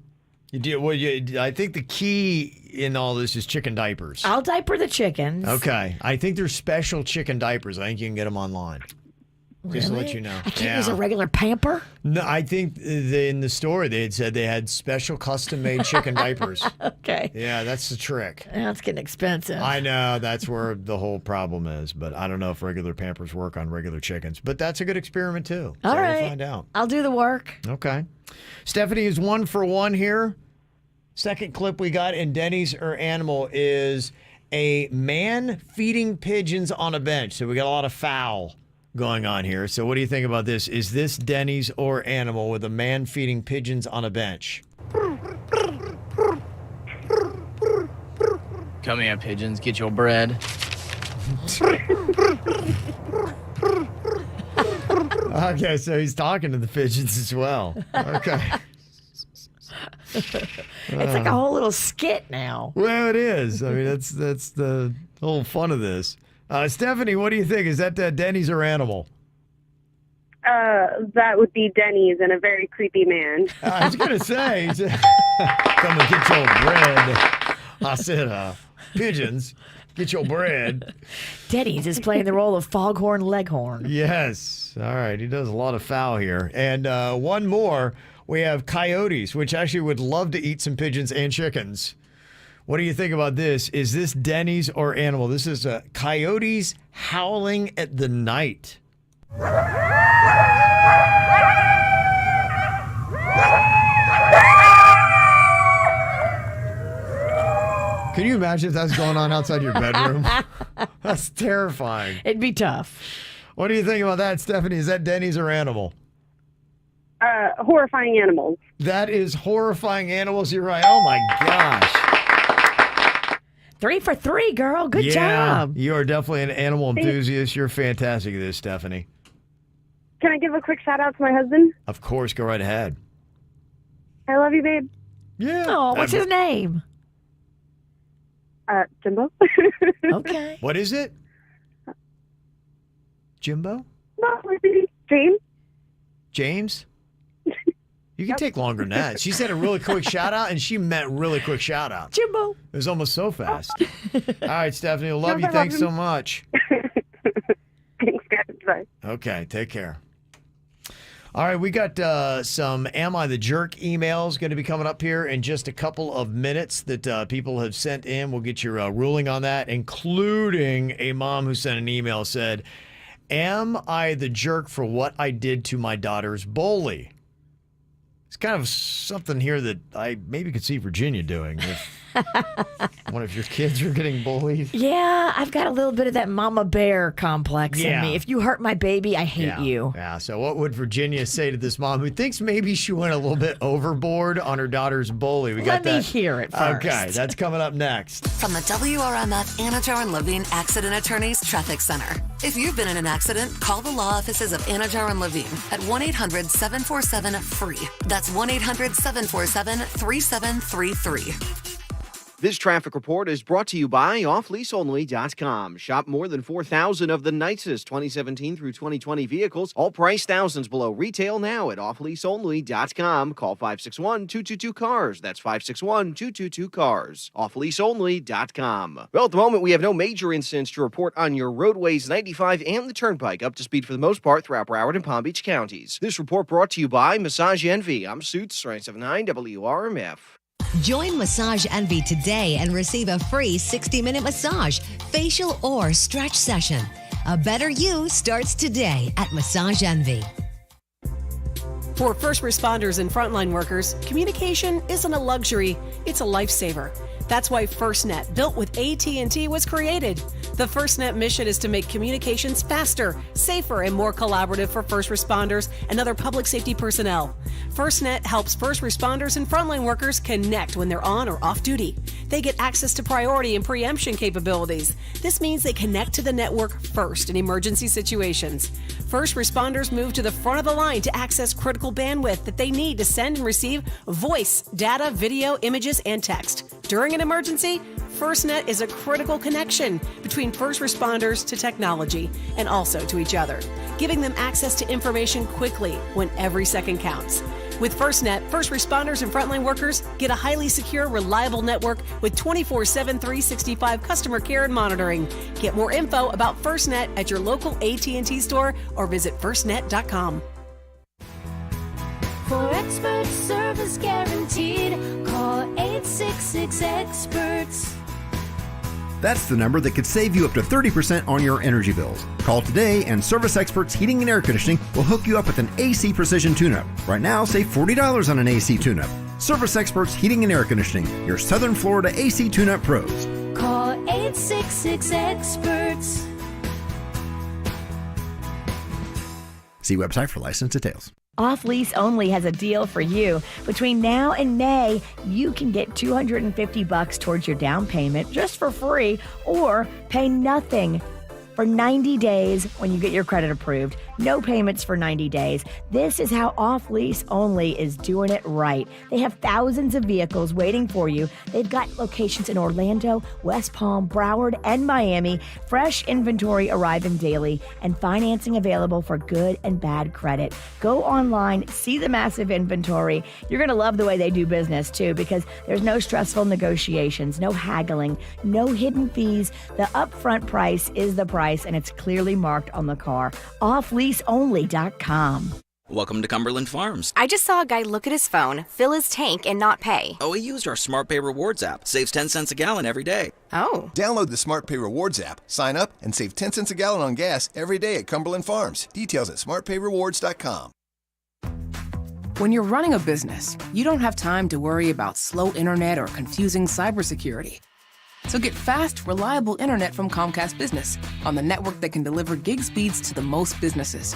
You do. Well, I think the key in all this is chicken diapers. I'll diaper the chickens. Okay. I think there's special chicken diapers. I think you can get them online. Just to Really? let you know. I can't use a regular pamper? No, I think in the store they had said they had special custom-made chicken diapers. Okay. Yeah, that's the trick. That's getting expensive. I know. That's where the whole problem is. But I don't know if regular Pampers work on regular chickens. But that's a good experiment, too. All so right. We'll find out. I'll do the work. Okay. Stephanie is 1 for 1 here. Second clip we got in Denny's or Animal is a man feeding pigeons on a bench. So we got a lot of foul going on here. So what do you think about this? Is this Denny's or Animal with a man feeding pigeons on a bench? Come here, pigeons. Get your bread. Okay, so he's talking to the pigeons as well. Okay. It's like a whole little skit now. Well, it is. I mean, that's the whole fun of this. Stephanie, what do you think? Is that Denny's or Animal? That would be Denny's and a very creepy man. I was going to say, come and get your bread. I said, pigeons, get your bread. Denny's is playing the role of Foghorn Leghorn. Yes. All right. He does a lot of foul here. And one more. We have coyotes, which actually would love to eat some pigeons and chickens. What do you think about this? Is this Denny's or Animal? This is coyotes howling at the night. Can you imagine if that's going on outside your bedroom? That's terrifying. It'd be tough. What do you think about that, Stephanie? Is that Denny's or Animal? Horrifying animals. That is horrifying animals. You're right. Oh, my gosh. 3 for 3, girl. Good job. You are definitely an animal enthusiast. You're fantastic at this, Stephanie. Can I give a quick shout out to my husband? Of course. Go right ahead. I love you, babe. Yeah. Oh, what's his name? Jimbo. Okay. What is it? Jimbo? No, James. James? You can take longer than that. She said a really quick shout out, and she meant really quick shout out. Jimbo. It was almost so fast. All right, Stephanie. Love you. Thanks so much. Thanks, guys. Bye. Okay, take care. All right, we got some Am I the Jerk emails going to be coming up here in just a couple of minutes that people have sent in. We'll get your ruling on that, including a mom who sent an email said, am I the jerk for what I did to my daughter's bully? It's kind of something here that I maybe could see Virginia doing if one of your kids are getting bullied. Yeah, I've got a little bit of that mama bear complex in me. If you hurt my baby, I hate you. Yeah, so what would Virginia say to this mom who thinks maybe she went a little bit overboard on her daughter's bully? Let me hear it first. Okay, that's coming up next. From the WRMF Anajar and Levine Accident Attorneys Traffic Center. If you've been in an accident, call the law offices of Anajar and Levine at 1-800-747-FREE. That's 1-800-747-3733. This traffic report is brought to you by offleaseonly.com. Shop more than 4,000 of the nicest 2017 through 2020 vehicles, all priced thousands below retail now at offleaseonly.com. Call 561-222-CARS. That's 561-222-CARS. Offleaseonly.com. Well, at the moment, we have no major incidents to report on your roadways, 95 and the Turnpike, up to speed for the most part throughout Broward and Palm Beach counties. This report brought to you by Massage Envy. I'm Suits, 979 WRMF. Join Massage Envy today and receive a free 60-minute massage, facial, or stretch session. A better you starts today at Massage Envy. For first responders and frontline workers, communication isn't a luxury, it's a lifesaver. That's why FirstNet, built with AT&T, was created. The FirstNet mission is to make communications faster, safer, and more collaborative for first responders and other public safety personnel. FirstNet helps first responders and frontline workers connect when they're on or off duty. They get access to priority and preemption capabilities. This means they connect to the network first in emergency situations. First responders move to the front of the line to access critical bandwidth that they need to send and receive voice, data, video, images, and text. During an emergency, FirstNet is a critical connection between first responders to technology and also to each other, giving them access to information quickly when every second counts. With FirstNet, first responders and frontline workers get a highly secure, reliable network with 24/7, 365 customer care and monitoring. Get more info about FirstNet at your local AT&T store or visit firstnet.com. For expert service guaranteed, call 866-EXPERTS. That's the number that could save you up to 30% on your energy bills. Call today and Service Experts Heating and Air Conditioning will hook you up with an AC Precision tune-up. Right now, save $40 on an AC tune-up. Service Experts Heating and Air Conditioning, your Southern Florida AC tune-up pros. Call 866-EXPERTS. See website for license details. Off Lease Only has a deal for you. Between now and May, you can get $250 towards your down payment just for free, or pay nothing for 90 days when you get your credit approved. No payments for 90 days. This is how Off Lease Only is doing it right. They have thousands of vehicles waiting for you. They've got locations in Orlando, West Palm, Broward, and Miami. Fresh inventory arriving daily and financing available for good and bad credit. Go online, see the massive inventory. You're going to love the way they do business too, because there's no stressful negotiations, no haggling, no hidden fees. The upfront price is the price, and it's clearly marked on the car. OffLeaseOnly.com. Welcome to Cumberland Farms. I just saw a guy look at his phone, fill his tank, and not pay. Oh, he used our SmartPay Rewards app. Saves 10 cents a gallon every day. Oh. Download the SmartPay Rewards app, sign up, and save 10 cents a gallon on gas every day at Cumberland Farms. Details at smartpayrewards.com. When you're running a business, you don't have time to worry about slow internet or confusing cybersecurity. So get fast, reliable internet from Comcast Business on the network that can deliver gig speeds to the most businesses.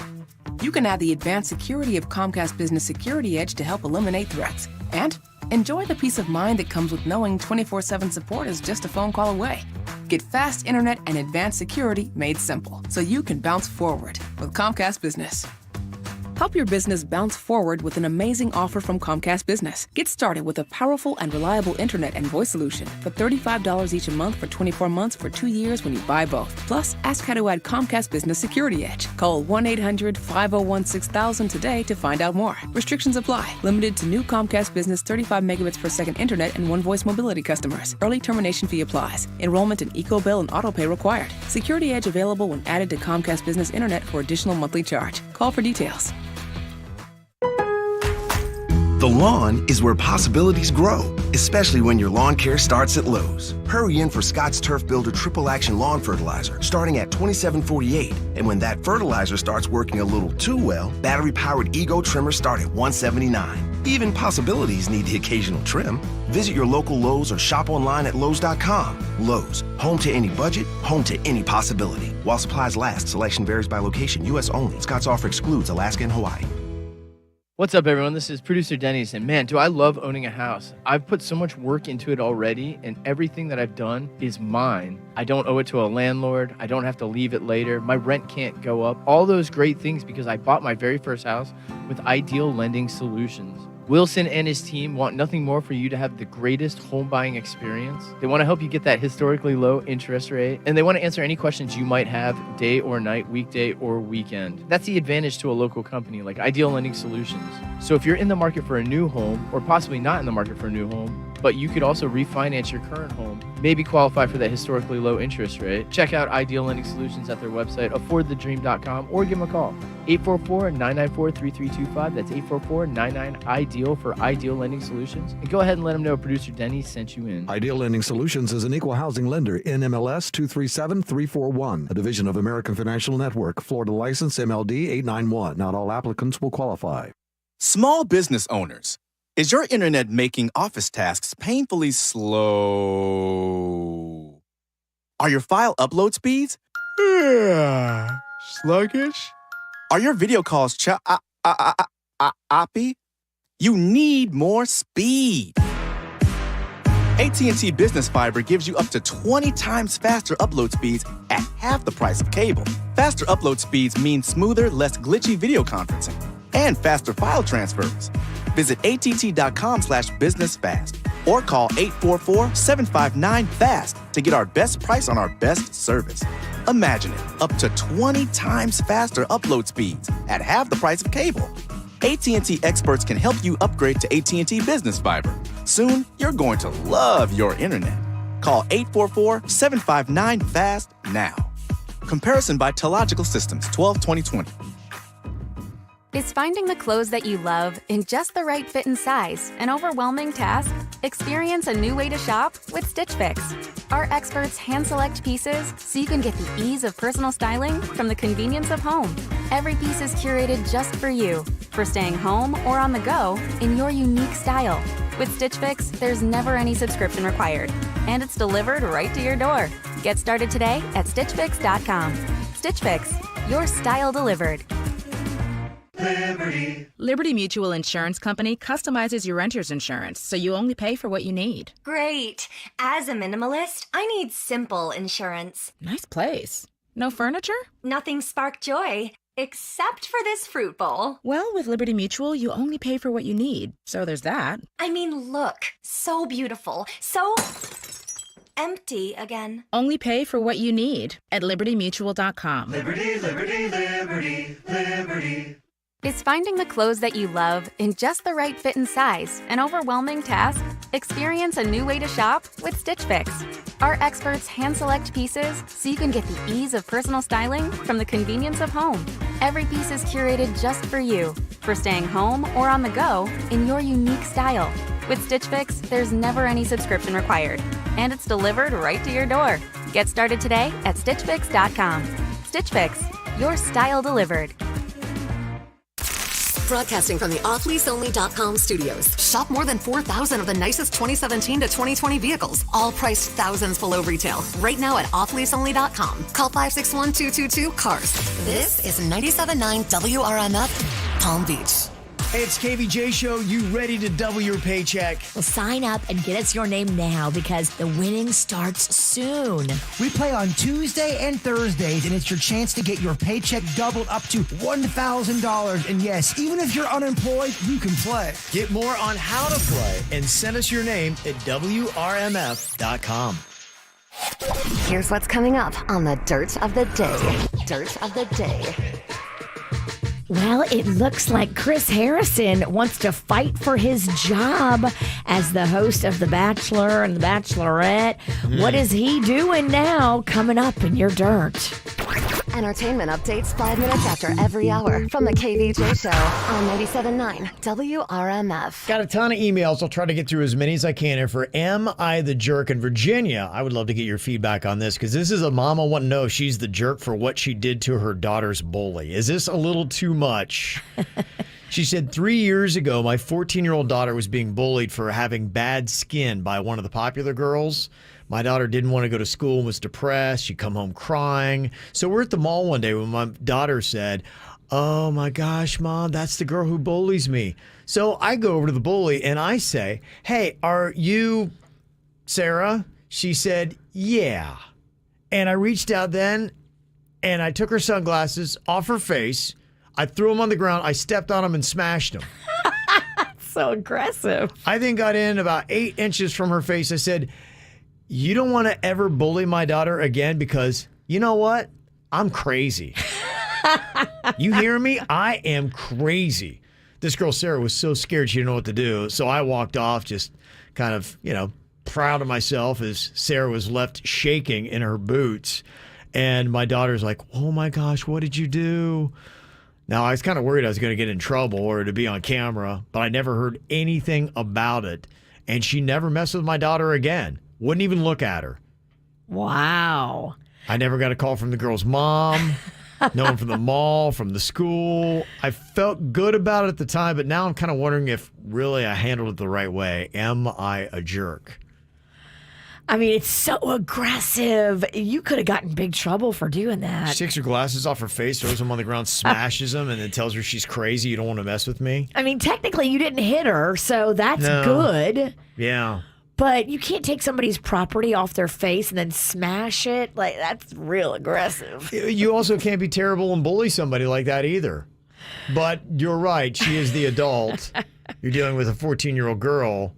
You can add the advanced security of Comcast Business Security Edge to help eliminate threats. And enjoy the peace of mind that comes with knowing 24/7 support is just a phone call away. Get fast internet and advanced security made simple so you can bounce forward with Comcast Business. Help your business bounce forward with an amazing offer from Comcast Business. Get started with a powerful and reliable internet and voice solution for $35 each a month for 24 months for 2 years when you buy both. Plus, ask how to add Comcast Business Security Edge. Call 1-800-501-6000 today to find out more. Restrictions apply. Limited to new Comcast Business 35 megabits per second internet and one voice mobility customers. Early termination fee applies. Enrollment in EcoBill and AutoPay required. Security Edge available when added to Comcast Business Internet for additional monthly charge. Call for details. The lawn is where possibilities grow, especially when your lawn care starts at Lowe's. Hurry in for Scott's Turf Builder Triple Action Lawn Fertilizer, starting at $27.48. And when that fertilizer starts working a little too well, battery-powered Ego Trimmers start at $179. Even possibilities need the occasional trim. Visit your local Lowe's or shop online at Lowe's.com. Lowe's, home to any budget, home to any possibility. While supplies last, selection varies by location, U.S. only. Scott's offer excludes Alaska and Hawaii. What's up, everyone? This is producer Denny's, and man, do I love owning a house. I've put so much work into it already, and everything that I've done is mine. I don't owe it to a landlord. I don't have to leave it later. My rent can't go up. All those great things because I bought my very first house with Ideal Lending Solutions. Wilson and his team want nothing more for you to have the greatest home buying experience. They want to help you get that historically low interest rate, and they want to answer any questions you might have day or night, weekday or weekend. That's the advantage to a local company like Ideal Lending Solutions. So if you're in the market for a new home, or possibly not in the market for a new home, but you could also refinance your current home, maybe qualify for that historically low interest rate, check out Ideal Lending Solutions at their website, affordthedream.com, or give them a call. 844-994-3325. That's 844-99-IDEAL for Ideal Lending Solutions. And go ahead and let them know producer Denny sent you in. Ideal Lending Solutions is an equal housing lender, NMLS 237341, a division of American Financial Network, Florida license MLD 891. Not all applicants will qualify. Small business owners, Is your internet making office tasks painfully slow? Are your file upload speeds sluggish? Are your video calls choppy? You need more speed. AT&T Business Fiber gives you up to 20 times faster upload speeds at half the price of cable. Faster upload speeds mean smoother, less glitchy video conferencing and faster file transfers. Visit att.com/businessfast or call 844-759-FAST to get our best price on our best service. Imagine it, up to 20 times faster upload speeds at half the price of cable. AT&T experts can help you upgrade to AT&T Business Fiber. Soon, you're going to love your internet. Call 844-759-FAST now. Comparison by Telogical Systems, 12-2020. Is finding the clothes that you love in just the right fit and size an overwhelming task? Experience a new way to shop with Stitch Fix. Our experts hand-select pieces so you can get the ease of personal styling from the convenience of home. Every piece is curated just for you, for staying home or on the go in your unique style. With Stitch Fix, there's never any subscription required, and it's delivered right to your door. Get started today at StitchFix.com. Stitch Fix, your style delivered. Liberty Mutual Insurance Company customizes your renter's insurance so you only pay for what you need. Great. As a minimalist, I need simple insurance. Nice place. No furniture? Nothing spark joy, except for this fruit bowl. Well, with Liberty Mutual, you only pay for what you need, so there's that. I mean, look. So beautiful. So empty again. Only pay for what you need at libertymutual.com. Liberty, liberty, liberty, liberty. Is finding the clothes that you love in just the right fit and size an overwhelming task? Experience a new way to shop with Stitch Fix. Our experts hand-select pieces so you can get the ease of personal styling from the convenience of home. Every piece is curated just for you, for staying home or on the go in your unique style. With Stitch Fix, there's never any subscription required, and it's delivered right to your door. Get started today at StitchFix.com. Stitch Fix, your style delivered. Broadcasting from the offleaseonly.com studios. Shop more than 4,000 of the nicest 2017 to 2020 vehicles, all priced thousands below retail. Right now at offleaseonly.com. Call 561-222-CARS. This is 97.9 WRMF, Palm Beach. Hey, it's KVJ Show. You ready to double your paycheck? Well, sign up and get us your name now because the winning starts soon. We play on Tuesday and Thursdays, and it's your chance to get your paycheck doubled up to $1,000. And yes, even if you're unemployed, you can play. Get more on how to play and send us your name at WRMF.com. Here's what's coming up on the Dirt of the Day. Dirt of the Day. Well, it looks like Chris Harrison wants to fight for his job as the host of The Bachelor and The Bachelorette. What is he doing now? Coming up in your dirt. Entertainment updates 5 minutes after every hour from the KVJ Show on 97.9 WRMF. Got a ton of emails. I'll try to get through as many as I can. And for Am I the Jerk in Virginia, I would love to get your feedback on this because this is a mama wanting to know if she's the jerk for what she did to her daughter's bully. Is this a little too much? She said 3 years ago, my 14-year-old daughter was being bullied for having bad skin by one of the popular girls. My daughter didn't want to go to school and was depressed. She'd come home crying. So we're at the mall one day when my daughter said, "Oh my gosh, Mom, that's the girl who bullies me." So I go over to the bully and I say, "Hey, are you Sarah?" She said, "Yeah." And I reached out then and I took her sunglasses off her face. I threw them on the ground. I stepped on them and smashed them. So aggressive. I then got in about 8 inches from her face. I said, "You don't want to ever bully my daughter again because you know what? I'm crazy." You hear me? I am crazy. This girl, Sarah, was so scared she didn't know what to do. So I walked off just kind of, proud of myself as Sarah was left shaking in her boots. And my daughter's like, "Oh my gosh, what did you do?" Now, I was kind of worried I was going to get in trouble or to be on camera, but I never heard anything about it. And she never messed with my daughter again. Wouldn't even look at her. Wow. I never got a call from the girl's mom. Known from the mall, from the school. I felt good about it at the time, but now I'm kind of wondering if really I handled it the right way. Am I a jerk? I mean, it's so aggressive. You could have gotten in big trouble for doing that. She takes her glasses off her face, throws them on the ground, smashes them, and then tells her she's crazy. You don't want to mess with me. I mean, technically, you didn't hit her, so that's good. Yeah. But you can't take somebody's property off their face and then smash it. Like, that's real aggressive. You also can't be terrible and bully somebody like that either. But you're right. She is the adult. You're dealing with a 14-year-old girl.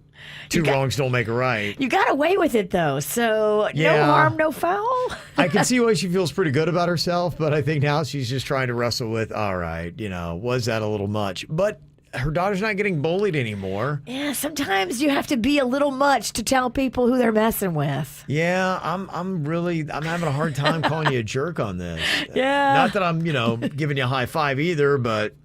Two wrongs don't make a right. You got away with it, though. So Yeah. no harm, no foul. I can see why she feels pretty good about herself, but I think now she's just trying to wrestle with, all right, was that a little much? But her daughter's not getting bullied anymore. Yeah, sometimes you have to be a little much to tell people who they're messing with. Yeah, I'm having a hard time calling you a jerk on this. Yeah. Not that I'm, giving you a high five either, but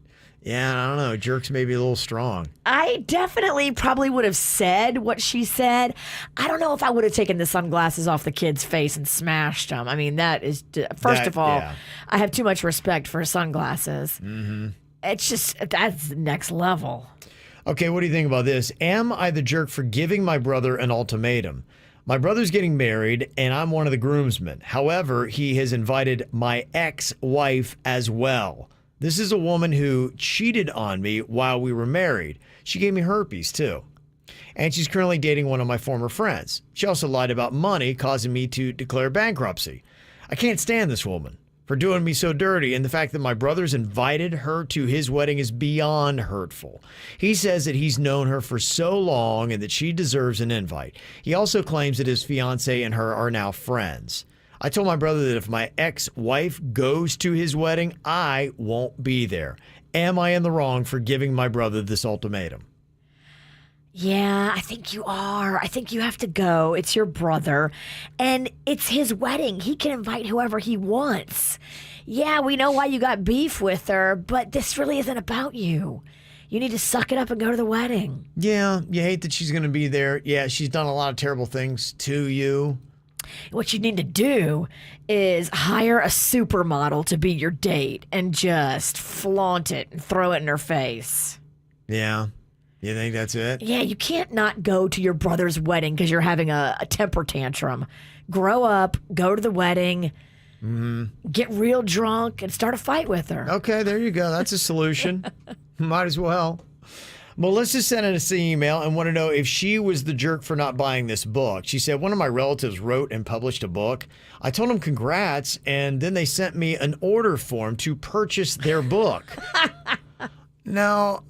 yeah, I don't know. Jerk's maybe a little strong. I definitely probably would have said what she said. I don't know if I would have taken the sunglasses off the kid's face and smashed them. I mean, that is, first of all, I have too much respect for sunglasses. Mm-hmm. It's just, that's next level. Okay, what do you think about this? Am I the jerk for giving my brother an ultimatum? My brother's getting married, and I'm one of the groomsmen. However, he has invited my ex-wife as well. This is a woman who cheated on me while we were married. She gave me herpes, too. And she's currently dating one of my former friends. She also lied about money, causing me to declare bankruptcy. I can't stand this woman for doing me so dirty, and the fact that my brother's invited her to his wedding is beyond hurtful. He says that he's known her for so long and that she deserves an invite. He also claims that his fiancée and her are now friends. I told my brother that if my ex-wife goes to his wedding, I won't be there. Am I in the wrong for giving my brother this ultimatum? Yeah, I think you are. I think you have to go. It's your brother, and it's his wedding. He can invite whoever he wants. Yeah, we know why you got beef with her, but this really isn't about you. You need to suck it up and go to the wedding. Yeah, you hate that she's going to be there. Yeah, she's done a lot of terrible things to you. What you need to do is hire a supermodel to be your date and just flaunt it and throw it in her face. Yeah. You think that's it? Yeah, you can't not go to your brother's wedding because you're having a temper tantrum. Grow up, go to the wedding, get real drunk, and start a fight with her. Okay, there you go. That's a solution. Might as well. Melissa sent us an email and wanted to know if she was the jerk for not buying this book. She said, one of my relatives wrote and published a book. I told them congrats, and then they sent me an order form to purchase their book. Now,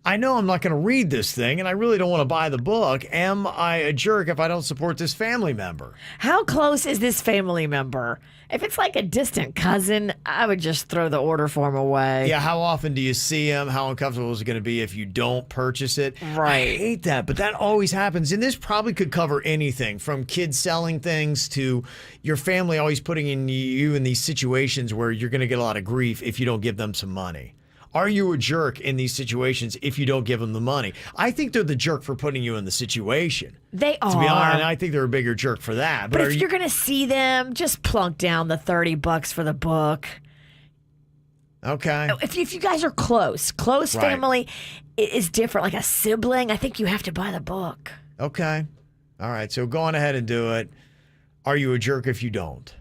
I know I'm not going to read this thing, and I really don't want to buy the book. Am I a jerk if I don't support this family member? How close is this family member? If it's like a distant cousin, I would just throw the order form away. Yeah, how often do you see him? How uncomfortable is it going to be if you don't purchase it? Right. I hate that, but that always happens. And this probably could cover anything from kids selling things to your family always putting you in these situations where you're going to get a lot of grief if you don't give them some money. Are you a jerk in these situations if you don't give them the money? I think they're the jerk for putting you in the situation. They are. To be honest, and I think they're a bigger jerk for that. But if you're going to see them, just plunk down the $30 for the book. Okay. If you guys are close Right. family is different. Like a sibling, I think you have to buy the book. Okay. All right. So go on ahead and do it. Are you a jerk if you don't?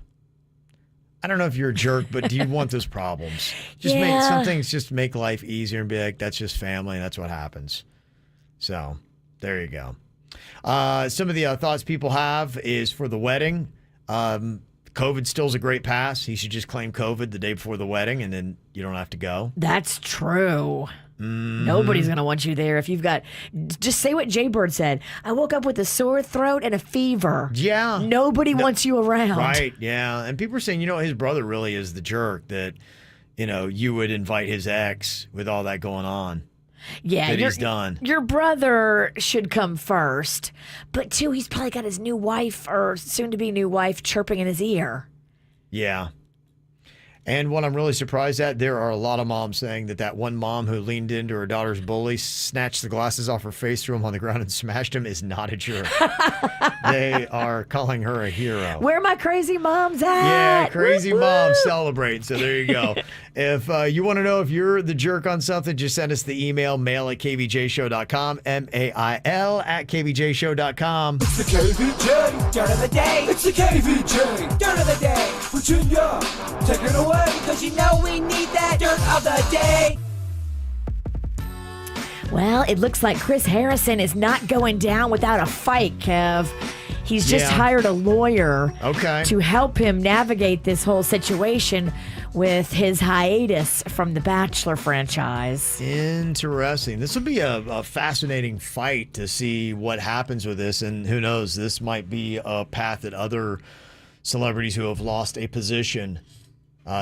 I don't know if you're a jerk, but do you want those problems? Just make some things just make life easier and be like, that's just family and that's what happens. So there you go. Some of the thoughts people have is for the wedding. COVID still is a great pass. He should just claim COVID the day before the wedding and then you don't have to go. That's true. Nobody's going to want you there if you've got... Just say what Jay Bird said. I woke up with a sore throat and a fever. Yeah. Nobody wants you around. Right, yeah. And people are saying, his brother really is the jerk that, you would invite his ex with all that going on. Yeah, that he's done. Your brother should come first. But, too, he's probably got his new wife or soon-to-be new wife chirping in his ear. Yeah. And what I'm really surprised at, there are a lot of moms saying that one mom who leaned into her daughter's bully, snatched the glasses off her face, threw them on the ground, and smashed him is not a jerk. They are calling her a hero. Where are my crazy moms at? Yeah, crazy Woo-woo. moms celebrate. So there you go. If you want to know if you're the jerk on something, just send us the email, mail@kvjshow.com, mail@kvjshow.com. It's the KVJ dirt of the day. It's the KVJ dirt of the day. Virginia, take it away, because you know we need that dirt of the day. Well, it looks like Chris Harrison is not going down without a fight, Kev. He's just hired a lawyer to help him navigate this whole situation with his hiatus from the Bachelor franchise. Interesting. This will be a fascinating fight to see what happens with this. And who knows, this might be a path that other celebrities who have lost a position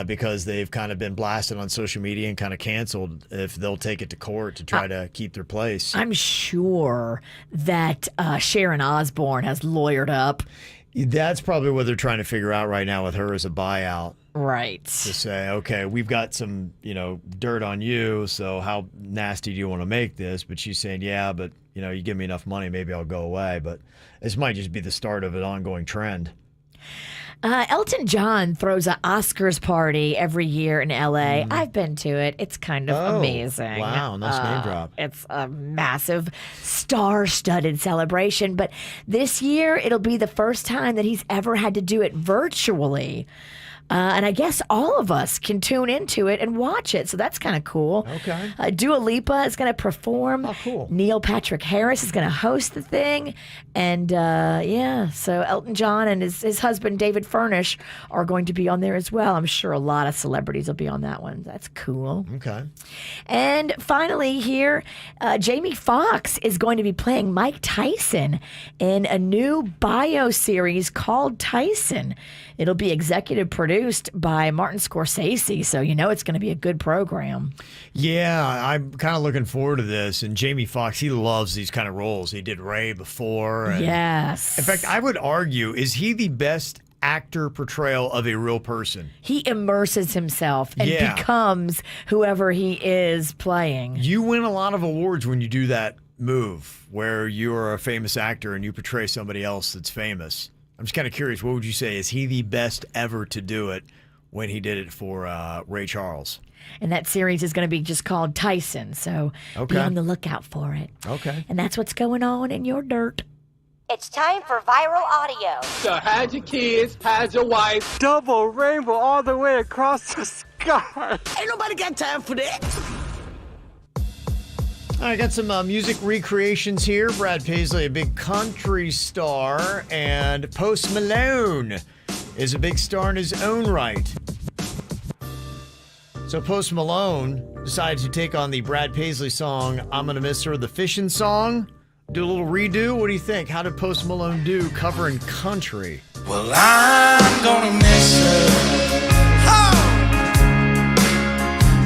because they've kind of been blasted on social media and kind of canceled, if they'll take it to court to try to keep their place. I'm sure that Sharon Osbourne has lawyered up. That's probably what they're trying to figure out right now with her as a buyout. Right. To say, okay, we've got some, dirt on you, so how nasty do you want to make this? But she's saying, yeah, but, you give me enough money, maybe I'll go away. But this might just be the start of an ongoing trend. Elton John throws an Oscars party every year in L.A. I've been to it. It's kind of amazing. Wow, nice name drop. It's a massive, star-studded celebration. But this year, it'll be the first time that he's ever had to do it virtually. And I guess all of us can tune into it and watch it. So that's kind of cool. Okay. Dua Lipa is going to perform. Oh, cool. Neil Patrick Harris is going to host the thing. And so Elton John and his husband, David Furnish, are going to be on there as well. I'm sure a lot of celebrities will be on that one. That's cool. Okay. And finally here, Jamie Foxx is going to be playing Mike Tyson in a new bio series called Tyson. It'll be executive produced by Martin Scorsese, so it's going to be a good program. Yeah, I'm kind of looking forward to this. And Jamie Foxx, he loves these kind of roles. He did Ray before. Yes. In fact, I would argue, is he the best actor portrayal of a real person? He immerses himself and becomes whoever he is playing. You win a lot of awards when you do that move, where you're a famous actor and you portray somebody else that's famous. I'm just kind of curious, what would you say? Is he the best ever to do it when he did it for Ray Charles? And that series is going to be just called Tyson, so be on the lookout for it. Okay. And that's what's going on in your dirt. It's time for viral audio. So how's your kids? How's your wife? Double rainbow all the way across the sky. Ain't nobody got time for that. I got some music recreations here. Brad Paisley, a big country star, and Post Malone is a big star in his own right. So Post Malone decided to take on the Brad Paisley song, I'm Gonna Miss Her, the Fishing song, do a little redo. What do you think? How did Post Malone do covering country? Well, I'm gonna miss her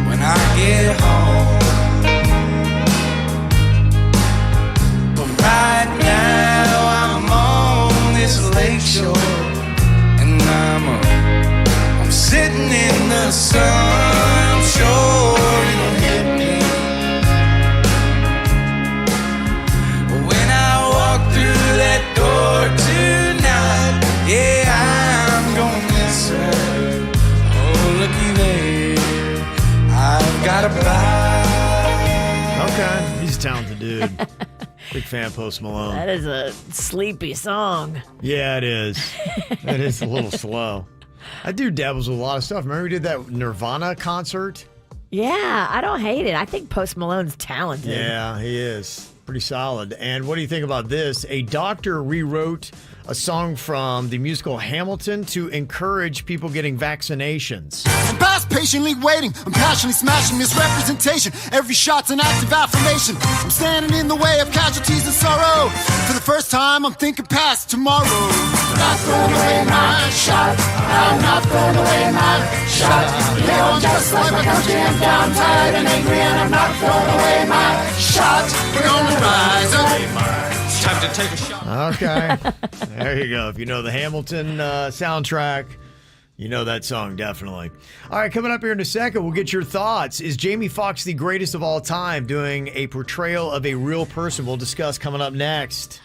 when I get home. Right now I'm on this lake shore, and I'm sitting in the sun. I'm sure it'll hit me when I walk through that door tonight. Yeah, I'm gonna miss her. Oh, looky there, I've got a bride. Okay, he's a talented dude. Big fan of Post Malone. That is a sleepy song. Yeah, it is. It is a little slow. That dude dabbles with a lot of stuff. Remember we did that Nirvana concert? Yeah, I don't hate it. I think Post Malone's talented. Yeah, he is. Pretty solid. And what do you think about this? A doctor rewrote a song from the musical Hamilton to encourage people getting vaccinations. I'm past patiently waiting. I'm passionately smashing misrepresentation. Every shot's an act of affirmation. I'm standing in the way of casualties and sorrow. For the first time, I'm thinking past tomorrow. I'm not throwing away my shot. I'm not throwing away my shot. You know, just like my country, I'm down, tired and angry, and I'm not throwing away my shot. We're gonna rise up. Time to take a shot. Okay. There you go. If you know the Hamilton soundtrack, You know that song, definitely. All right, coming up here in a second, we'll get your thoughts. Is Jamie Foxx the greatest of all time, doing a portrayal of a real person? We'll discuss coming up next.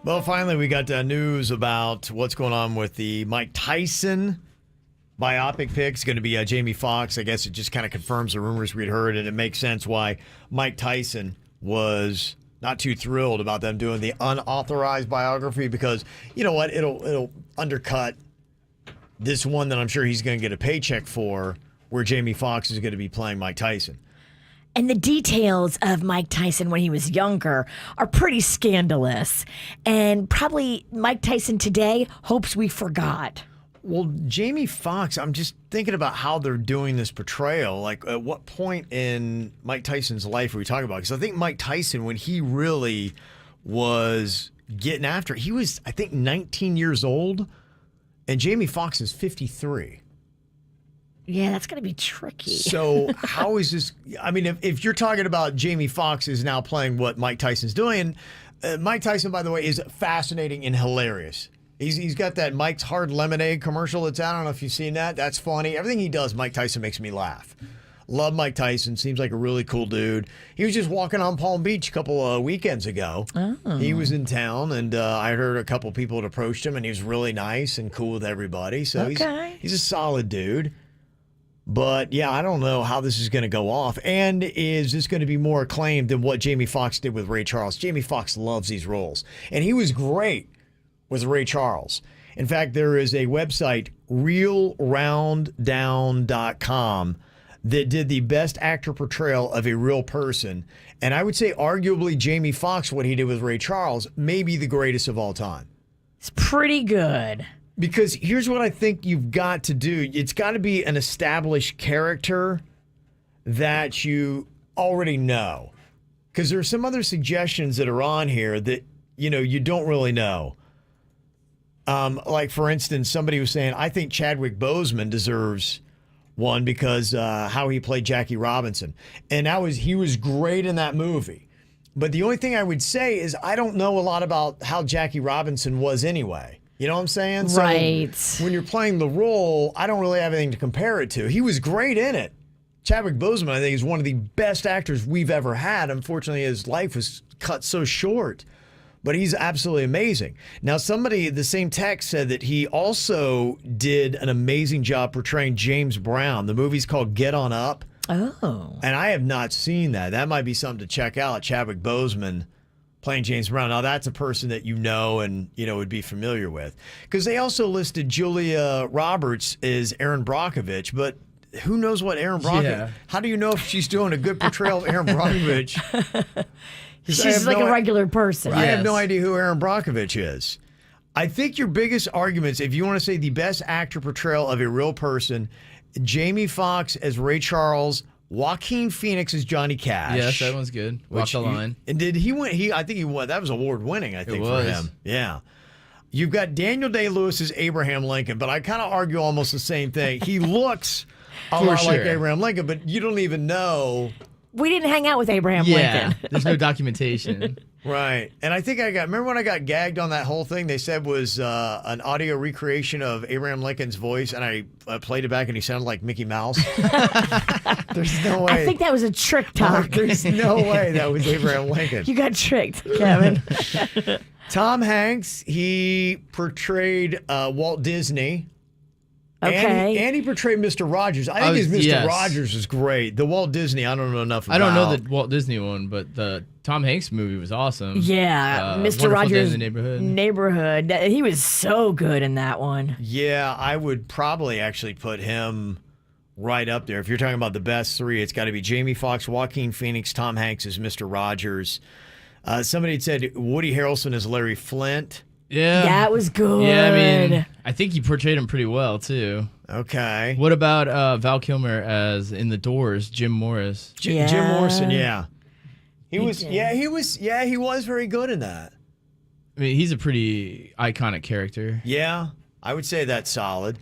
Well, finally, we got news about what's going on with the Mike Tyson biopic pick. It's going to be Jamie Foxx. I guess it just kind of confirms the rumors we'd heard, and it makes sense why Mike Tyson was not too thrilled about them doing the unauthorized biography, because, you know what, it'll undercut this one that I'm sure he's going to get a paycheck for, where Jamie Foxx is going to be playing Mike Tyson. And the details of Mike Tyson when he was younger are pretty scandalous. And probably Mike Tyson today hopes we forgot. Well, Jamie Foxx, I'm just thinking about how they're doing this portrayal. Like, at what point in Mike Tyson's life are we talking about? Because I think Mike Tyson, when he really was getting after it, he was, I think, 19 years old. And Jamie Foxx is 53. Yeah, that's going to be tricky. So how is this? I mean, if you're talking about Jamie Foxx is now playing what Mike Tyson's doing, Mike Tyson, by the way, is fascinating and hilarious. He's got that Mike's Hard Lemonade commercial that's out. I don't know if you've seen that. That's funny. Everything he does, Mike Tyson makes me laugh. Love Mike Tyson. Seems like a really cool dude. He was just walking on Palm Beach a couple of weekends ago. Oh. He was in town, and I heard a couple people had approached him, and he was really nice and cool with everybody. So he's a solid dude. But, yeah, I don't know how this is going to go off. And is this going to be more acclaimed than what Jamie Foxx did with Ray Charles? Jamie Foxx loves these roles. And he was great with Ray Charles. In fact, there is a website, realrounddown.com, that did the best actor portrayal of a real person. And I would say arguably Jamie Foxx, what he did with Ray Charles, may be the greatest of all time. It's pretty good. Because here's what I think you've got to do. It's got to be an established character that you already know. Because there are some other suggestions that are on here that, you know, you don't really know. Like, for instance, somebody was saying, I think Chadwick Boseman deserves one because how he played Jackie Robinson. And he was great in that movie. But the only thing I would say is I don't know a lot about how Jackie Robinson was anyway. You know what I'm saying? Right. So when you're playing the role, I don't really have anything to compare it to. He was great in it. Chadwick Boseman, I think, is one of the best actors we've ever had. Unfortunately, his life was cut so short. But he's absolutely amazing. Now, somebody, the same text said that he also did an amazing job portraying James Brown. The movie's called Get On Up. Oh. And I have not seen that. That might be something to check out. Chadwick Boseman playing James Brown. Now, that's a person that you know and, would be familiar with. Because they also listed Julia Roberts as Erin Brockovich, but who knows what Erin Brockovich... Yeah. How do you know if she's doing a good portrayal of Erin Brockovich? She's like a regular person. I have no idea who Erin Brockovich is. I think your biggest arguments, if you want to say the best actor portrayal of a real person, Jamie Foxx as Ray Charles, Joaquin Phoenix as Johnny Cash. Yes, that one's good. Walk the line. And did he win? I think he won. That was award winning, I think, for him. Yeah. You've got Daniel Day-Lewis as Abraham Lincoln, but I kind of argue almost the same thing. He looks a lot like Abraham Lincoln, but you don't even know. We didn't hang out with Abraham Lincoln. There's no documentation. Right. And I think remember when I got gagged on that whole thing? They said was an audio recreation of Abraham Lincoln's voice, and I played it back and he sounded like Mickey Mouse. There's no way. I think that was a trick, Tom. There's no way that was Abraham Lincoln. You got tricked, Kevin. Tom Hanks, he portrayed Walt Disney. Okay. And he portrayed Mr. Rogers. I think his Mr. Rogers is great. The Walt Disney, I don't know enough about. I don't know the Walt Disney one, but the Tom Hanks movie was awesome. Yeah, Mr. Rogers' Neighborhood. He was so good in that one. Yeah, I would probably actually put him right up there. If you're talking about the best three, it's got to be Jamie Foxx, Joaquin Phoenix, Tom Hanks as Mr. Rogers. Somebody had said Woody Harrelson as Larry Flint. Yeah. That was good. Yeah, I mean, I think he portrayed him pretty well, too. Okay. What about Val Kilmer as in The Doors, Jim Morris? Jim Morrison, yeah. He was very good in that. I mean, he's a pretty iconic character. Yeah, I would say that's solid.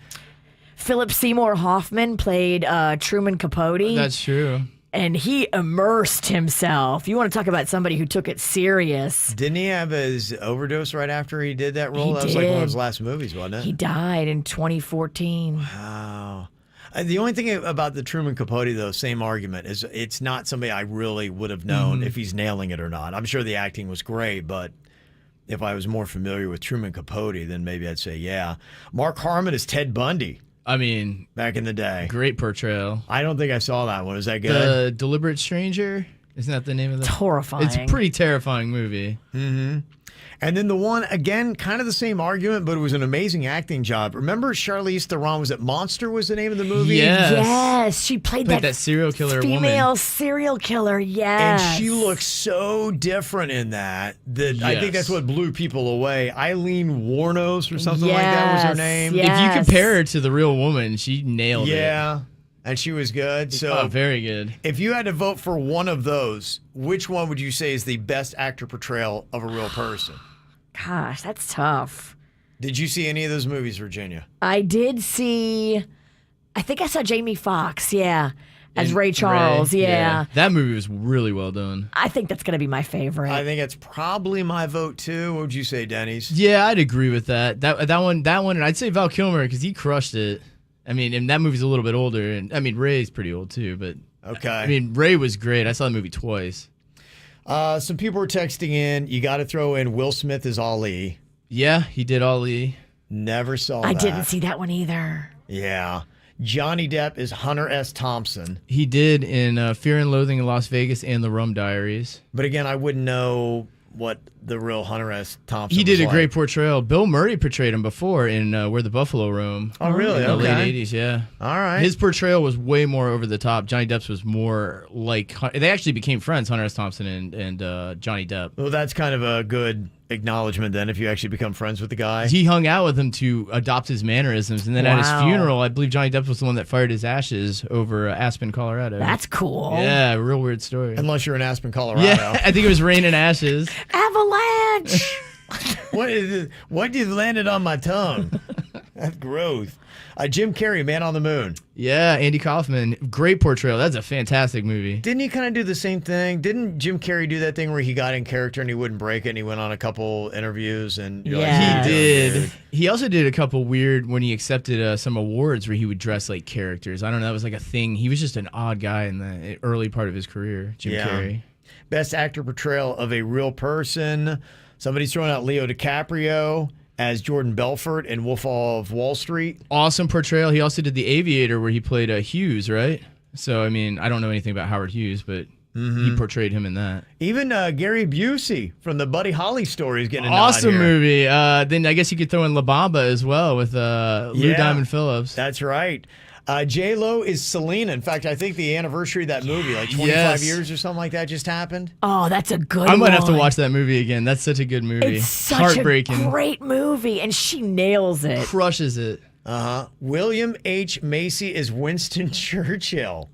Philip Seymour Hoffman played Truman Capote. That's true. And he immersed himself. You want to talk about somebody who took it serious. Didn't he have his overdose right after he did that role? He That was like one of his last movies, wasn't it? He died in 2014. Wow. The only thing about the Truman Capote, though, same argument, is it's not somebody I really would have known if he's nailing it or not. I'm sure the acting was great, but if I was more familiar with Truman Capote, then maybe I'd say, yeah. Mark Harmon is Ted Bundy. I mean, back in the day. Great portrayal. I don't think I saw that one. Was that good? The Deliberate Stranger? Isn't that the name of the? It's horrifying. It's a pretty terrifying movie. Mm-hmm. And then the one, again, kind of the same argument, but it was an amazing acting job. Remember Charlize Theron, was it Monster was the name of the movie? Yes. She played that serial killer female woman. Serial killer, yes. And she looks so different in that I think that's what blew people away. Eileen Wuornos or something like that was her name. Yes. If you compare her to the real woman, she nailed it. Yeah. And she was good. So very good. If you had to vote for one of those, which one would you say is the best actor portrayal of a real person? Gosh, that's tough. Did you see any of those movies, Virginia? I did see, I think I saw Jamie Foxx, as Ray Charles, yeah. That movie was really well done. I think that's going to be my favorite. I think it's probably my vote, too. What would you say, Denny's? Yeah, I'd agree with that. That one, and I'd say Val Kilmer because he crushed it. I mean, and that movie's a little bit older, and I mean, Ray's pretty old too, but okay. I mean, Ray was great. I saw the movie twice. Some people were texting in. You got to throw in Will Smith as Ali. Yeah, he did Ali. Never saw that. I didn't see that one either. Yeah. Johnny Depp is Hunter S. Thompson. He did in Fear and Loathing in Las Vegas and The Rum Diaries. But again, I wouldn't know what the real Hunter S. Thompson He did was a great portrayal. Bill Murray portrayed him before in Where the Buffalo Roam. Oh, really? In the Okay. late 80s, yeah. All right. His portrayal was way more over the top. Johnny Depp's was more like... They actually became friends, Hunter S. Thompson and Johnny Depp. Well, that's kind of a good acknowledgement then if you actually become friends with the guy. He hung out with him to adopt his mannerisms, and then at his funeral, I believe Johnny Depp was the one that fired his ashes over Aspen, Colorado. That's cool. Yeah, real weird story. Unless you're in Aspen, Colorado. Yeah, I think it was Rain and Ashes. Avalanche! What is it? What just landed on my tongue? That's gross. Jim Carrey, Man on the Moon. Yeah, Andy Kaufman. Great portrayal. That's a fantastic movie. Didn't he kind of do the same thing? Didn't Jim Carrey do that thing where he got in character and he wouldn't break it and he went on a couple interviews and you're like, he did. He also did a couple weird when he accepted some awards where he would dress like characters. I don't know. That was like a thing. He was just an odd guy in the early part of his career, Jim Carrey. Best actor portrayal of a real person. Somebody's throwing out Leo DiCaprio as Jordan Belfort in Wolf of Wall Street. Awesome portrayal. He also did The Aviator, where he played Hughes, right? So, I mean, I don't know anything about Howard Hughes, but he portrayed him in that. Even Gary Busey from the Buddy Holly story is getting a Awesome nod here. movie. Then I guess you could throw in La Bamba as well with Lou Diamond Phillips. That's right. J-Lo is Selena. In fact, I think the anniversary of that movie, like 25 years or something like that, just happened. Oh, that's a good one. I might have to watch that movie again. That's such a good movie. It's such Heartbreaking. a great movie, and she nails it. Crushes it. William H. Macy is Winston Churchill.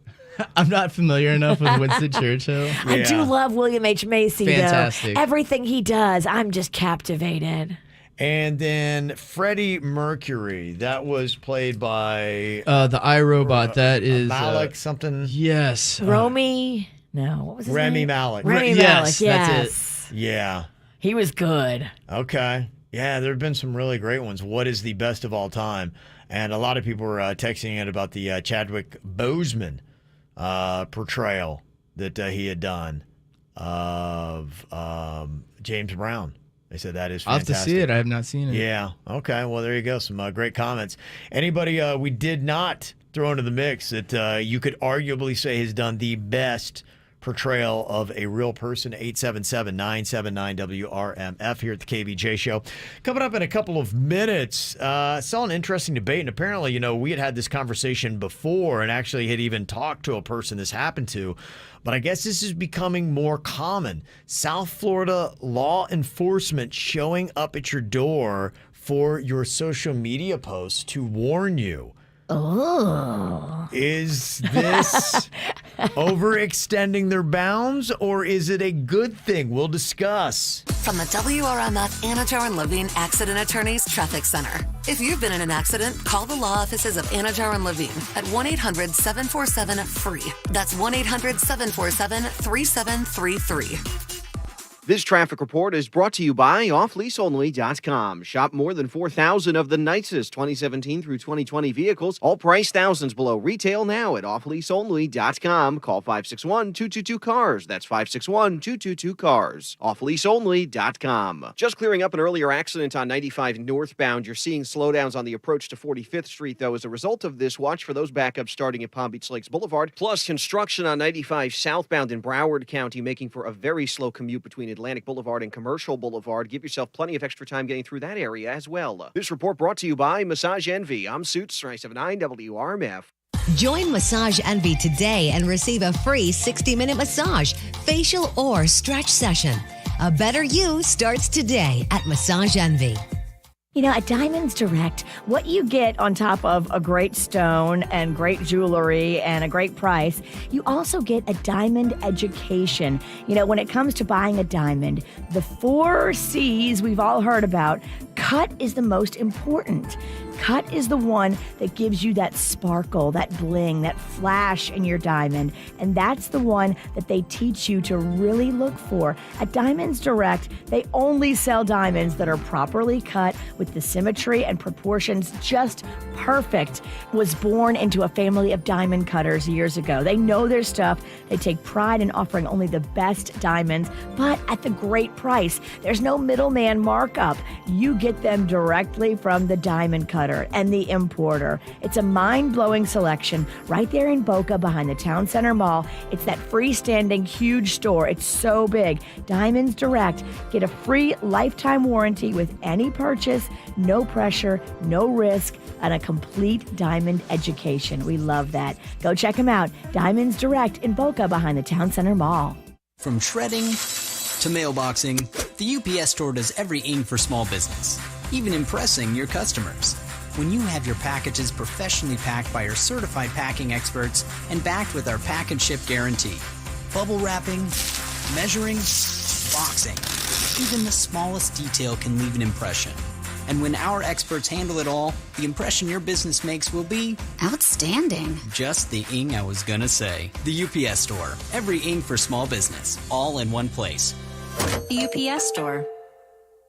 I'm not familiar enough with Winston Churchill. I do love William H. Macy, Fantastic. though. Everything he does, I'm just captivated. And then Freddie Mercury. That was played by... the iRobot. That is... Malek something. Yes. Romy... No, what was his Rami name? Malek. Rami Malek, yes. That's it. Yeah. He was good. Okay. Yeah, there have been some really great ones. What is the best of all time? And a lot of people were texting in about the Chadwick Boseman portrayal that he had done of James Brown. They said that is fantastic. I'll have to see it. I have not seen it. Yeah. Okay. Well, there you go. Some great comments. Anybody we did not throw into the mix that you could arguably say has done the best portrayal of a real person? 877-979-WRMF here at the KVJ Show. Coming up in a couple of minutes, saw an interesting debate, and apparently, we had this conversation before and actually had even talked to a person this happened to, but I guess this is becoming more common. South Florida law enforcement showing up at your door for your social media posts to warn you. Oh. Is this overextending their bounds, or is it a good thing? We'll discuss. From the WRMF Anajar and Levine Accident Attorneys Traffic Center. If you've been in an accident, call the law offices of Anajar and Levine at 1-800-747-FREE. That's 1-800-747-3733. This traffic report is brought to you by offleaseonly.com. Shop more than 4,000 of the nicest 2017 through 2020 vehicles, all priced thousands below retail now at offleaseonly.com. Call 561-222-CARS. That's 561-222-CARS. Offleaseonly.com. Just clearing up an earlier accident on 95 northbound. You're seeing slowdowns on the approach to 45th Street, though. As a result of this, watch for those backups starting at Palm Beach Lakes Boulevard. Plus, construction on 95 southbound in Broward County, making for a very slow commute between Atlantic Boulevard and Commercial Boulevard. Give yourself plenty of extra time getting through that area as well. This report brought to you by Massage Envy. I'm Suits 379 WRMF. Join Massage Envy today and receive a free 60-minute massage, facial, or stretch session. A better you starts today at Massage Envy. At Diamonds Direct, what you get on top of a great stone and great jewelry and a great price, you also get a diamond education. When it comes to buying a diamond, the 4 C's we've all heard about, cut is the most important. Cut is the one that gives you that sparkle, that bling, that flash in your diamond. And that's the one that they teach you to really look for. At Diamonds Direct, they only sell diamonds that are properly cut with the symmetry and proportions just perfect. Was born into a family of diamond cutters years ago. They know their stuff. They take pride in offering only the best diamonds, but at the great price. There's no middleman markup. You get them directly from the diamond cutter and the importer. It's a mind-blowing selection right there in Boca behind the Town Center Mall. It's that freestanding huge store. It's so big. Diamonds Direct. Get a free lifetime warranty with any purchase, no pressure, no risk, and a complete diamond education. We love that. Go check them out. Diamonds Direct in Boca behind the Town Center Mall. From shredding to mailboxing, the UPS Store does everything for small business, even impressing your customers. When you have your packages professionally packed by our certified packing experts and backed with our pack and ship guarantee. Bubble wrapping, measuring, boxing, even the smallest detail can leave an impression. And when our experts handle it all, the impression your business makes will be outstanding. Just the ing I was gonna say. The UPS Store. Every ing for small business, all in one place. The UPS Store.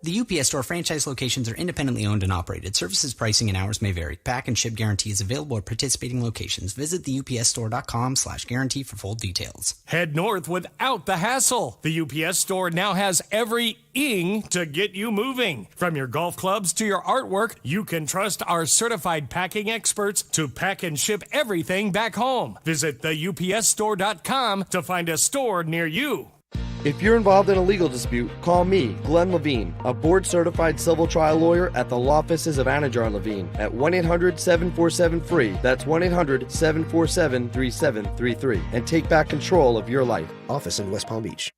The UPS Store franchise locations are independently owned and operated. Services, pricing, and hours may vary. Pack and ship guarantee is available at participating locations. Visit theupsstore.com/guarantee for full details. Head north without the hassle. The UPS Store now has every ing to get you moving. From your golf clubs to your artwork, you can trust our certified packing experts to pack and ship everything back home. Visit theupsstore.com to find a store near you. If you're involved in a legal dispute, call me, Glenn Levine, a board-certified civil trial lawyer at the law offices of Anajar Levine at 1-800-747-FREE. That's 1-800-747-3733. And take back control of your life. Office in West Palm Beach.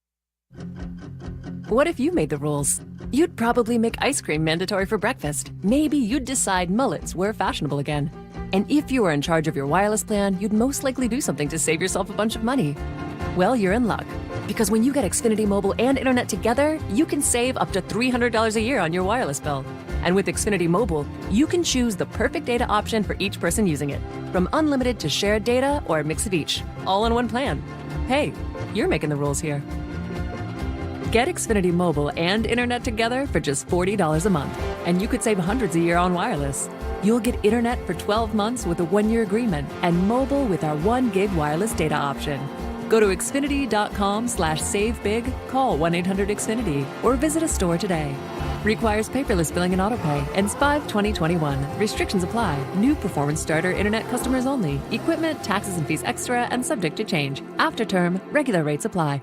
What if you made the rules? You'd probably make ice cream mandatory for breakfast. Maybe you'd decide mullets were fashionable again. And if you were in charge of your wireless plan, you'd most likely do something to save yourself a bunch of money. Well, you're in luck. Because when you get Xfinity Mobile and Internet together, you can save up to $300 a year on your wireless bill. And with Xfinity Mobile, you can choose the perfect data option for each person using it. From unlimited to shared data or a mix of each, all in one plan. Hey, you're making the rules here. Get Xfinity Mobile and Internet together for just $40 a month. And you could save hundreds a year on wireless. You'll get Internet for 12 months with a 1-year agreement and mobile with our 1 gig wireless data option. Go to Xfinity.com/savebig, call 1-800-XFINITY, or visit a store today. Requires paperless billing and autopay. Ends 5/2021. Restrictions apply. New performance starter internet customers only. Equipment, taxes and fees extra and subject to change. After term, regular rates apply.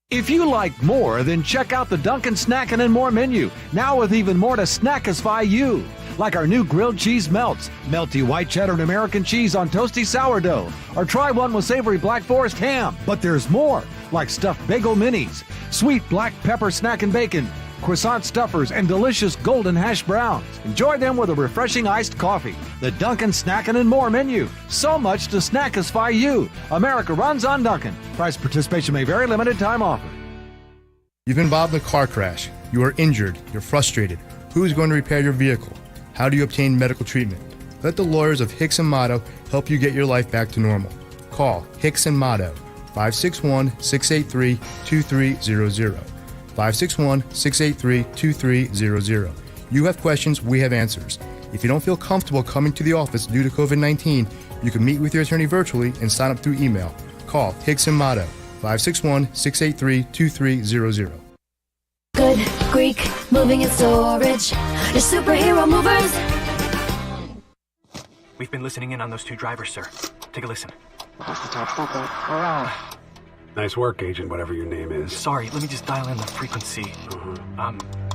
If you like more, then check out the Dunkin' Snackin' and More menu, now with even more to snackify you. Like our new grilled cheese melts, melty white cheddar and American cheese on toasty sourdough, or try one with savory Black Forest ham. But there's more, like stuffed bagel minis, sweet black pepper snack and bacon, croissant stuffers, and delicious golden hash browns. Enjoy them with a refreshing iced coffee. The Dunkin' Snackin' and More menu. So much to snackify you. America runs on Dunkin'. Price participation may vary. Limited time offer. You've been involved in a car crash. You are injured. You're frustrated. Who is going to repair your vehicle? How do you obtain medical treatment? Let the lawyers of Hicks & Motto help you get your life back to normal. Call Hicks & Motto, 561-683-2300. 561-683-2300. You have questions, we have answers. If you don't feel comfortable coming to the office due to COVID-19, you can meet with your attorney virtually and sign up through email. Call Hicks & Motto, 561-683-2300. Good Greek moving and storage. Your superhero movers. We've been listening in on those 2 drivers, sir. Take a listen. Nice work, Agent, whatever your name is. Sorry, let me just dial in the frequency.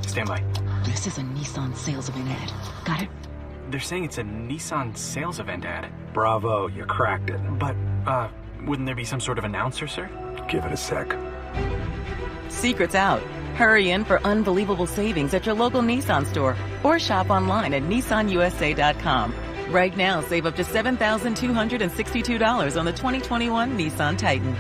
Stand by. This is a Nissan sales event ad. Got it? They're saying it's a Nissan sales event ad. Bravo, you cracked it. But, wouldn't there be some sort of announcer, sir? Give it a sec. Secret's out. Hurry in for unbelievable savings at your local Nissan store or shop online at nissanusa.com. Right now, save up to $7,262 on the 2021 Nissan Titan.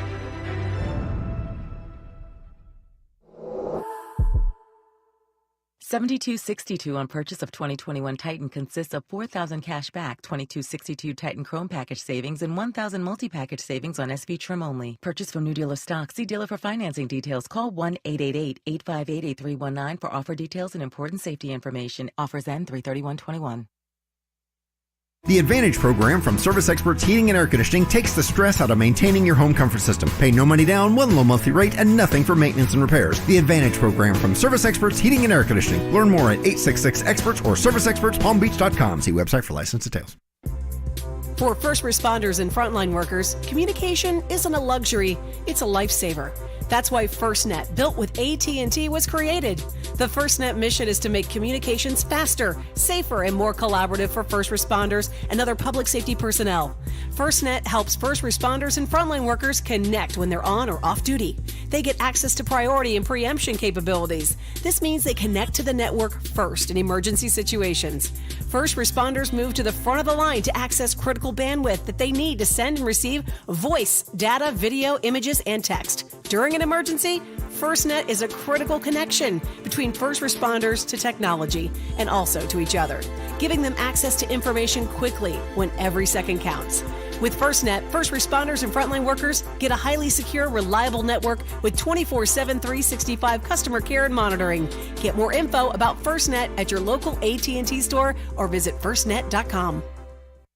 $72.62 on purchase of 2021 Titan consists of $4,000 cash back, $22.62 Titan Chrome package savings, and $1,000 multi-package savings on SV trim only. Purchase from new dealer stock. See dealer for financing details. Call 1-888-858-8319 for offer details and important safety information. Offers end 3/31/21. The Advantage program from Service Experts Heating and Air Conditioning takes the stress out of maintaining your home comfort system. Pay no money down, one low monthly rate, and nothing for maintenance and repairs. The Advantage program from Service Experts Heating and Air Conditioning. Learn more at 866-EXPERTS or ServiceExpertsPalmBeach.com. See website for license details. For first responders and frontline workers, communication isn't a luxury, it's a lifesaver. That's why FirstNet, built with AT&T, was created. The FirstNet mission is to make communications faster, safer, and more collaborative for first responders and other public safety personnel. FirstNet helps first responders and frontline workers connect when they're on or off duty. They get access to priority and preemption capabilities. This means they connect to the network first in emergency situations. First responders move to the front of the line to access critical bandwidth that they need to send and receive voice, data, video, images, and text. During an emergency, FirstNet is a critical connection between first responders to technology and also to each other, giving them access to information quickly when every second counts. With FirstNet, first responders and frontline workers get a highly secure, reliable network with 24/7, 365 customer care and monitoring. Get more info about FirstNet at your local AT&T store or visit firstnet.com.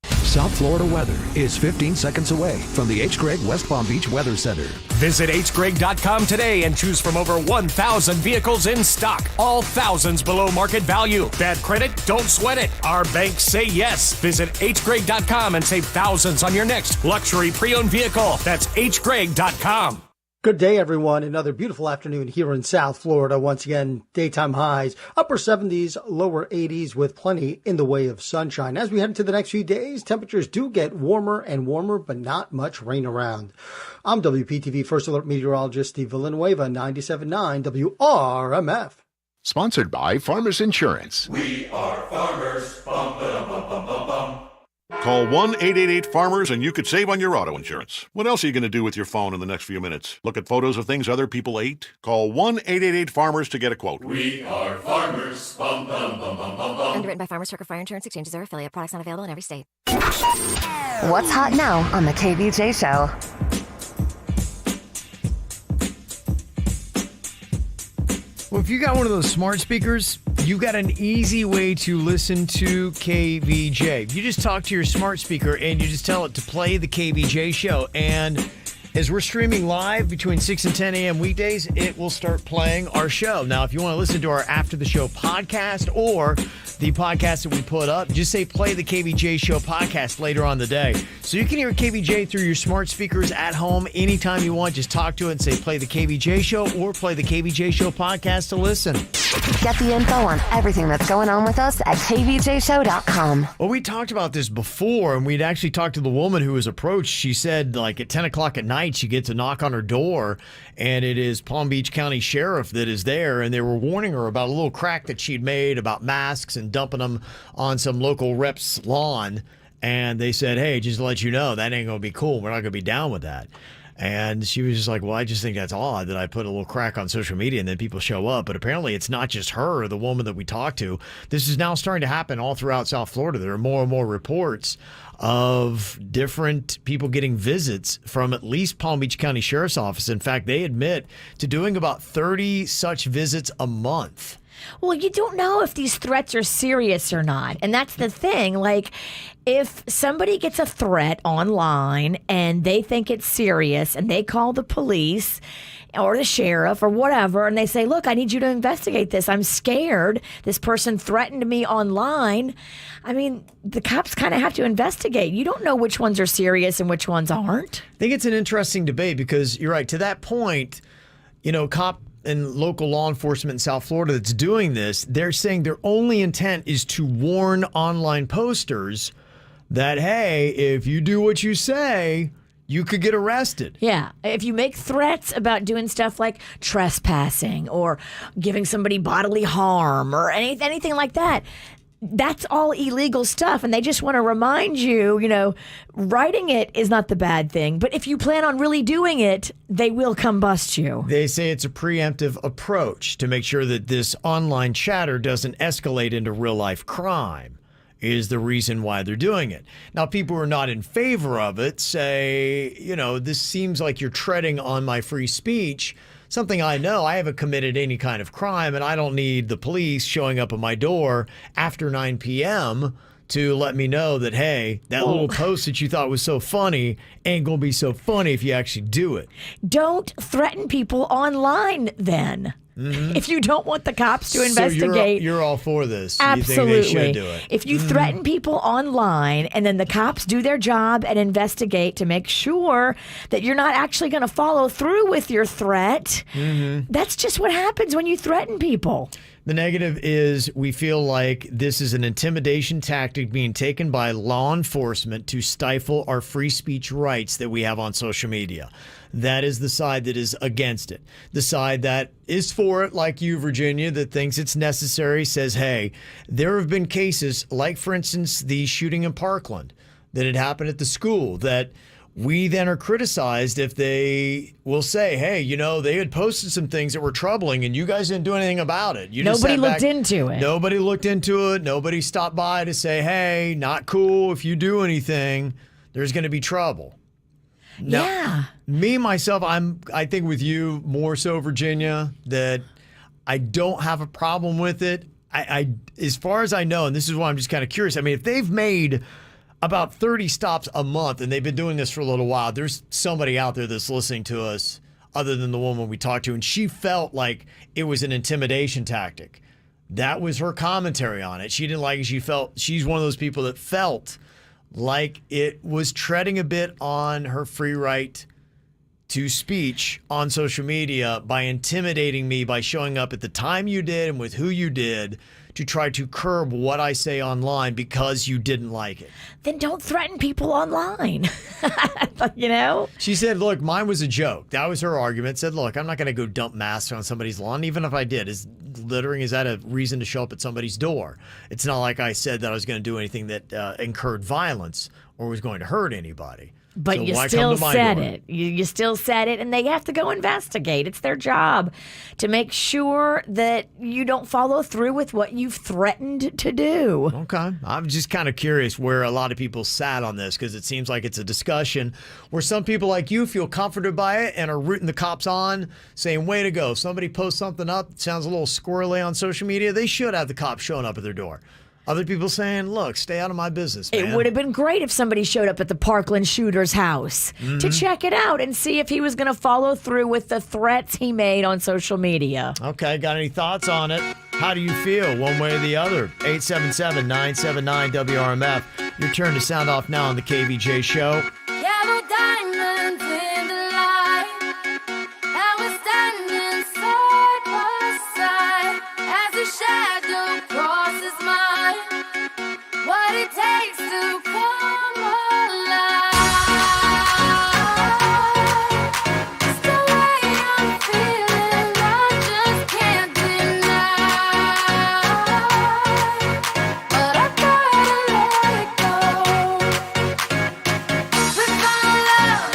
South Florida weather is 15 seconds away from the H. Gregg West Palm Beach Weather Center. Visit hgregg.com today and choose from over 1,000 vehicles in stock. All thousands below market value. Bad credit? Don't sweat it. Our banks say yes. Visit hgregg.com and save thousands on your next luxury pre-owned vehicle. That's hgregg.com. Good day, everyone. Another beautiful afternoon here in South Florida. Once again, daytime highs, upper 70s, lower 80s with plenty in the way of sunshine. As we head into the next few days, temperatures do get warmer and warmer, but not much rain around. I'm WPTV First Alert Meteorologist Steve Villanueva, 97.9 WRMF. Sponsored by Farmers Insurance. We are farmers. Bum, ba-dum, bum, bum, bum, bum. Call 1-888-FARMERS and you could save on your auto insurance. What else are you going to do with your phone in the next few minutes? Look at photos of things other people ate? Call 1-888-FARMERS to get a quote. We are farmers. Bum, bum, bum, bum, bum, bum. Underwritten by Farmers Trucker Fire Insurance Exchanges or affiliate. Products not available in every state. What's hot now on the KVJ Show? Well, if you got one of those smart speakers, you got an easy way to listen to KVJ. You just talk to your smart speaker and you just tell it to play the KVJ show. And as we're streaming live between 6 and 10 a.m. weekdays, it will start playing our show. Now, if you want to listen to our After the Show podcast or the podcast that we put up, just say play the KVJ show podcast later on the day. So you can hear KVJ through your smart speakers at home anytime you want. Just talk to it and say play the KVJ show or play the KVJ show podcast to listen. Get the info on everything that's going on with us at kvjshow.com. Well, we talked about this before, and we'd actually talked to the woman who was approached. She said, like, at 10 o'clock at night, she gets a knock on her door, and it is Palm Beach County Sheriff that is there, and they were warning her about a little crack that she'd made about masks and dumping them on some local rep's lawn. And they said, hey, just to let you know, that ain't going to be cool. We're not going to be down with that. And she was just like, well, I just think that's odd that I put a little crack on social media and then people show up. But apparently it's not just her, the woman that we talked to. This is now starting to happen all throughout South Florida. There are more and more reports of different people getting visits from at least Palm Beach County Sheriff's Office. In fact, they admit to doing about 30 such visits a month. Well, you don't know if these threats are serious or not. And that's the thing. Like, if somebody gets a threat online and they think it's serious and they call the police or the sheriff or whatever, and they say, look, I need you to investigate this. I'm scared. This person threatened me online. I mean, the cops kind of have to investigate. You don't know which ones are serious and which ones aren't. I think it's an interesting debate because you're right. To that point, you know, cop and local law enforcement in South Florida that's doing this, they're saying their only intent is to warn online posters that, hey, if you do what you say, you could get arrested. Yeah. If you make threats about doing stuff like trespassing or giving somebody bodily harm or anything like that, that's all illegal stuff. And they just want to remind you, you know, writing it is not the bad thing. But if you plan on really doing it, they will come bust you. They say it's a preemptive approach to make sure that this online chatter doesn't escalate into real life crime is the reason why they're doing it. Now, people who are not in favor of it say, you know, this seems like you're treading on my free speech. Something I know, I haven't committed any kind of crime, and I don't need the police showing up at my door after 9 p.m. to let me know that, hey, that little post that you thought was so funny ain't going to be so funny if you actually do it. Don't threaten people online then. Mm-hmm. If you don't want the cops to investigate. So you're all for this. Absolutely. You think they should do it. If you threaten people online and then the cops do their job and investigate to make sure that you're not actually going to follow through with your threat, that's just what happens when you threaten people. The negative is we feel like this is an intimidation tactic being taken by law enforcement to stifle our free speech rights that we have on social media. That is the side that is against it. The side that is for it, like you, Virginia, that thinks it's necessary, says, hey, there have been cases like, for instance, the shooting in Parkland that had happened at the school that we then are criticized if they will say, hey, you know, they had posted some things that were troubling and you guys didn't do anything about it. You Nobody looked into it. Nobody looked into it. Nobody stopped by to say, hey, not cool if you do anything. there's going to be trouble. Now, me, myself, I think with you more so, Virginia, that I don't have a problem with it. I as far as I know, and this is why I'm just kind of curious, I mean, if they've made about 30 stops a month and they've been doing this for a little while, there's somebody out there that's listening to us other than the woman we talked to, and she felt like it was an intimidation tactic. That was her commentary on it. She didn't like it. She felt she's one of those people that felt like it was treading a bit on her free right to speech on social media by intimidating me by showing up at the time you did and with who you did to try to curb what I say online because you didn't like it. Then don't threaten people online. You know? She said, look, mine was a joke. That was her argument. Said, look, I'm not going to go dump masks on somebody's lawn. Even if I did, is that a reason to show up at somebody's door? It's not like I said that I was going to do anything that incurred violence or was going to hurt anybody. But so you why still come to my said door? it. You still said it, and they have to go investigate. It's their job to make sure that you don't follow through with what you've threatened to do. Okay. I'm just kind of curious where a lot of people sat on this, because it seems like it's a discussion where some people like you feel comforted by it and are rooting the cops on, saying, way to go. If somebody posts something up that sounds a little squirrely on social media, they should have the cops showing up at their door. Other people saying, look, stay out of my business, man. It would have been great if somebody showed up at the Parkland shooter's house to check it out and see if he was going to follow through with the threats he made on social media. Okay, got any thoughts on it? How do you feel, one way or the other? 877-979-WRMF. Your turn to sound off now on the KVJ Show. Yellow diamonds in the light, and we're standing side by side as a shadow crosses mine. What it takes to come alive. It's the way I'm feeling, I just can't deny. But I gotta let it go. We found love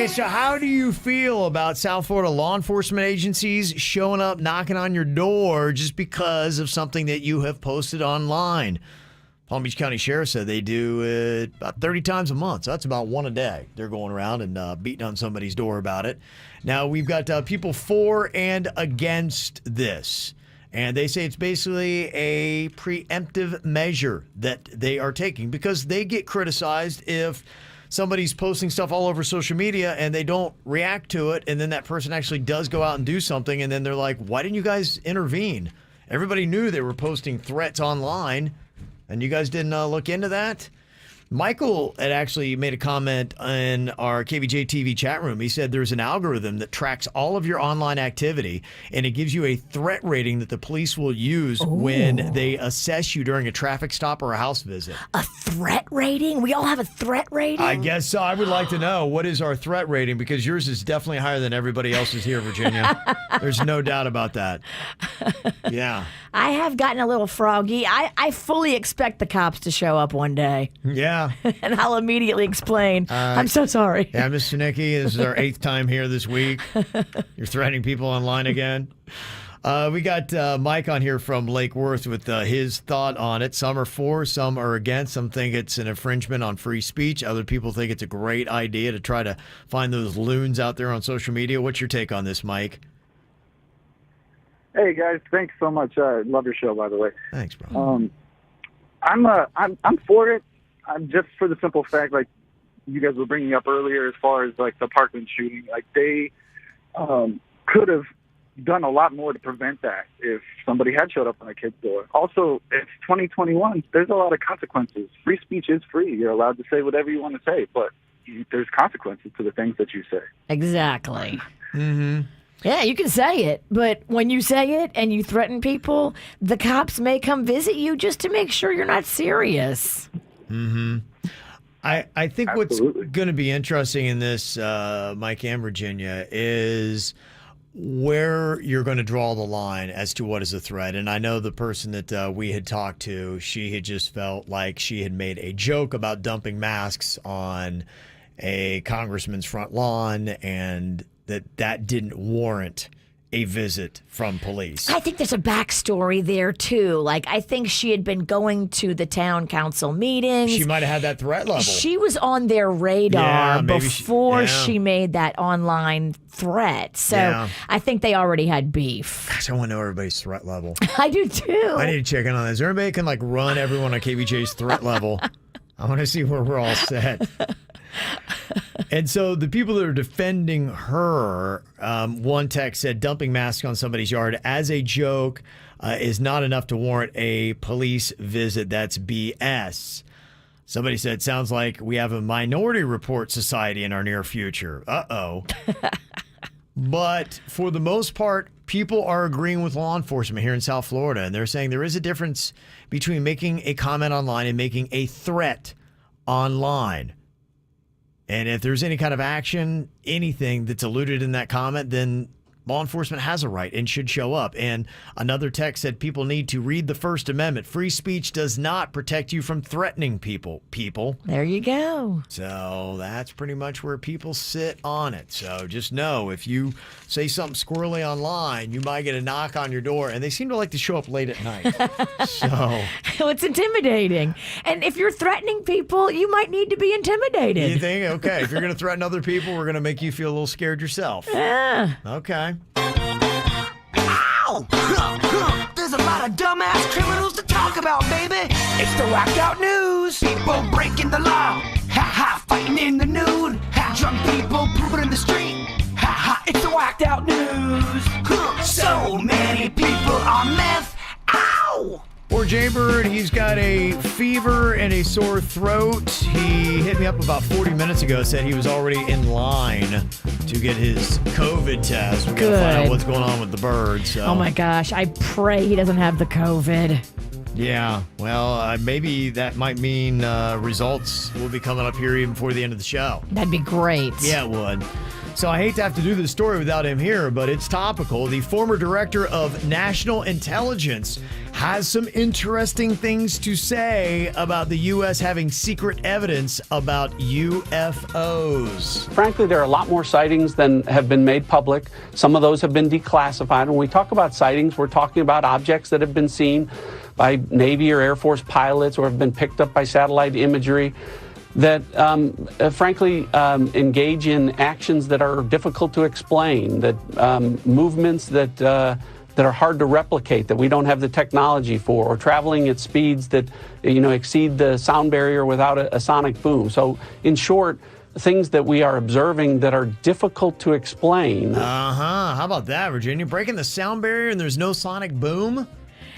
Okay, so how do you feel about South Florida law enforcement agencies showing up, knocking on your door just because of something that you have posted online? Palm Beach County Sheriff said they do it about 30 times a month. So that's about one a day. They're going around and beating on somebody's door about it. Now, we've got people for and against this. And they say it's basically a preemptive measure that they are taking because they get criticized if somebody's posting stuff all over social media and they don't react to it. And then that person actually does go out and do something. And then they're like, why didn't you guys intervene? Everybody knew they were posting threats online. And you guys didn't look into that? Michael had actually made a comment in our KVJ TV chat room. He said there's an algorithm that tracks all of your online activity, and it gives you a threat rating that the police will use when they assess you during a traffic stop or a house visit. A threat rating? We all have a threat rating? I guess so. I would like to know, what is our threat rating? Because yours is definitely higher than everybody else's here, Virginia. There's no doubt about that. Yeah. I have gotten a little froggy. I fully expect the cops to show up one day. Yeah. And I'll immediately explain. I'm so sorry. Yeah, Mr. Nicky, this is our 8th time here this week. You're threatening people online again. We got Mike on here from Lake Worth with his thought on it. Some are for, some are against. Some think it's an infringement on free speech. Other people think it's a great idea to try to find those loons out there on social media. What's your take on this, Mike? Hey guys, thanks so much. Love your show, by the way. Thanks, bro. I'm for it. I'm just for the simple fact, like you guys were bringing up earlier, as far as like the Parkland shooting, like they could have done a lot more to prevent that if somebody had showed up on a kid's door. Also, it's 2021. There's a lot of consequences. Free speech is free. You're allowed to say whatever you want to say, but there's consequences to the things that you say. Exactly. Mm-hmm. Yeah, you can say it, but when you say it and you threaten people, the cops may come visit you just to make sure you're not serious. Mm-hmm. I think Absolutely. What's going to be interesting in this, Mike and Virginia, is where you're going to draw the line as to what is a threat. And I know the person that we had talked to, she had just felt like she had made a joke about dumping masks on a congressman's front lawn and that didn't warrant a visit from police. I think there's a backstory there, too. Like, I think she had been going to the town council meetings. She might have had that threat level. She was on their radar before she she made that online threat. So I think they already had beef. Gosh, I want to know everybody's threat level. I do, too. I need to check in on that. Is there anybody can, like, run everyone on KVJ's threat level? I want to see where we're all set. And so the people that are defending her, one text said dumping masks on somebody's yard as a joke is not enough to warrant a police visit. That's BS. Somebody said, sounds like we have a Minority Report society in our near future. Uh-oh. But for the most part, people are agreeing with law enforcement here in South Florida, and they're saying there is a difference between making a comment online and making a threat online. And if there's any kind of action, anything that's alluded in that comment, then law enforcement has a right and should show up. And another text said people need to read the First Amendment. Free speech does not protect you from threatening people. There you go. So that's pretty much where people sit on it. So just know if you say something squirrely online, you might get a knock on your door. And they seem to like to show up late at night. So it's intimidating. And if you're threatening people, you might need to be intimidated. You think, okay, if you're going to threaten other people, we're going to make you feel a little scared yourself. Yeah. Okay. Ow! There's a lot of dumbass criminals to talk about, baby. It's the whacked out news. People breaking the law. Ha ha, fighting in the nude. Ha, drunk people pooping in the street. Ha ha, it's the whacked out news. So many people on meth. Ow! Or Jaybird, he's got a fever and a sore throat. He hit me up about 40 minutes ago, said he was already in line to get his COVID test. We're going to find out what's going on with the bird. So. Oh my gosh, I pray he doesn't have the COVID. Yeah, well, maybe that might mean results will be coming up here even before the end of the show. That'd be great. Yeah, it would. So I hate to have to do this story without him here, but it's topical. The former director of national intelligence has some interesting things to say about the U.S. having secret evidence about UFOs. Frankly, there are a lot more sightings than have been made public. Some of those have been declassified. When we talk about sightings, we're talking about objects that have been seen by Navy or Air Force pilots or have been picked up by satellite imagery that frankly engage in actions that are difficult to explain, that movements that are hard to replicate, that we don't have the technology for, or traveling at speeds that exceed the sound barrier without a sonic boom. So in short, things that we are observing that are difficult to explain. How about that, Virginia? Breaking the sound barrier and there's no sonic boom?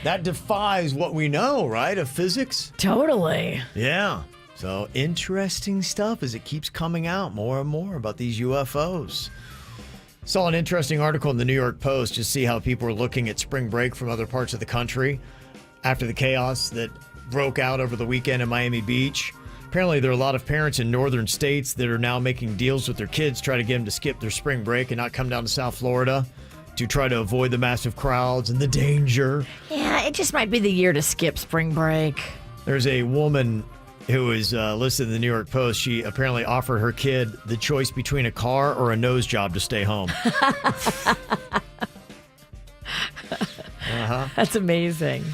That defies what we know, right, of physics? Totally. Yeah. So interesting stuff as it keeps coming out more and more about these UFOs. Saw an interesting article in the New York Post to see how people are looking at spring break from other parts of the country after the chaos that broke out over the weekend in Miami Beach. Apparently, there are a lot of parents in northern states that are now making deals with their kids, try to get them to skip their spring break and not come down to South Florida to try to avoid the massive crowds and the danger. Yeah, it just might be the year to skip spring break. There's a woman who was listed in the New York Post. She apparently offered her kid the choice between a car or a nose job to stay home. That's amazing.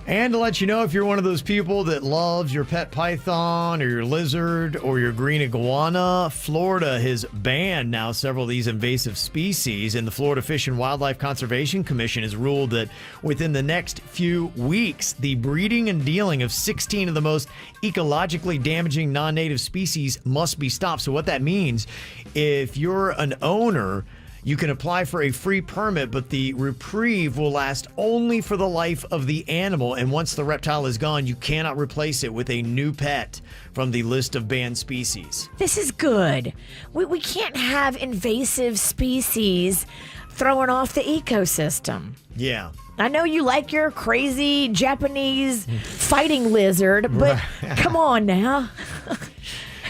And to let you know, if you're one of those people that loves your pet python or your lizard or your green iguana, Florida has banned now several of these invasive species, and the Florida Fish and Wildlife Conservation Commission has ruled that within the next few weeks, the breeding and dealing of 16 of the most ecologically damaging non-native species must be stopped. So what that means, if you're an owner, you can apply for a free permit, but the reprieve will last only for the life of the animal. And once the reptile is gone, you cannot replace it with a new pet from the list of banned species. This is good. We can't have invasive species throwing off the ecosystem. Yeah. I know you like your crazy Japanese fighting lizard, but come on now.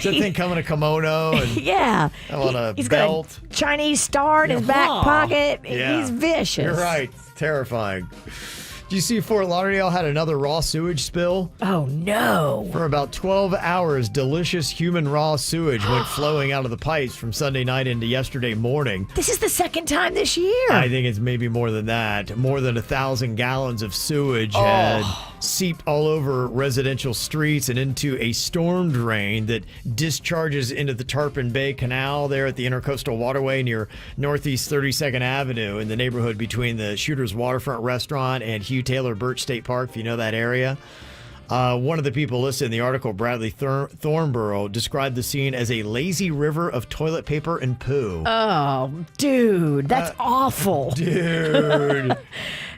That thing come in a kimono and yeah, on a he's belt. Got a Chinese star in his back pocket. Yeah. He's vicious. You're right. Terrifying. Do you see Fort Lauderdale had another raw sewage spill? Oh, no. For about 12 hours, delicious human raw sewage went flowing out of the pipes from Sunday night into yesterday morning. This is the second time this year. I think it's maybe more than that. More than 1,000 gallons of sewage had seeped all over residential streets and into a storm drain that discharges into the Tarpon Bay Canal there at the Intercoastal Waterway near Northeast 32nd Avenue in the neighborhood between the Shooter's Waterfront Restaurant and Hugh Taylor Birch State Park, if you know that area. One of the people listed in the article, Bradley Thornborough, described the scene as a lazy river of toilet paper and poo. Oh, dude, that's awful. Dude.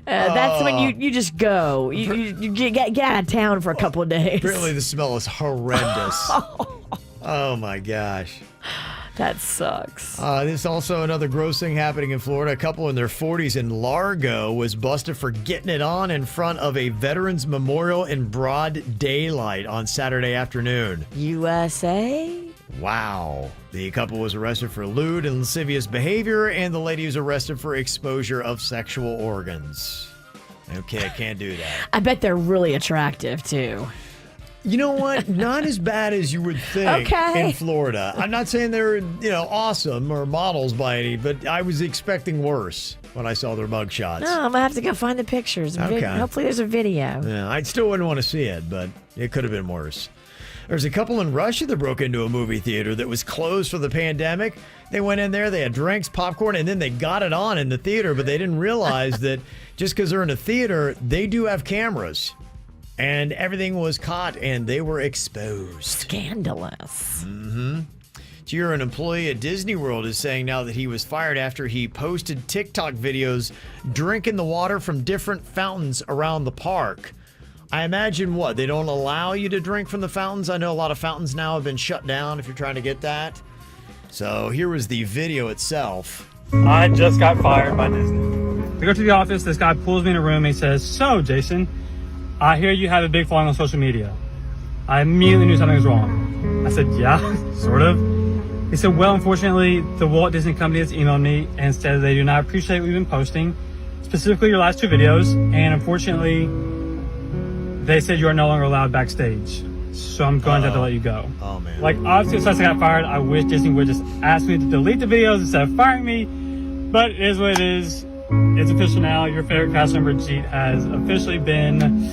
That's when you just go. You get out of town for a couple of days. Apparently the smell is horrendous. Oh, my gosh. That sucks. There's also another gross thing happening in Florida. A couple in their 40s in Largo was busted for getting it on in front of a Veterans Memorial in broad daylight on Saturday afternoon. USA? Wow. The couple was arrested for lewd and lascivious behavior, and the lady was arrested for exposure of sexual organs. Okay, I can't do that. I bet they're really attractive, too. You know what? Not as bad as you would think in Florida. I'm not saying they're, awesome or models by any, but I was expecting worse when I saw their mugshots. No, I'm going to have to go find the pictures. Okay. Hopefully there's a video. Yeah, I still wouldn't want to see it, but it could have been worse. There's a couple in Russia that broke into a movie theater that was closed for the pandemic. They went in there, they had drinks, popcorn, and then they got it on in the theater, but they didn't realize that just because they're in a theater, they do have cameras. And everything was caught, and they were exposed. Scandalous. Mm-hmm. You're an employee at Disney World is saying now that he was fired after he posted TikTok videos drinking the water from different fountains around the park. I imagine what? They don't allow you to drink from the fountains? I know a lot of fountains now have been shut down if you're trying to get that. So here was the video itself. I just got fired by Disney. I go to the office, this guy pulls me in a room and he says, "So, Jason, I hear you have a big following on social media." I immediately knew something was wrong. I said, "Yeah, sort of." He said, "Well, unfortunately, the Walt Disney Company has emailed me and said they do not appreciate what we've been posting, specifically your last two videos, and unfortunately, they said you are no longer allowed backstage. So I'm going to have to let you go. Oh, man. Like, obviously, since I got fired, I wish Disney would just ask me to delete the videos instead of firing me. But it is what it is. It's official now. Your favorite cast member, Jeet, has officially been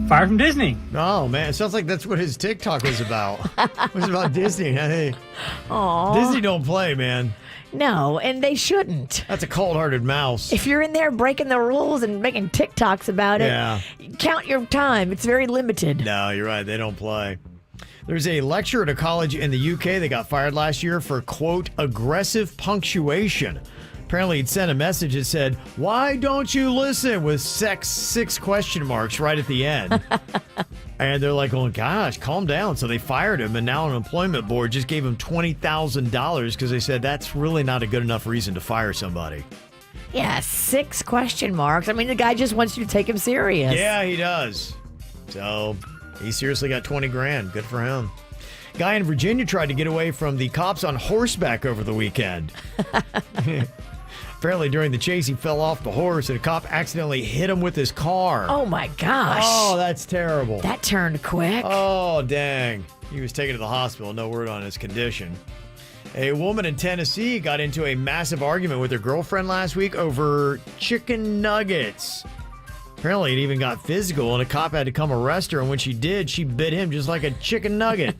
fired from Disney. Oh, man. It sounds like that's what his TikTok was about. It was about Disney. Hey, Aw. Disney don't play, man. No, and they shouldn't. That's a cold-hearted mouse. If you're in there breaking the rules and making TikToks about it, Yeah. count your time. It's very limited. No, you're right. They don't play. There's a lecturer at a college in the UK that got fired last year for, quote, aggressive punctuation. Apparently, he'd sent a message that said, "Why don't you listen?" with 6 question marks right at the end. And they're like, oh, gosh, calm down. So they fired him, and now an employment board just gave him $20,000 because they said that's really not a good enough reason to fire somebody. Yeah, 6 question marks. I mean, the guy just wants you to take him serious. Yeah, he does. So he seriously got $20,000. Good for him. Guy in Virginia tried to get away from the cops on horseback over the weekend. Apparently, during the chase, he fell off the horse, and a cop accidentally hit him with his car. Oh, my gosh. Oh, that's terrible. That turned quick. Oh, dang. He was taken to the hospital. No word on his condition. A woman in Tennessee got into a massive argument with her girlfriend last week over chicken nuggets. Apparently, it even got physical, and a cop had to come arrest her, and when she did, she bit him just like a chicken nugget.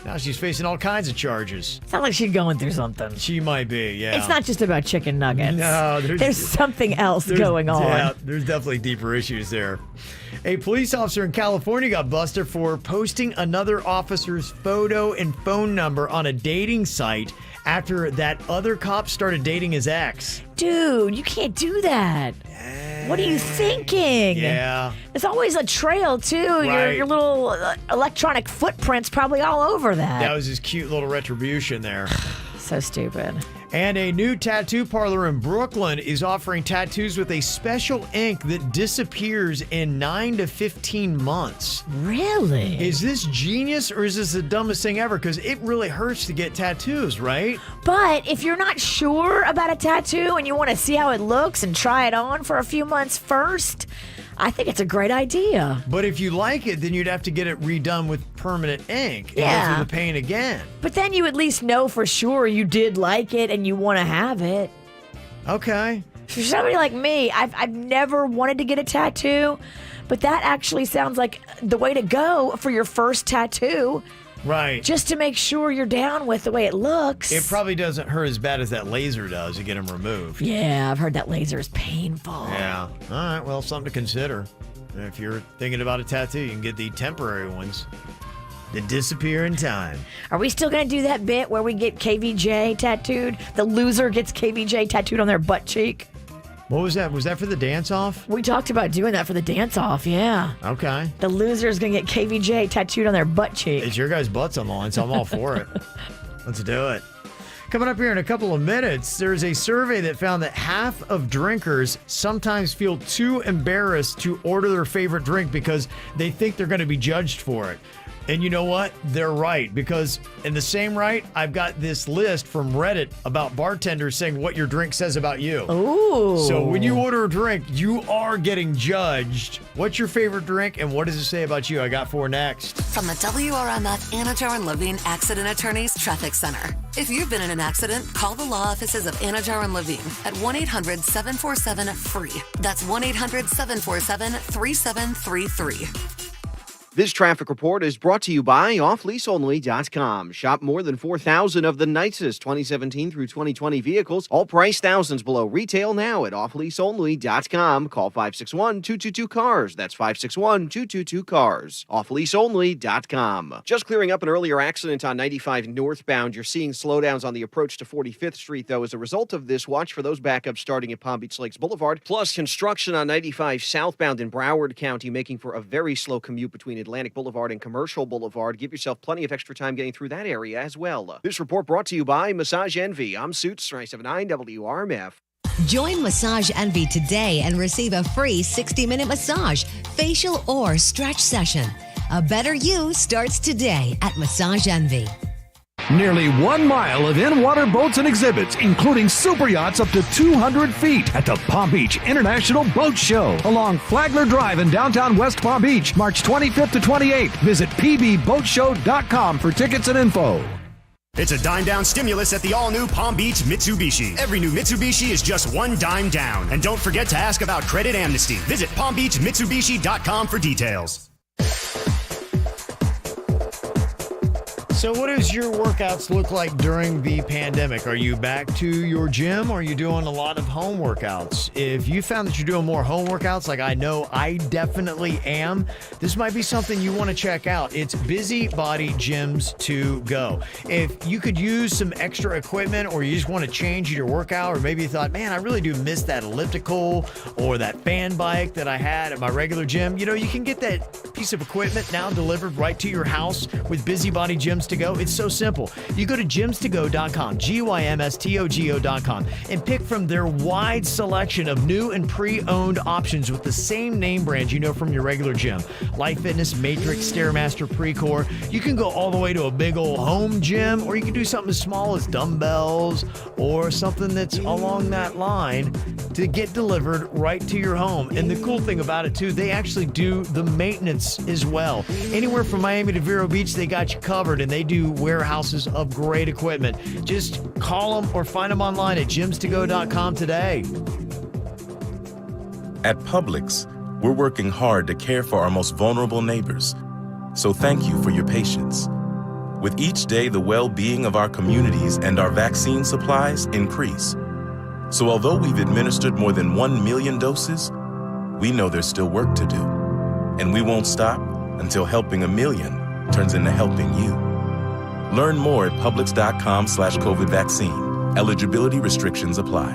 Now she's facing all kinds of charges. Sounds like she's going through something. She might be, yeah. It's not just about chicken nuggets. No, there's something else going on. Yeah, there's definitely deeper issues there. A police officer in California got busted for posting another officer's photo and phone number on a dating site after that other cop started dating his ex. Dude, you can't do that. What are you thinking? Yeah. There's always a trail, too. Right. Your little electronic footprint's probably all over that. That was his cute little retribution there. So stupid. And a new tattoo parlor in Brooklyn is offering tattoos with a special ink that disappears in 9 to 15 months. Really? Is this genius or is this the dumbest thing ever? Because it really hurts to get tattoos, right? But if you're not sure about a tattoo and you want to see how it looks and try it on for a few months first, I think it's a great idea. But if you like it, then you'd have to get it redone with permanent ink and Yeah. go through the pain again. But then you at least know for sure you did like it and you want to have it. Okay. For somebody like me, I've never wanted to get a tattoo, but that actually sounds like the way to go for your first tattoo. Right. Just to make sure you're down with the way it looks. It probably doesn't hurt as bad as that laser does to get them removed. Yeah, I've heard that laser is painful. Yeah. All right. Well, something to consider. If you're thinking about a tattoo, you can get the temporary ones that disappear in time. Are we still going to do that bit where we get KVJ tattooed? The loser gets KVJ tattooed on their butt cheek? What was that? Was that for the dance-off? We talked about doing that for the dance-off, yeah. Okay. The loser's going to get KVJ tattooed on their butt cheek. It's your guys' butts on the line, so I'm all for it. Let's do it. Coming up here in a couple of minutes, there's a survey that found that half of drinkers sometimes feel too embarrassed to order their favorite drink because they think they're going to be judged for it. And you know what? They're right, because in the same right, I've got this list from Reddit about bartenders saying what your drink says about you. Ooh. So when you order a drink, you are getting judged. What's your favorite drink, and what does it say about you? I got 4 next. From the WRMF Anajar and Levine Accident Attorneys Traffic Center. If you've been in an accident, call the law offices of Anajar and Levine at 1-800-747-FREE. That's 1-800-747-3733. This traffic report is brought to you by offleaseonly.com. Shop more than 4,000 of the nicest 2017 through 2020 vehicles, all priced thousands below retail now at offleaseonly.com. Call 561-222-CARS. That's 561-222-CARS. Offleaseonly.com. Just clearing up an earlier accident on 95 northbound. You're seeing slowdowns on the approach to 45th Street, though. As a result of this, watch for those backups starting at Palm Beach Lakes Boulevard. Plus, construction on 95 southbound in Broward County, making for a very slow commute between Atlantic Boulevard and Commercial Boulevard. Give yourself plenty of extra time getting through that area as well. This report brought to you by Massage Envy. I'm Suits 379 WRMF. Join Massage Envy today and receive a free 60-minute massage, facial, or stretch session. A better you starts today at Massage Envy. Nearly 1 mile of in-water boats and exhibits, including super yachts up to 200 feet at the Palm Beach International Boat Show along Flagler Drive in downtown West Palm Beach, March 25th to 28th. Visit pbboatshow.com for tickets and info. It's a dime down stimulus at the all-new Palm Beach Mitsubishi. Every new Mitsubishi is just one dime down. And don't forget to ask about credit amnesty. Visit palmbeachmitsubishi.com for details. So what does your workouts look like during the pandemic? Are you back to your gym or are you doing a lot of home workouts? If you found that you're doing more home workouts, like I know I definitely am, this might be something you want to check out. It's Busybody Gyms to Go. If you could use some extra equipment or you just want to change your workout, or maybe you thought, man, I really do miss that elliptical or that fan bike that I had at my regular gym, you know, you can get that piece of equipment now delivered right to your house with Busybody Gyms to Go. It's so simple. You go to gymstogo.com, gymstogo.com, and pick from their wide selection of new and pre-owned options with the same name brands you know from your regular gym. Life Fitness, Matrix, Stairmaster, Precor. You can go all the way to a big old home gym, or you can do something as small as dumbbells or something that's along that line to get delivered right to your home. And the cool thing about it too, they actually do the maintenance as well. Anywhere from Miami to Vero Beach, they got you covered, and they do warehouses of great equipment. Just call them or find them online at gymstogo.com today. At Publix, we're working hard to care for our most vulnerable neighbors. So thank you for your patience. With each day, the well-being of our communities and our vaccine supplies increase. So although we've administered more than 1 million doses, we know there's still work to do. And we won't stop until helping 1 million turns into helping you. Learn more at publix.com/COVID vaccine. Eligibility restrictions apply.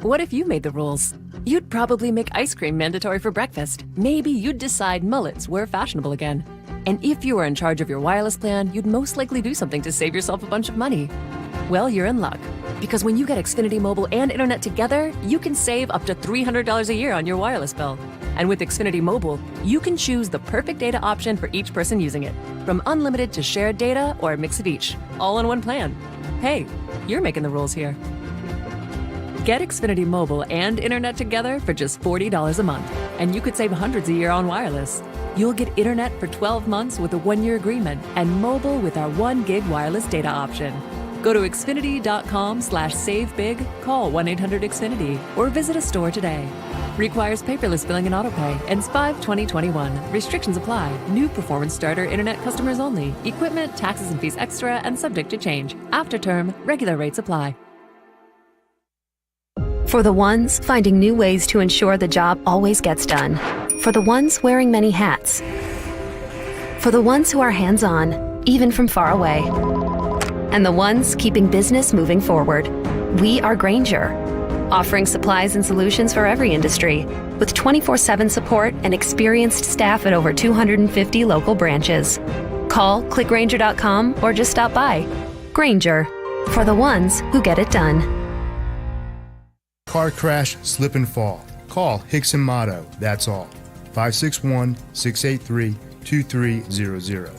What if you made the rules? You'd probably make ice cream mandatory for breakfast. Maybe you'd decide mullets were fashionable again. And if you were in charge of your wireless plan, you'd most likely do something to save yourself a bunch of money. Well, you're in luck. Because when you get Xfinity Mobile and Internet together, you can save up to $300 a year on your wireless bill. And with Xfinity Mobile, you can choose the perfect data option for each person using it. From unlimited to shared data or a mix of each, all in one plan. Hey, you're making the rules here. Get Xfinity Mobile and Internet together for just $40 a month. And you could save hundreds a year on wireless. You'll get Internet for 12 months with a 1-year agreement and mobile with our 1 gig wireless data option. Go to Xfinity.com/savebig, call 1-800-XFINITY, or visit a store today. Requires paperless billing and autopay. Ends 5/20/21. Restrictions apply. New performance starter internet customers only. Equipment, taxes and fees extra and subject to change. After term, regular rates apply. For the ones finding new ways to ensure the job always gets done. For the ones wearing many hats. For the ones who are hands-on, even from far away. And the ones keeping business moving forward. We are Grainger, offering supplies and solutions for every industry, with 24/7 support and experienced staff at over 250 local branches. Call, click Grainger.com, or just stop by. Grainger, for the ones who get it done. Car crash, slip and fall. Call Hickson Motto, that's all. 561-683-2300.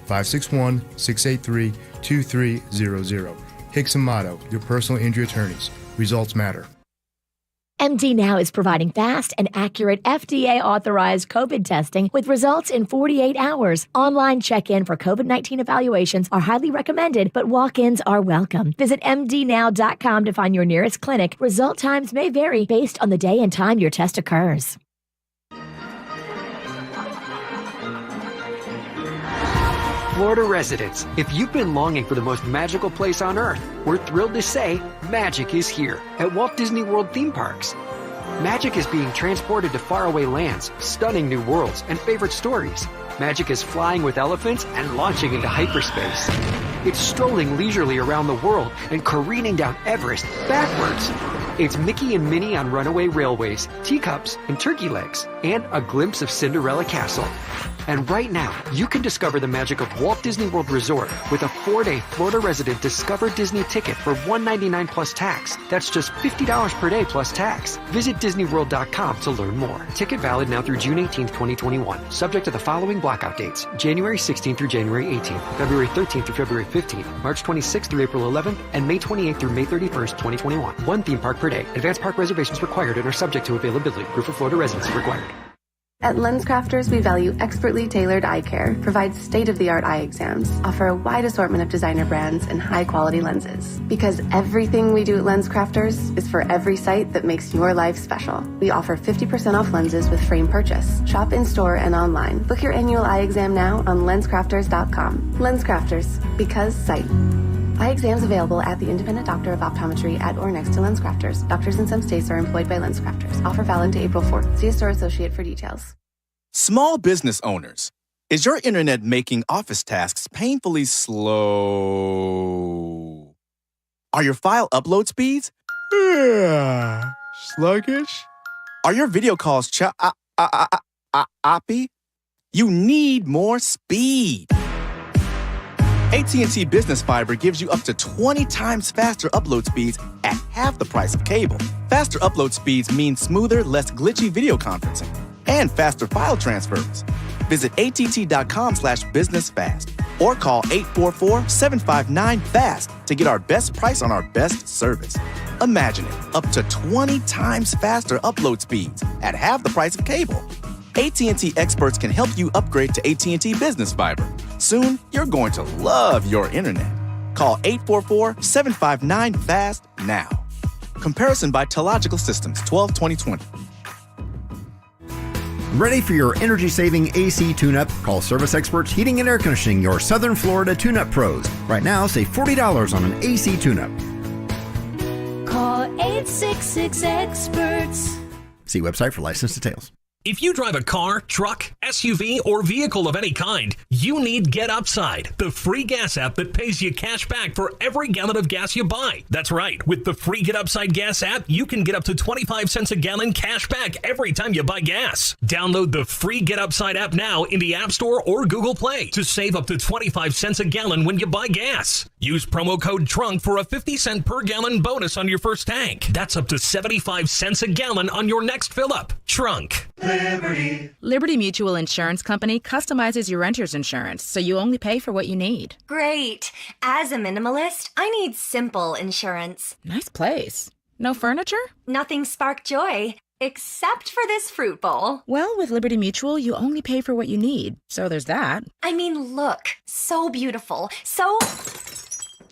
561-683-2300. Hickson Motto, your personal injury attorneys. Results matter. MD Now is providing fast and accurate FDA-authorized COVID testing with results in 48 hours. Online check-in for COVID-19 evaluations are highly recommended, but walk-ins are welcome. Visit mdnow.com to find your nearest clinic. Result times may vary based on the day and time your test occurs. Florida residents, if you've been longing for the most magical place on earth, we're thrilled to say magic is here at Walt Disney World theme parks. Magic is being transported to faraway lands, stunning new worlds, and favorite stories. Magic is flying with elephants and launching into hyperspace. It's strolling leisurely around the world and careening down Everest backwards. It's Mickey and Minnie on runaway railways, teacups, and turkey legs, and a glimpse of Cinderella Castle. And right now, you can discover the magic of Walt Disney World Resort with a 4-day Florida resident Discover Disney ticket for $199 plus tax. That's just $50 per day plus tax. Visit DisneyWorld.com to learn more. Ticket valid now through June 18th, 2021. Subject to the following blackout dates: January 16th through January 18th, February 13th through February 15th, March 26th through April 11th, and May 28th through May 31st, 2021. One theme park per day. Advanced park reservations required and are subject to availability. Proof of Florida residency required. At LensCrafters, we value expertly tailored eye care, provide state-of-the-art eye exams, offer a wide assortment of designer brands and high-quality lenses. Because everything we do at LensCrafters is for every sight that makes your life special. We offer 50% off lenses with frame purchase. Shop in-store and online. Book your annual eye exam now on LensCrafters.com. LensCrafters, because sight. Eye exams available at the independent doctor of optometry at or next to LensCrafters. Doctors in some states are employed by LensCrafters. Offer valid to April 4th. See a store associate for details. Small business owners, is your internet making office tasks painfully slow? Are your file upload speeds sluggish? Are your video calls choppy? You need more speed. AT&T Business Fiber gives you up to 20 times faster upload speeds at half the price of cable. Faster upload speeds mean smoother, less glitchy video conferencing and faster file transfers. Visit att.com/businessfast or call 844-759-FAST to get our best price on our best service. Imagine it, up to 20 times faster upload speeds at half the price of cable. AT&T experts can help you upgrade to AT&T Business Fiber. Soon, you're going to love your internet. Call 844-759-FAST now. Comparison by Telogical Systems, 12-2020. Ready for your energy-saving AC tune-up? Call Service Experts Heating and Air Conditioning, your Southern Florida tune-up pros. Right now, save $40 on an AC tune-up. Call 866-EXPERTS. See website for license details. If you drive a car, truck, SUV, or vehicle of any kind, you need Get Upside, the free gas app that pays you cash back for every gallon of gas you buy. That's right. With the free Get Upside gas app, you can get up to 25 cents a gallon cash back every time you buy gas. Download the free Get Upside app now in the App Store or Google Play to save up to 25 cents a gallon when you buy gas. Use promo code TRUNK for a 50-cent per gallon bonus on your first tank. That's up to 75 cents a gallon on your next fill-up. Trunk. Liberty Mutual Insurance Company customizes your renter's insurance, so you only pay for what you need. Great. As a minimalist, I need simple insurance. Nice place. No furniture? Nothing spark joy, except for this fruit bowl. Well, with Liberty Mutual, you only pay for what you need, so there's that. I mean, look. So beautiful. So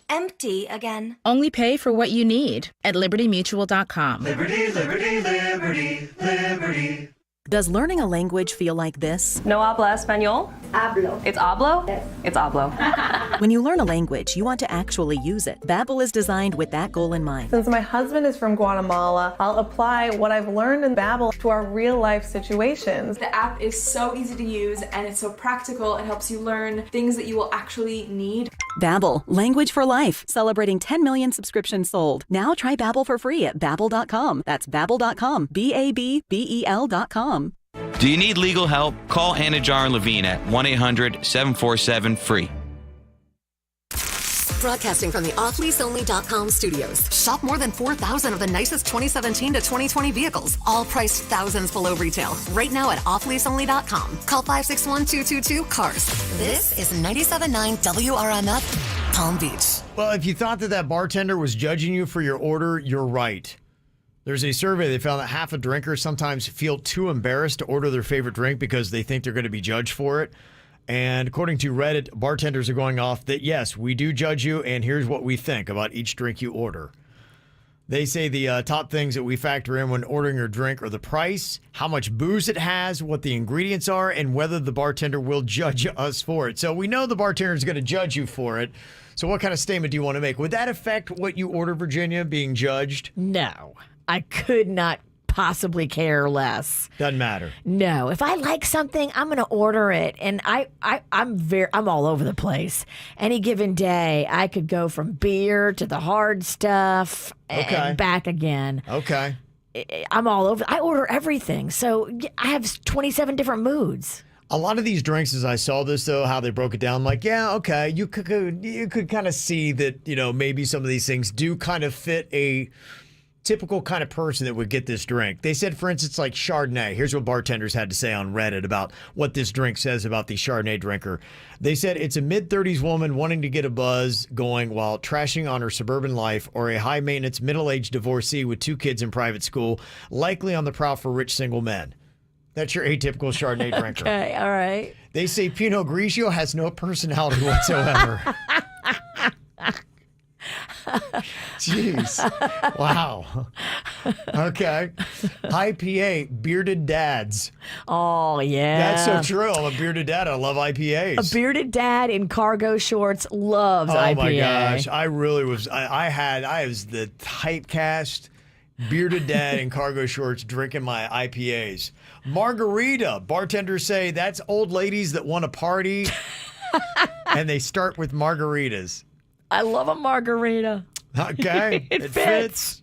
empty again. Only pay for what you need at libertymutual.com. Liberty, liberty, liberty, liberty. Does learning a language feel like this? No habla español? Hablo. It's hablo? Yes. It's hablo. When you learn a language, you want to actually use it. Babbel is designed with that goal in mind. Since my husband is from Guatemala, I'll apply what I've learned in Babbel to our real life situations. The app is so easy to use and it's so practical. It helps you learn things that you will actually need. Babbel, language for life, celebrating 10 million subscriptions sold. Now try Babbel for free at babbel.com. That's babbel.com, BABBEL.com. Do you need legal help? Call Anna Jar and Levine at 1-800-747-FREE. Broadcasting from the off-leaseonly.com studios. Shop more than 4,000 of the nicest 2017 to 2020 vehicles, all priced thousands below retail. Right now at off-leaseonly.com. Call 561-222-CARS. This is 97.9 WRMF, Palm Beach. Well, if you thought that bartender was judging you for your order, you're right. There's a survey that found that half of drinkers sometimes feel too embarrassed to order their favorite drink because they think they're going to be judged for it. And according to Reddit, bartenders are going off that, yes, we do judge you, and here's what we think about each drink you order. They say the top things that we factor in when ordering your drink are the price, how much booze it has, what the ingredients are, and whether the bartender will judge us for it. So we know the bartender is going to judge you for it. So what kind of statement do you want to make? Would that affect what you order, Virginia, being judged? No. I could not possibly care less. Doesn't matter. No. If I like something, I'm going to order it. And I'm all over the place. Any given day, I could go from beer to the hard stuff and back again. Okay. I'm all over. I order everything. So I have 27 different moods. A lot of these drinks, as I saw this, though, how they broke it down, I'm like, yeah, okay, you could kind of see that, maybe some of these things do kind of fit a typical kind of person that would get this drink. They said, for instance, like Chardonnay. Here's what bartenders had to say on Reddit about what this drink says about the Chardonnay drinker. They said it's a mid-30s woman wanting to get a buzz going while trashing on her suburban life, or a high-maintenance middle-aged divorcee with 2 kids in private school, likely on the prowl for rich single men. That's your atypical Chardonnay drinker. Okay, all right. They say Pinot Grigio has no personality whatsoever. Jeez. Wow. Okay. IPA, bearded dads. Oh, yeah. That's so true. I'm a bearded dad. I love IPAs. A bearded dad in cargo shorts loves IPA. Oh, my gosh. I really was. I was the typecast bearded dad in cargo shorts drinking my IPAs. Margarita. Bartenders say that's old ladies that want to party, and they start with margaritas. I love a margarita. Okay. It fits.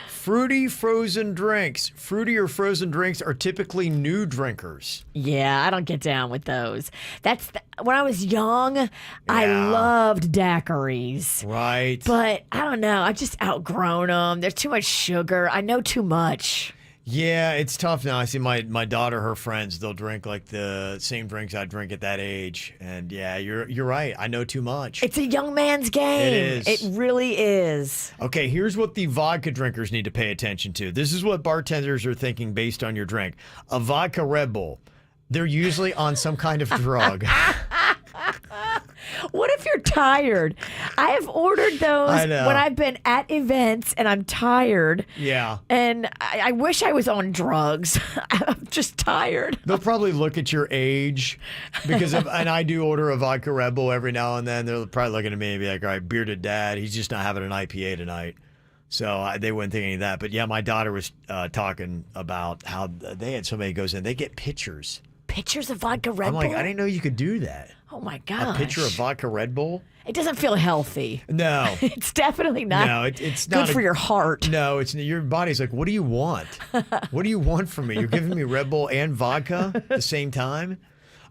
Fruity frozen drinks. Fruity or frozen drinks are typically new drinkers. Yeah, I don't get down with those. When I was young, I loved daiquiris. Right. But I don't know. I've just outgrown them. There's too much sugar. I know too much. Yeah, it's tough now. I see my daughter, her friends, they'll drink like the same drinks I drink at that age. And yeah, you're right. I know too much. It's a young man's game. It is. It really is. Okay, here's what the vodka drinkers need to pay attention to. This is what bartenders are thinking based on your drink. A vodka Red Bull. They're usually on some kind of drug. What if you're tired? I have ordered those when I've been at events and I'm tired. Yeah. And I wish I was on drugs. I'm just tired. They'll probably look at your age and I do order a vodka Red Bull every now and then. They're probably looking at me and be like, all right, bearded dad, he's just not having an IPA tonight. So they wouldn't think any of that. But yeah, my daughter was talking about how they had somebody goes in, they get pictures. Pictures of vodka Red Bull? I'm like, I didn't know you could do that. Oh my gosh. A picture of vodka Red Bull? It doesn't feel healthy. No. It's definitely not. No, it's not good for your heart. No, your body's like, what do you want? What do you want from me? You're giving me Red Bull and vodka at the same time?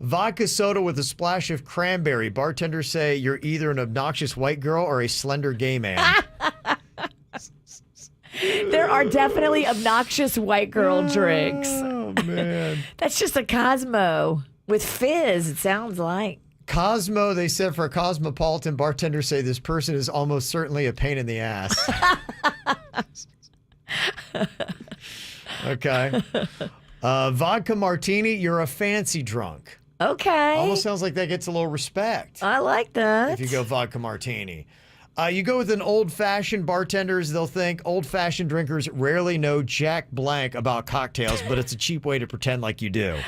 Vodka soda with a splash of cranberry. Bartenders say you're either an obnoxious white girl or a slender gay man. There are definitely obnoxious white girl drinks. Oh, man. That's just a Cosmo with fizz, it sounds like. Cosmo, they said for a cosmopolitan, bartenders say this person is almost certainly a pain in the ass. Okay. Vodka martini, you're a fancy drunk. Okay. Almost sounds like that gets a little respect. I like that. If you go vodka martini. You go with an old-fashioned. Bartenders, they'll think old-fashioned drinkers rarely know jack blank about cocktails, but it's a cheap way to pretend like you do.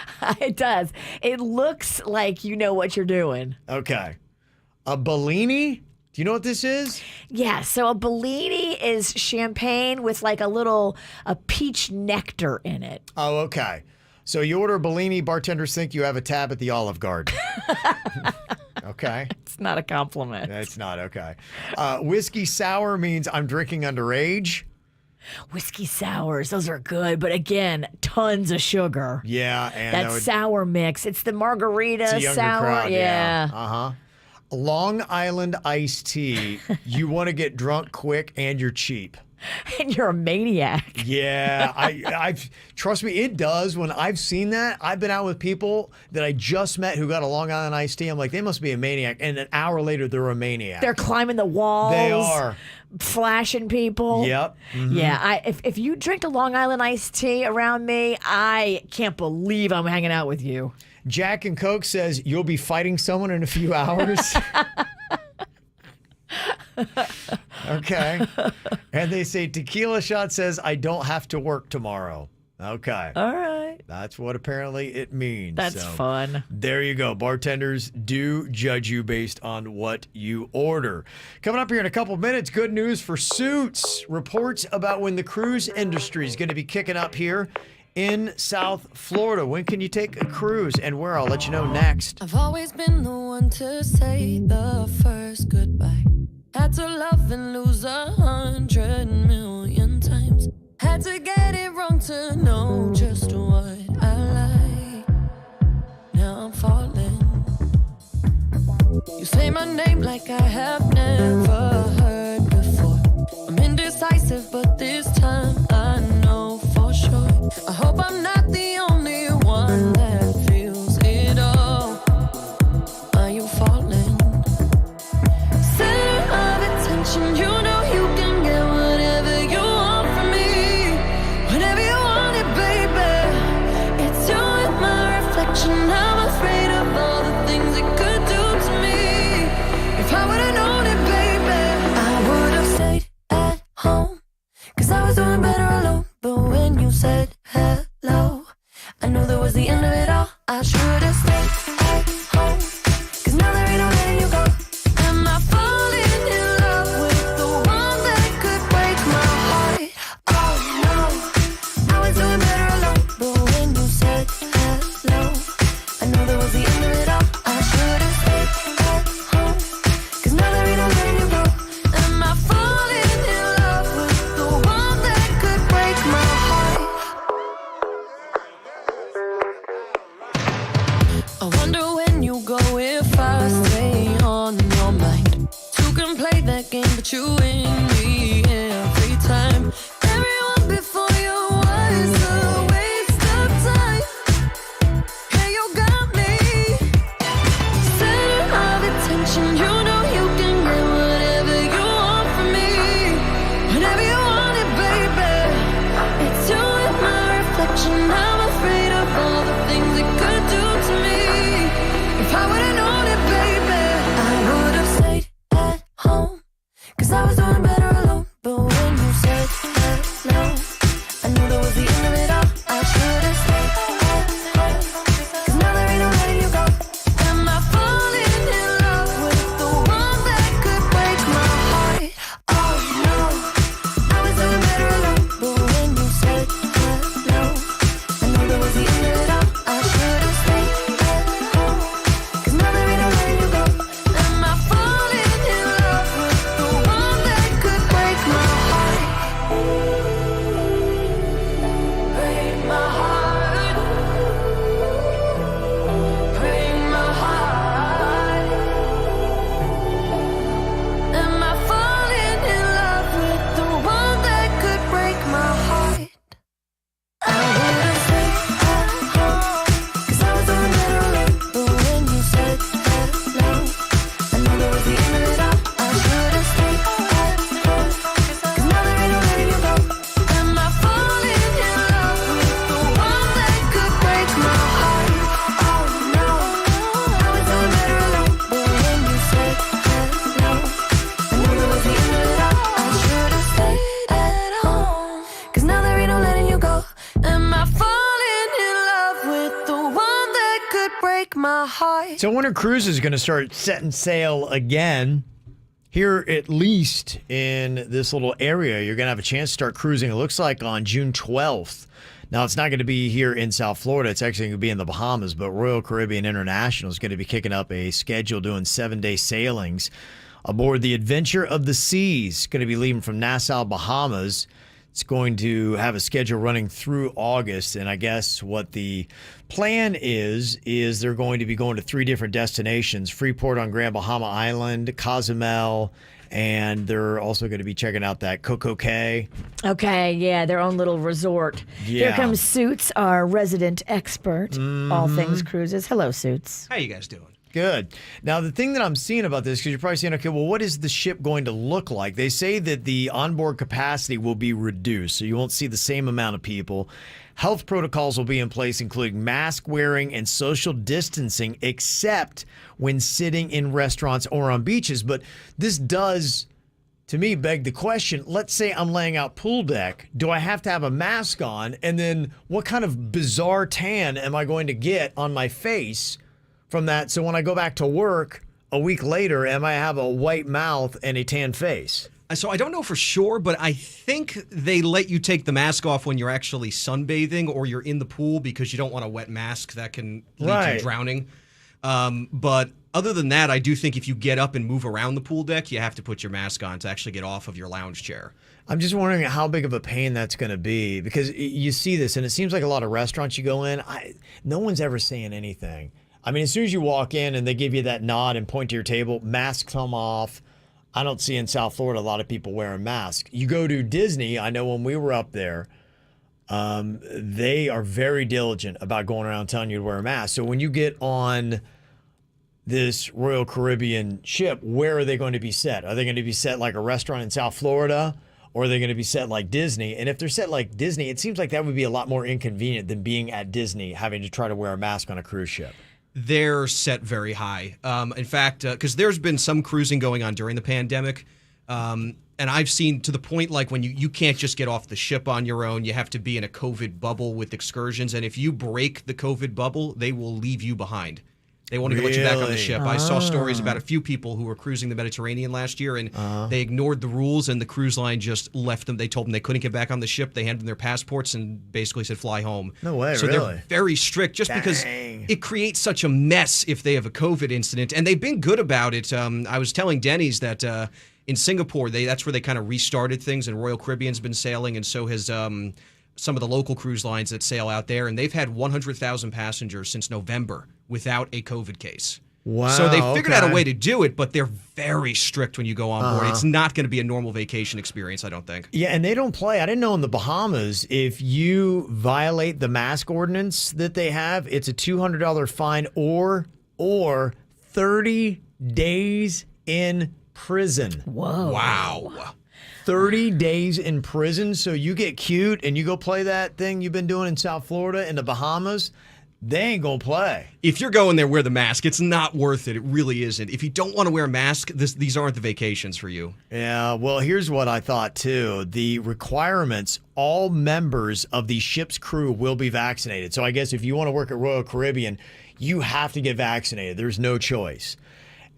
It does. It looks like you know what you're doing. Okay. A Bellini? Do you know what this is? Yeah, so a Bellini is champagne with like a peach nectar in it. Oh, okay. So you order a Bellini, bartenders think you have a tab at the Olive Garden. Okay. It's not a compliment. It's not, okay. Whiskey sour means I'm drinking underage. Whiskey sours, those are good, but again, tons of sugar. Yeah, and that sour mix. It's the margarita it's a younger sour. Crowd, yeah. Uh-huh. Long Island iced tea. You want to get drunk quick and you're cheap. And you're a maniac. Yeah, I've trust me, it does. When I've seen that, I've been out with people that I just met who got a Long Island iced tea. I'm like, they must be a maniac. And an hour later, they're a maniac. They're climbing the walls. They are. Flashing people. Yep. Mm-hmm. Yeah, if you drink a Long Island iced tea around me, I can't believe I'm hanging out with you. Jack and Coke says you'll be fighting someone in a few hours. Okay. And they say Tequila Shot says I don't have to work tomorrow. Okay. All right. That's what apparently it means. That's fun. There you go. Bartenders do judge you based on what you order. Coming up here in a couple minutes, good news for Suits. Reports about when the cruise industry is going to be kicking up here in South Florida. When can you take a cruise and where? I'll let you know next. I've always been the one to say the first goodbye. Had to love and lose 100 million times. Had to get it wrong to know just what I like. You say my name like I have never heard before. I'm indecisive, but this time I know for sure. I hope I'm not the only one that feels it all. Are you falling? Center of attention, you know you can get whatever you want from me. Whenever you want it, baby. It's you and my reflection. I'm afraid of all the things it could do to me. If I would've known it, baby, I would've stayed at home. Cause I was doing better alone. But when you said hello, I knew that was the end of it all. I should've stayed at home. Cause now there ain't no letting you go. Am I falling in love with the one that could break my heart? Oh no, I was doing better alone. But when you said hello, I knew that was the end of it all. I should've stayed at home. Cause now there ain't no letting you go. Am I falling in love with the one that could break my heart? I wonder when you go if I stay on your mind. Two can play that game, but you win me every time. Everyone before you was a waste of time. Hey, you got me. Center of attention, you know you can get whatever you want from me. Whenever you want it, baby. It's you and my reflection. I'm afraid of all the things it could do to me. If I would've known it, baby, I would've stayed at home. Cause I was doing better alone. But when you said hello, I knew that was the end of it all. I should've stayed at home. Cause now there ain't no letting you go. Am I falling in love with the one that could break my heart? Oh no, I was doing better alone. But when you said hello, I knew that was the end of it all. I should've stayed at home. Cause now there ain't no letting you go. Am I falling in love with the one that could break my heart? Break my heart. Break my heart. Am I falling in love with the one that could break my heart? I would've stayed at home. Cause I was doing better alone. But when you said hello, I knew that was the end of it all. I should've stayed at home. Cause now there ain't no letting you go. Am I falling in love with the one that could break my heart? Oh no, I was doing better alone. But when you said hello, I knew that was the end of it all. I should've stayed at home. Cause now there ain't no letting you go. Am I falling in love with the one that could break my heart? So winter cruise is going to start setting sail again. Here, at least in this little area, you're going to have a chance to start cruising, it looks like, on June 12th. Now, it's not going to be here in South Florida. It's actually going to be in the Bahamas, but Royal Caribbean International is going to be kicking up a schedule doing 7-day sailings aboard the Adventure of the Seas. Going to be leaving from Nassau, Bahamas. It's going to have a schedule running through August, and I guess what the plan is they're going to be going to 3 different destinations: Freeport on Grand Bahama Island, Cozumel, and they're also going to be checking out that Coco Cay. Okay, yeah, their own little resort. Yeah. Here comes Suits, our resident expert, all things cruises. Hello, Suits. How you guys doing? Good. Now, the thing that I'm seeing about this, because you're probably saying, okay, well, what is the ship going to look like? They say that the onboard capacity will be reduced, so you won't see the same amount of people. Health protocols will be in place, including mask wearing and social distancing, except when sitting in restaurants or on beaches. But this does, to me, beg the question. Let's say I'm laying out pool deck. Do I have to have a mask on? And then what kind of bizarre tan am I going to get on my face from that? So when I go back to work a week later, am I have a white mouth and a tan face? So I don't know for sure, but I think they let you take the mask off when you're actually sunbathing or you're in the pool because you don't want a wet mask that can lead to drowning. But other than that, I do think if you get up and move around the pool deck, you have to put your mask on to actually get off of your lounge chair. I'm just wondering how big of a pain that's going to be, because you see this, and it seems like a lot of restaurants you go in, no one's ever saying anything. I mean, as soon as you walk in and they give you that nod and point to your table, masks come off. I don't see in South Florida a lot of people wearing masks. You go to Disney, I know when we were up there, they are very diligent about going around telling you to wear a mask. So when you get on this Royal Caribbean ship, where are they going to be set? Are they going to be set like a restaurant in South Florida, or are they going to be set like Disney? And if they're set like Disney, it seems like that would be a lot more inconvenient than being at Disney, having to try to wear a mask on a cruise ship. They're set very high. In fact, because there's been some cruising going on during the pandemic, and I've seen to the point like when you can't just get off the ship on your own. You have to be in a COVID bubble with excursions, and if you break the COVID bubble, they will leave you behind. They won't even let you back on the ship. I saw stories about a few people who were cruising the Mediterranean last year, and they ignored the rules, and the cruise line just left them. They told them they couldn't get back on the ship. They handed them their passports and basically said, fly home. No way, so really? They're very strict just because it creates such a mess if they have a COVID incident. And they've been good about it. I was telling Denny's that in Singapore, that's where they kind of restarted things, and Royal Caribbean's been sailing, and so has some of the local cruise lines that sail out there, and they've had 100,000 passengers since November without a COVID case. Wow. So they figured out a way to do it, but they're very strict when you go on board. It's not going to be a normal vacation experience, I don't think. Yeah, and they don't play. I didn't know in the Bahamas, if you violate the mask ordinance that they have, it's a $200 fine or 30 days in prison. Whoa. Wow. 30 days in prison. So you get cute and you go play that thing you've been doing in South Florida, in the Bahamas, they ain't going to play. If you're going there, wear the mask. It's not worth it. It really isn't. If you don't want to wear a mask, these aren't the vacations for you. Yeah, well, here's what I thought, too. The requirements, all members of the ship's crew will be vaccinated. So I guess if you want to work at Royal Caribbean, you have to get vaccinated. There's no choice.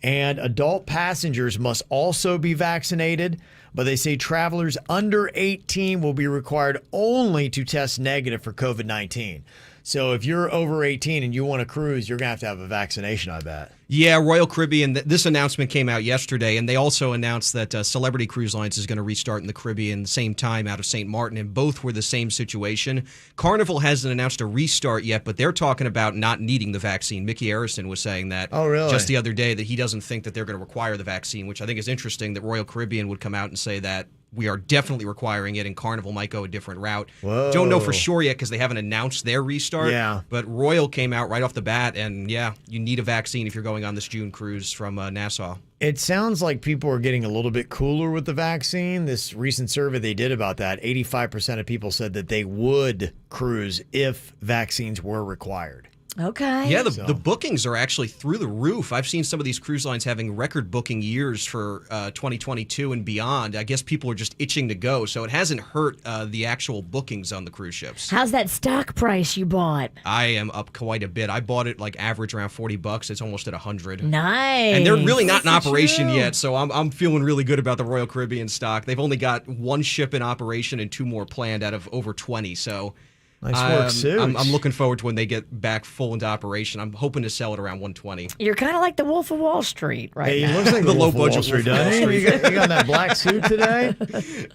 And adult passengers must also be vaccinated, but they say travelers under 18 will be required only to test negative for COVID-19. So if you're over 18 and you want to cruise, you're going to have a vaccination, I bet. Yeah, Royal Caribbean, this announcement came out yesterday, and they also announced that Celebrity Cruise Lines is going to restart in the Caribbean the same time out of St. Martin, and both were the same situation. Carnival hasn't announced a restart yet, but they're talking about not needing the vaccine. Mickey Arison was saying that just the other day, that he doesn't think that they're going to require the vaccine, which I think is interesting that Royal Caribbean would come out and say that we are definitely requiring it, and Carnival might go a different route. Whoa. Don't know for sure yet because they haven't announced their restart. Yeah. But Royal came out right off the bat, and yeah, you need a vaccine if you're going on this June cruise from Nassau. It sounds like people are getting a little bit cooler with the vaccine. This recent survey they did about that, 85% of people said that they would cruise if vaccines were required. Okay. Yeah, the bookings are actually through the roof. I've seen some of these cruise lines having record booking years for 2022 and beyond. I guess people are just itching to go, so it hasn't hurt the actual bookings on the cruise ships. How's that stock price you bought? I am up quite a bit. I bought it like average around $40. It's almost at $100. Nice. And they're really not in operation yet, so I'm feeling really good about the Royal Caribbean stock. They've only got one ship in operation and 2 more planned out of over 20, so nice work, Suits. I'm looking forward to when they get back full into operation. I'm hoping to sell it around 120. You're kind of like the Wolf of Wall Street right now. He looks like the Wolf low budget Wall Street, doesn't he? You got that black suit today?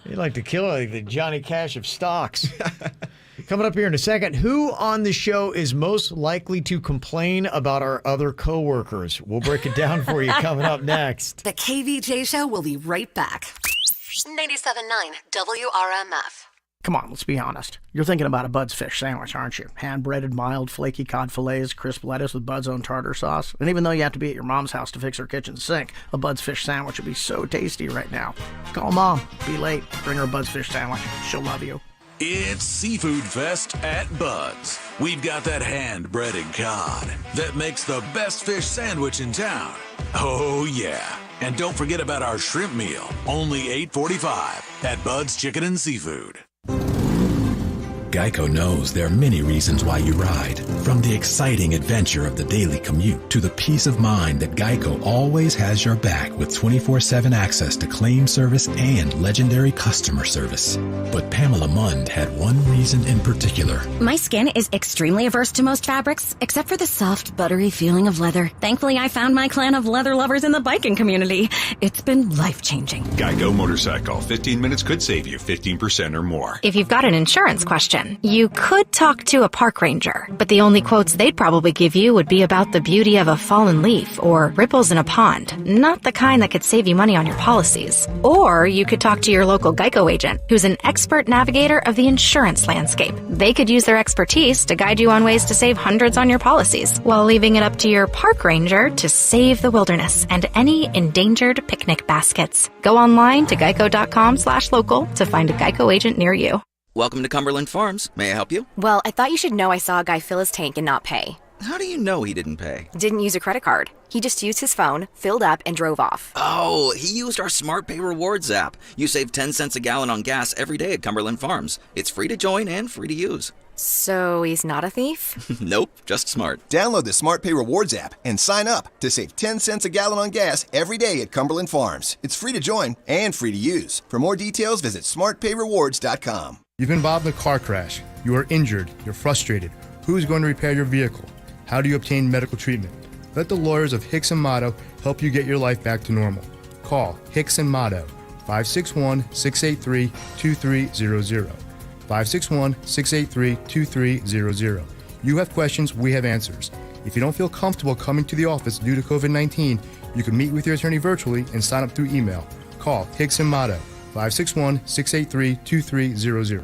You'd like to kill like the Johnny Cash of stocks. Coming up here in a second, who on the show is most likely to complain about our other coworkers? We'll break it down for you coming up next. The KVJ Show will be right back. 97.9 WRMF. Come on, let's be honest. You're thinking about a Bud's fish sandwich, aren't you? Hand-breaded, mild, flaky cod fillets, crisp lettuce with Bud's own tartar sauce. And even though you have to be at your mom's house to fix her kitchen sink, a Bud's fish sandwich would be so tasty right now. Call Mom. Be late. Bring her a Bud's fish sandwich. She'll love you. It's Seafood Fest at Bud's. We've got that hand-breaded cod that makes the best fish sandwich in town. Oh, yeah. And don't forget about our shrimp meal, only $8.45 at Bud's Chicken and Seafood. Geico knows there are many reasons why you ride. From the exciting adventure of the daily commute to the peace of mind that Geico always has your back with 24/7 access to claim service and legendary customer service. But Pamela Mund had one reason in particular. My skin is extremely averse to most fabrics, except for the soft, buttery feeling of leather. Thankfully, I found my clan of leather lovers in the biking community. It's been life-changing. Geico Motorcycle. 15 minutes could save you 15% or more. If you've got an insurance question, question. You could talk to a park ranger, but the only quotes they'd probably give you would be about the beauty of a fallen leaf or ripples in a pond, not the kind that could save you money on your policies. Or you could talk to your local Geico agent, who's an expert navigator of the insurance landscape. They could use their expertise to guide you on ways to save hundreds on your policies, while leaving it up to your park ranger to save the wilderness and any endangered picnic baskets. Go online to geico.com/local to find a Geico agent near you. Welcome to Cumberland Farms. May I help you? Well, I thought you should know I saw a guy fill his tank and not pay. How do you know he didn't pay? Didn't use a credit card. He just used his phone, filled up, and drove off. Oh, he used our Smart Pay Rewards app. You save 10 cents a gallon on gas every day at Cumberland Farms. It's free to join and free to use. So he's not a thief? Nope, just smart. Download the Smart Pay Rewards app and sign up to save 10 cents a gallon on gas every day at Cumberland Farms. It's free to join and free to use. For more details, visit smartpayrewards.com. You've been involved in a car crash. You are injured. You're frustrated. Who's going to repair your vehicle? How do you obtain medical treatment? Let the lawyers of Hicks & Motto help you get your life back to normal. Call Hicks & Motto, 561-683-2300. 561-683-2300. You have questions, we have answers. If you don't feel comfortable coming to the office due to COVID-19, you can meet with your attorney virtually and sign up through email. Call Hicks & Motto, 561-683-2300.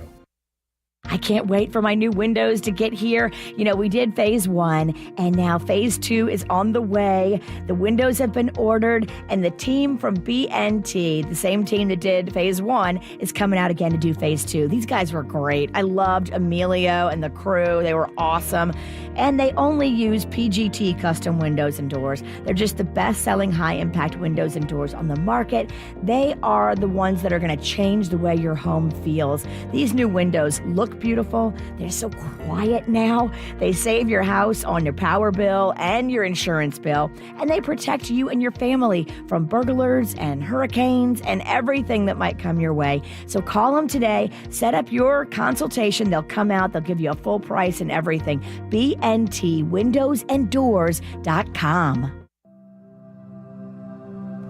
I can't wait for my new windows to get here. You know, we did phase 1 and now phase 2 is on the way. The windows have been ordered and the team from BNT, the same team that did phase 1, is coming out again to do phase 2. These guys were great. I loved Emilio and the crew. They were awesome. And they only use PGT custom windows and doors. They're just the best-selling high-impact windows and doors on the market. They are the ones that are going to change the way your home feels. These new windows look beautiful. They're so quiet now. They save your house on your power bill and your insurance bill, and they protect you and your family from burglars and hurricanes and everything that might come your way. So call them today. Set up your consultation. They'll come out. They'll give you a full price and everything. BNTwindowsanddoors.com.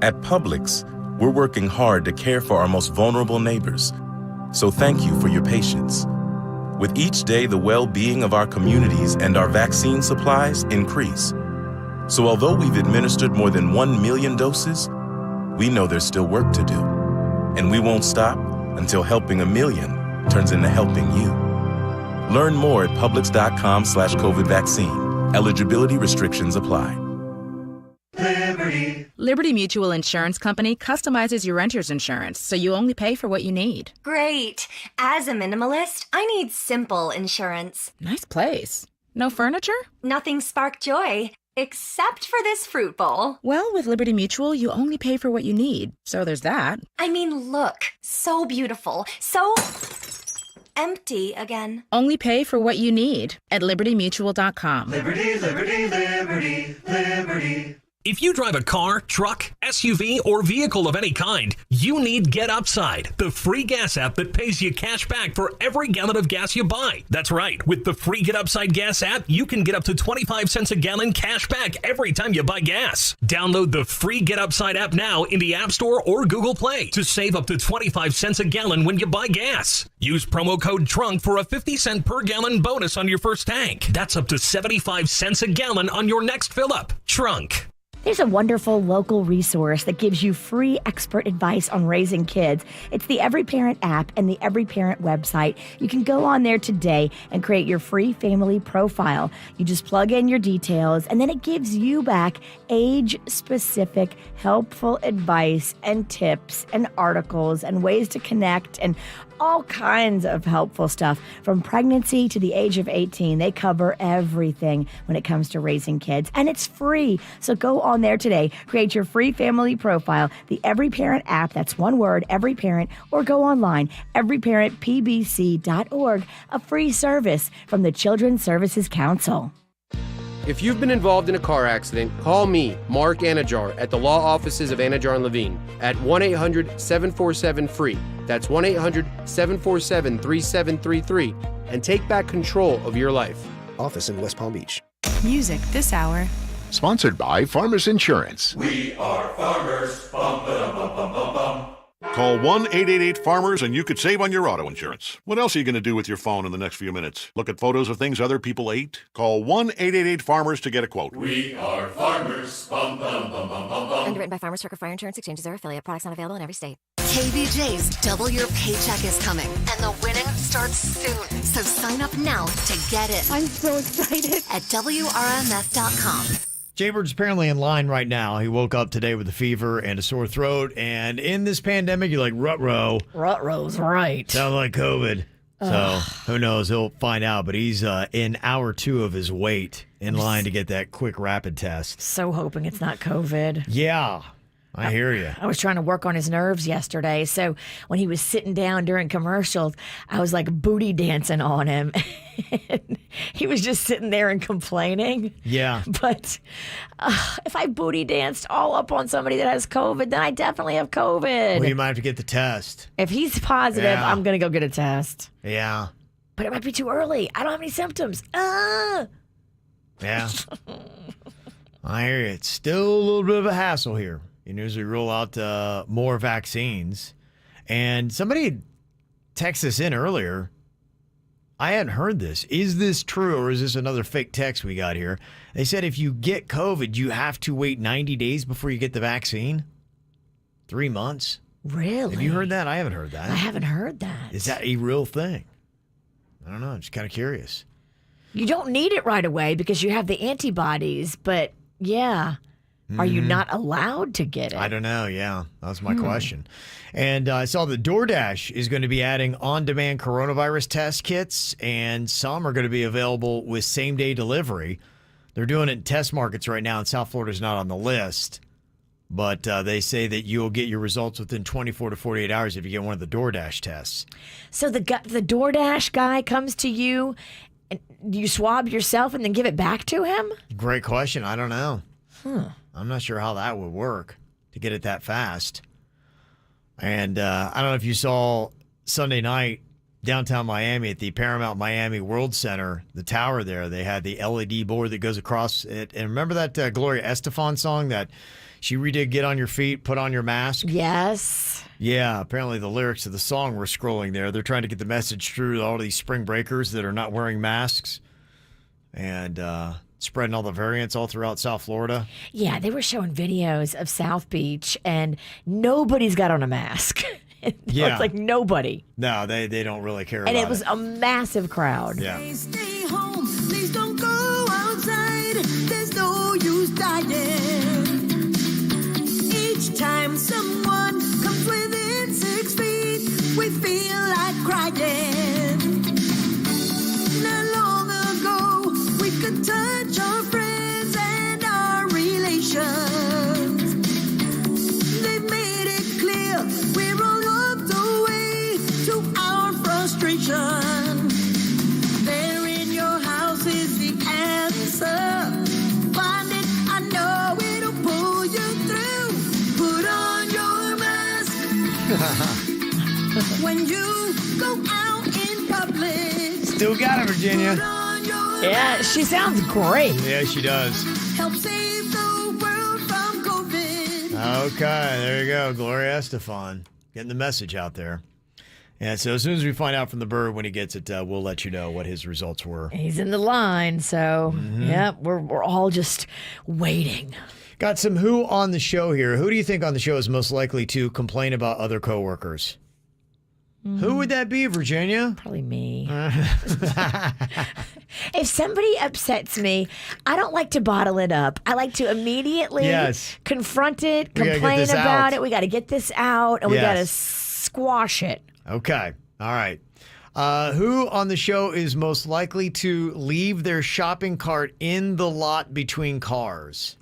At Publix, we're working hard to care for our most vulnerable neighbors. So thank you for your patience. With each day, the well-being of our communities and our vaccine supplies increase. So although we've administered more than 1 million doses, we know there's still work to do. And we won't stop until helping 1 million turns into helping you. Learn more at Publix.com/COVID vaccine. Eligibility restrictions apply. Liberty Mutual Insurance Company customizes your renter's insurance, so you only pay for what you need. Great. As a minimalist, I need simple insurance. Nice place. No furniture? Nothing spark joy, except for this fruit bowl. Well, with Liberty Mutual, you only pay for what you need, so there's that. I mean, look. So beautiful. So empty again. Only pay for what you need at libertymutual.com. Liberty, liberty, liberty, liberty. If you drive a car, truck, SUV, or vehicle of any kind, you need Get Upside, the free gas app that pays you cash back for every gallon of gas you buy. That's right. With the free Get Upside gas app, you can get up to 25 cents a gallon cash back every time you buy gas. Download the free Get Upside app now in the App Store or Google Play to save up to 25 cents a gallon when you buy gas. Use promo code TRUNK for a 50-cent per gallon bonus on your first tank. That's up to 75 cents a gallon on your next fill-up. Trunk. There's a wonderful local resource that gives you free expert advice on raising kids. It's the Every Parent app and the Every Parent website. You can go on there today and create your free family profile. You just plug in your details, and then it gives you back age-specific, helpful advice and tips and articles and ways to connect and all kinds of helpful stuff. From pregnancy to the age of 18, they cover everything when it comes to raising kids, and it's free. So go on there today, create your free family profile, the Every Parent app, that's one word, Every Parent, or go online, everyparentpbc.org, a free service from the Children's Services Council. If you've been involved in a car accident, call me, Mark Anajar, at the law offices of Anajar and Levine at 1-800-747-FREE. That's 1-800-747-3733, and take back control of your life. Office in West Palm Beach. Music this hour. Sponsored by Farmers Insurance. We are farmers. Bum, ba, dum, bum, bum, bum, bum. Call 1-888-FARMERS and you could save on your auto insurance. What else are you going to do with your phone in the next few minutes? Look at photos of things other people ate? Call 1-888-FARMERS to get a quote. We are farmers. Bum, bum, bum, bum, bum, bum. Underwritten by Farmers Trucker Fire Insurance Exchanges or affiliate. Products not available in every state. KVJ's Double Your Paycheck is coming, and the winning starts soon. So sign up now to get it. I'm so excited at WRMF.com. Jaybird's apparently in line right now. He woke up today with a fever and a sore throat. And in this pandemic, you're like, ruh-roh. Ruh-roh's right. Sounds like COVID. So Ugh. who knows? He'll find out. But he's in hour 2 of his wait in line to get that quick rapid test. So hoping it's not COVID. Yeah, I hear you. I was trying to work on his nerves yesterday. So when he was sitting down during commercials, I was like booty dancing on him. He was just sitting there and complaining. Yeah. But if I booty danced all up on somebody that has COVID, then I definitely have COVID. Well, you might have to get the test. If he's positive, Yeah. I'm going to go get a test. Yeah. But it might be too early. I don't have any symptoms. Yeah. I hear you. It's still a little bit of a hassle here. As we roll out more vaccines. And somebody texted us in earlier. I hadn't heard this. Is this true, or is this another fake text we got here? They said if you get COVID, you have to wait 90 days before you get the vaccine. 3 months. Really? Have you heard that? I haven't heard that. I haven't heard that. Is that a real thing? I don't know. I'm just kind of curious. You don't need it right away because you have the antibodies, but yeah. Are you not allowed to get it? I don't know. Yeah, that was my question. And I saw that DoorDash is going to be adding on-demand coronavirus test kits, and some are going to be available with same-day delivery. They're doing it in test markets right now, and South Florida's not on the list. But they say that you'll get your results within 24 to 48 hours if you get one of the DoorDash tests. So the DoorDash guy comes to you, and you swab yourself and then give it back to him? Great question. I don't know. I'm not sure how that would work to get it that fast. And I don't know if you saw Sunday night downtown Miami at the Paramount Miami World Center, the tower there. They had the LED board that goes across it. And remember that Gloria Estefan song that she redid, Get on Your Feet, Put on Your Mask? Yes. Yeah, apparently the lyrics of the song were scrolling there. They're trying to get the message through to all these spring breakers that are not wearing masks. And spreading all the variants all throughout South Florida. Yeah, they were showing videos of South Beach, and nobody's got on a mask. Yeah. It's like nobody. No, they don't really care about And it. it was a massive crowd. Yeah. Stay home, please don't go outside. There's no use dying. Each time someone comes within 6 feet, we feel like crying. Not long ago, we could touch our friends and our relations. They've made it clear we're all locked away to our frustration. There in your house is the answer. Find it, I know it'll pull you through. Put on your mask when you go out in public. Still got it, Virginia. Yeah, she sounds great. Yeah, she does. Help save the world from COVID. Okay, there you go. Gloria Estefan getting the message out there. And so as soon as we find out from the bird when he gets it, we'll let you know what his results were. He's in the line, so yeah, we're all just waiting. Got some who on the show here. Who do you think on the show is most likely to complain about other coworkers? Who would that be, Virginia? Probably me. If somebody upsets me, I don't like to bottle it up. I like to immediately confront it, We gotta get complain this about out. it. We got to get this out, and we got to Yes. squash it. Okay. All right. Who on the show is most likely to leave their shopping cart in the lot between cars?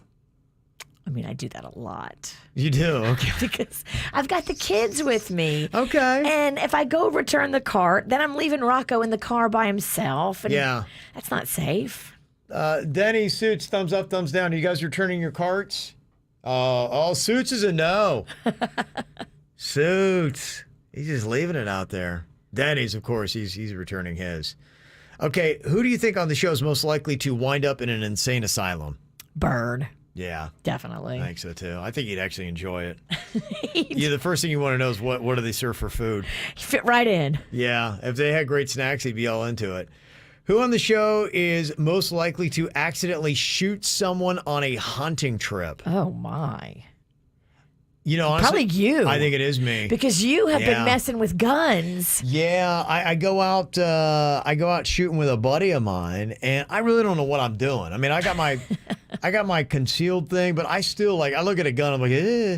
I mean, I do that a lot. You do? Okay. Because I've got the kids with me. Okay. And if I go return the cart, then I'm leaving Rocco in the car by himself. And Yeah. that's not safe. Denny, Suits, thumbs up, thumbs down. Are you guys returning your carts? Suits is a no. Suits. He's just leaving it out there. Denny's, of course, he's returning his. Okay, who do you think on the show is most likely to wind up in an insane asylum? Bird. Yeah. Definitely. I think so, too. I think he'd actually enjoy it. Yeah, the first thing you want to know is what do they serve for food? Fit right in. Yeah. If they had great snacks, he'd be all into it. Who on the show is most likely to accidentally shoot someone on a hunting trip? Oh, my. You know, honestly, probably you. I think it is me. Because you have been messing with guns. Yeah, I go out shooting with a buddy of mine, and I really don't know what I'm doing. I mean, I got my concealed thing, but I still I look at a gun, I'm like,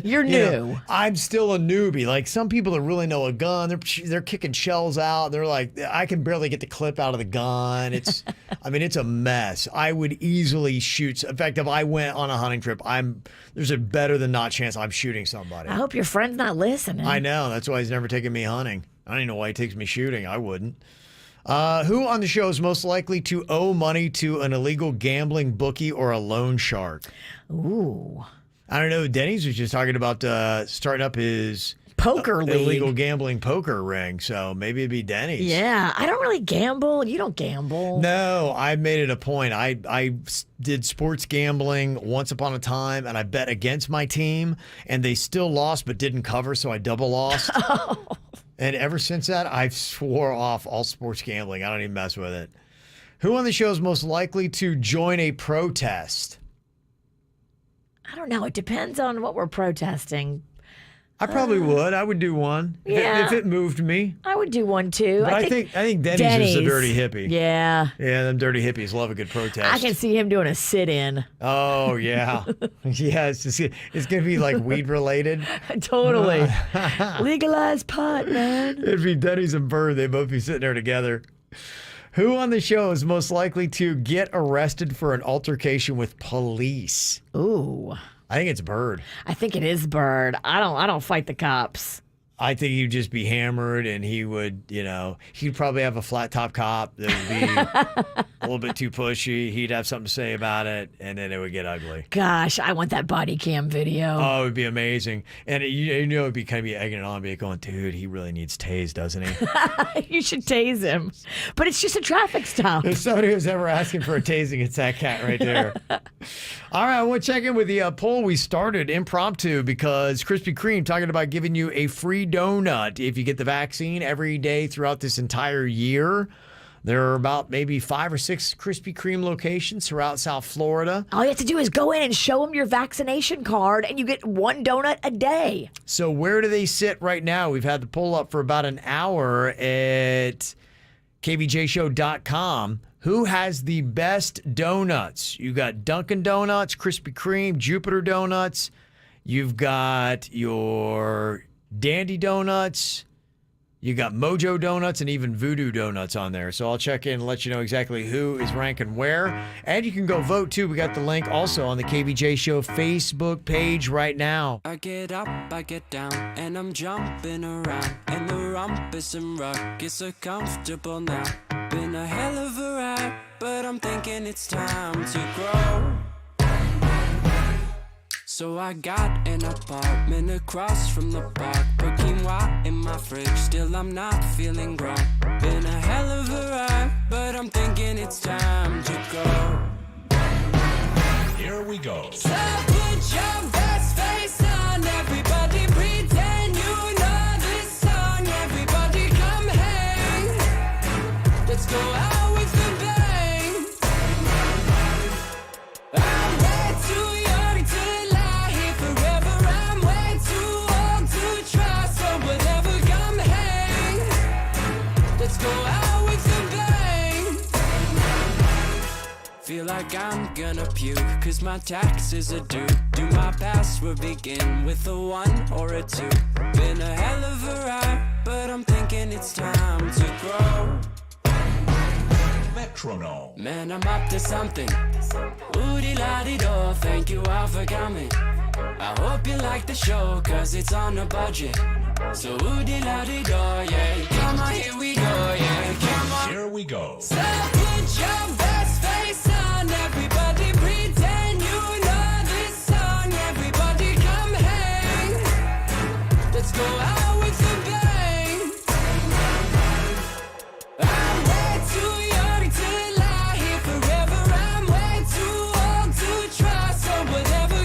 You're new. I'm still a newbie. Like some people that really know a gun, they're kicking shells out. They're like, I can barely get the clip out of the gun. It's, I mean, it's a mess. I would easily shoot. In fact, if I went on a hunting trip, there's a better than not chance I'm shooting somebody. I hope your friend's not listening. I know. That's why he's never taken me hunting. I don't even know why he takes me shooting. I wouldn't. Who on the show is most likely to owe money to an illegal gambling bookie or a loan shark? Ooh. I don't know. Denny's was just talking about starting up his poker league. Illegal gambling poker ring. So maybe it'd be Denny's. Yeah. I don't really gamble. You don't gamble. No, I made it a point. I did sports gambling once upon a time, and I bet against my team, and they still lost but didn't cover, so I double lost. And ever since that, I've swore off all sports gambling. I don't even mess with it. Who on the show is most likely to join a protest? I don't know. It depends on what we're protesting. I probably would. I would do one. Yeah. If it moved me. I would do one too. But I think Denny's is a dirty hippie. Yeah. Yeah, them dirty hippies love a good protest. I can see him doing a sit-in. Oh, yeah. Yeah, it's going to be like weed related. Totally. Legalize pot, man. It'd be Denny's and Bird. They'd both be sitting there together. Who on the show is most likely to get arrested for an altercation with police? Ooh. I think it's Bird. I think it is Bird. I don't fight the cops. I think he'd just be hammered, and he would, he'd probably have a flat top cop that would be a little bit too pushy. He'd have something to say about it, and then it would get ugly. Gosh, I want that body cam video. Oh, it would be amazing. And it'd be kind of egging it on, be going, dude, he really needs tased, doesn't he? You should tase him. But it's just a traffic stop. If somebody was ever asking for a tasing, it's that cat right there. All right, I want to check in with the poll we started impromptu because Krispy Kreme talking about giving you a free donut if you get the vaccine every day throughout this entire year. There are about maybe 5 or 6 Krispy Kreme locations throughout South Florida. All you have to do is go in and show them your vaccination card, and you get 1 donut a day. So where do they sit right now? We've had the poll up for about an hour at kvjshow.com. Who has the best donuts? You got Dunkin' Donuts, Krispy Kreme, Jupiter Donuts. You've got your Dandy Donuts. You got Mojo Donuts and even Voodoo Donuts on there. So I'll check in and let you know exactly who is ranking where. And you can go vote too. We got the link also on the KVJ Show Facebook page right now. I get up, I get down, and I'm jumping around. And the rumpus and ruckus are comfortable now. Been a hell of a ride, but I'm thinking it's time to grow. So I got an apartment across from the park. Put quinoa in my fridge, still I'm not feeling grown. Been a hell of a ride, but I'm thinking it's time to go. Here we go. So put your best face on, everybody pretend you know this song. Everybody come hang, let's go out with a bang. I'm way too young to lie here forever. I'm way too old to try, so whatever, come hang, let's go out with a bang. Feel like I'm gonna puke, cause my taxes are due. Do my password begin with a 1 or a 2? Been a hell of a ride, but I'm thinking it's time to grow. Metronome. Man, I'm up to something. Woody-la-di-do, thank you all for coming. I hope you like the show, cause it's on a budget. So woody-la-di-do, yeah. Come on, here we go, yeah. Come on. Here we go. So put your best face on, everybody pretend you know this song. Everybody come hang, let's go out with a bang. I'm way too young to lie here forever. I'm way too old to try, so whatever,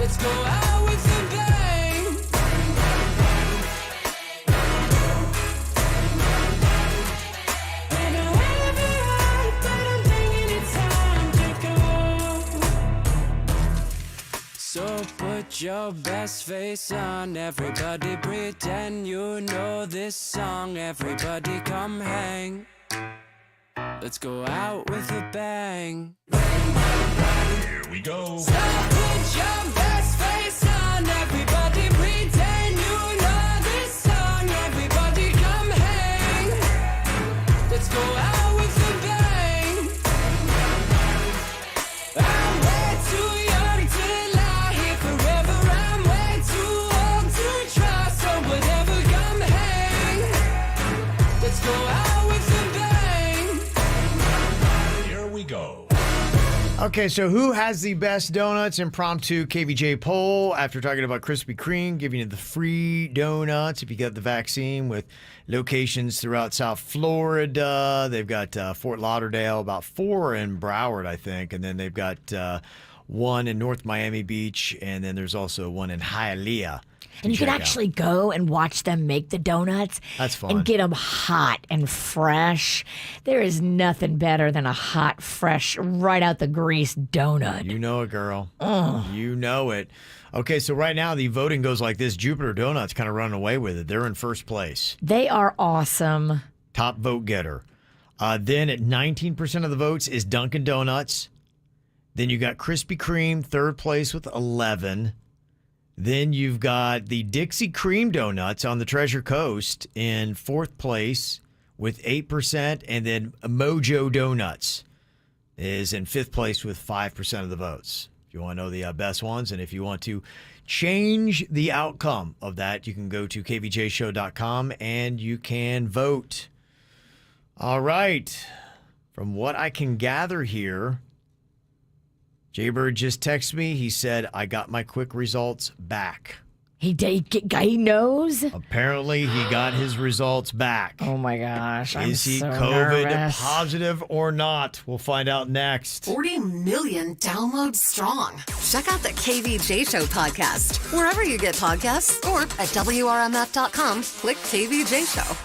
Let's go out with a bang. And wherever you're at, but I'm thinking it's time to go. So put your best face on, everybody pretend you know this song. Everybody come hang. Let's go out with a bang. Here we go. So put your best face on, everybody pretend you know this song. Everybody come hang. Let's go out with a bang. I'm way too young to lie here forever. I'm way too old to try, so whatever, come hang. Let's go out with a bang. Here we go. Okay, so who has the best donuts? Impromptu KVJ poll. After talking about Krispy Kreme giving you the free donuts if you get the vaccine, with locations throughout South Florida. They've got Fort Lauderdale, about 4 in Broward, I think. And then they've got one in North Miami Beach. And then there's also one in Hialeah. And you can actually go and watch them make the donuts. That's fun. And get them hot and fresh. There is nothing better than a hot, fresh, right out the grease donut. You know it, girl. You know it. Okay, so right now the voting goes like this. Jupiter Donuts kind of running away with it. They're in first place. They are awesome. Top vote getter. Then at 19% of the votes is Dunkin' Donuts. Then you got Krispy Kreme, third place with 11. Then you've got the Dixie Cream Donuts on the Treasure Coast in fourth place with 8%. And then Mojo Donuts is in fifth place with 5% of the votes. If you want to know the best ones, and if you want to change the outcome of that, you can go to kvjshow.com and you can vote. All right. From what I can gather here, Jaybird just texted me. He said, I got my quick results back. He knows? Apparently, he got his results back. Oh, my gosh. Is he so COVID nervous. positive or not? We'll find out next. 40 million downloads strong. Check out the KVJ Show podcast, wherever you get podcasts, or at WRMF.com. Click KVJ Show.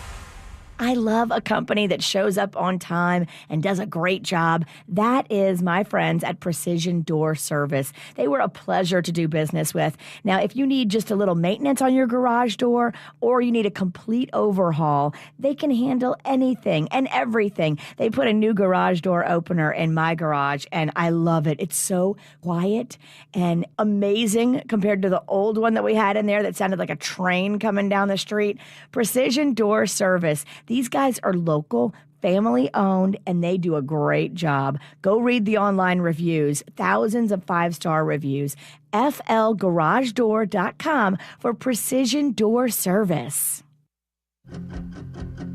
I love a company that shows up on time and does a great job. That is my friends at Precision Door Service. They were a pleasure to do business with. Now, if you need just a little maintenance on your garage door or you need a complete overhaul, they can handle anything and everything. They put a new garage door opener in my garage, and I love it. It's so quiet and amazing compared to the old one that we had in there that sounded like a train coming down the street. Precision Door Service. These guys are local, family owned, and they do a great job. Go read the online reviews, thousands of 5-star reviews. flgaragedoor.com for Precision Door Service.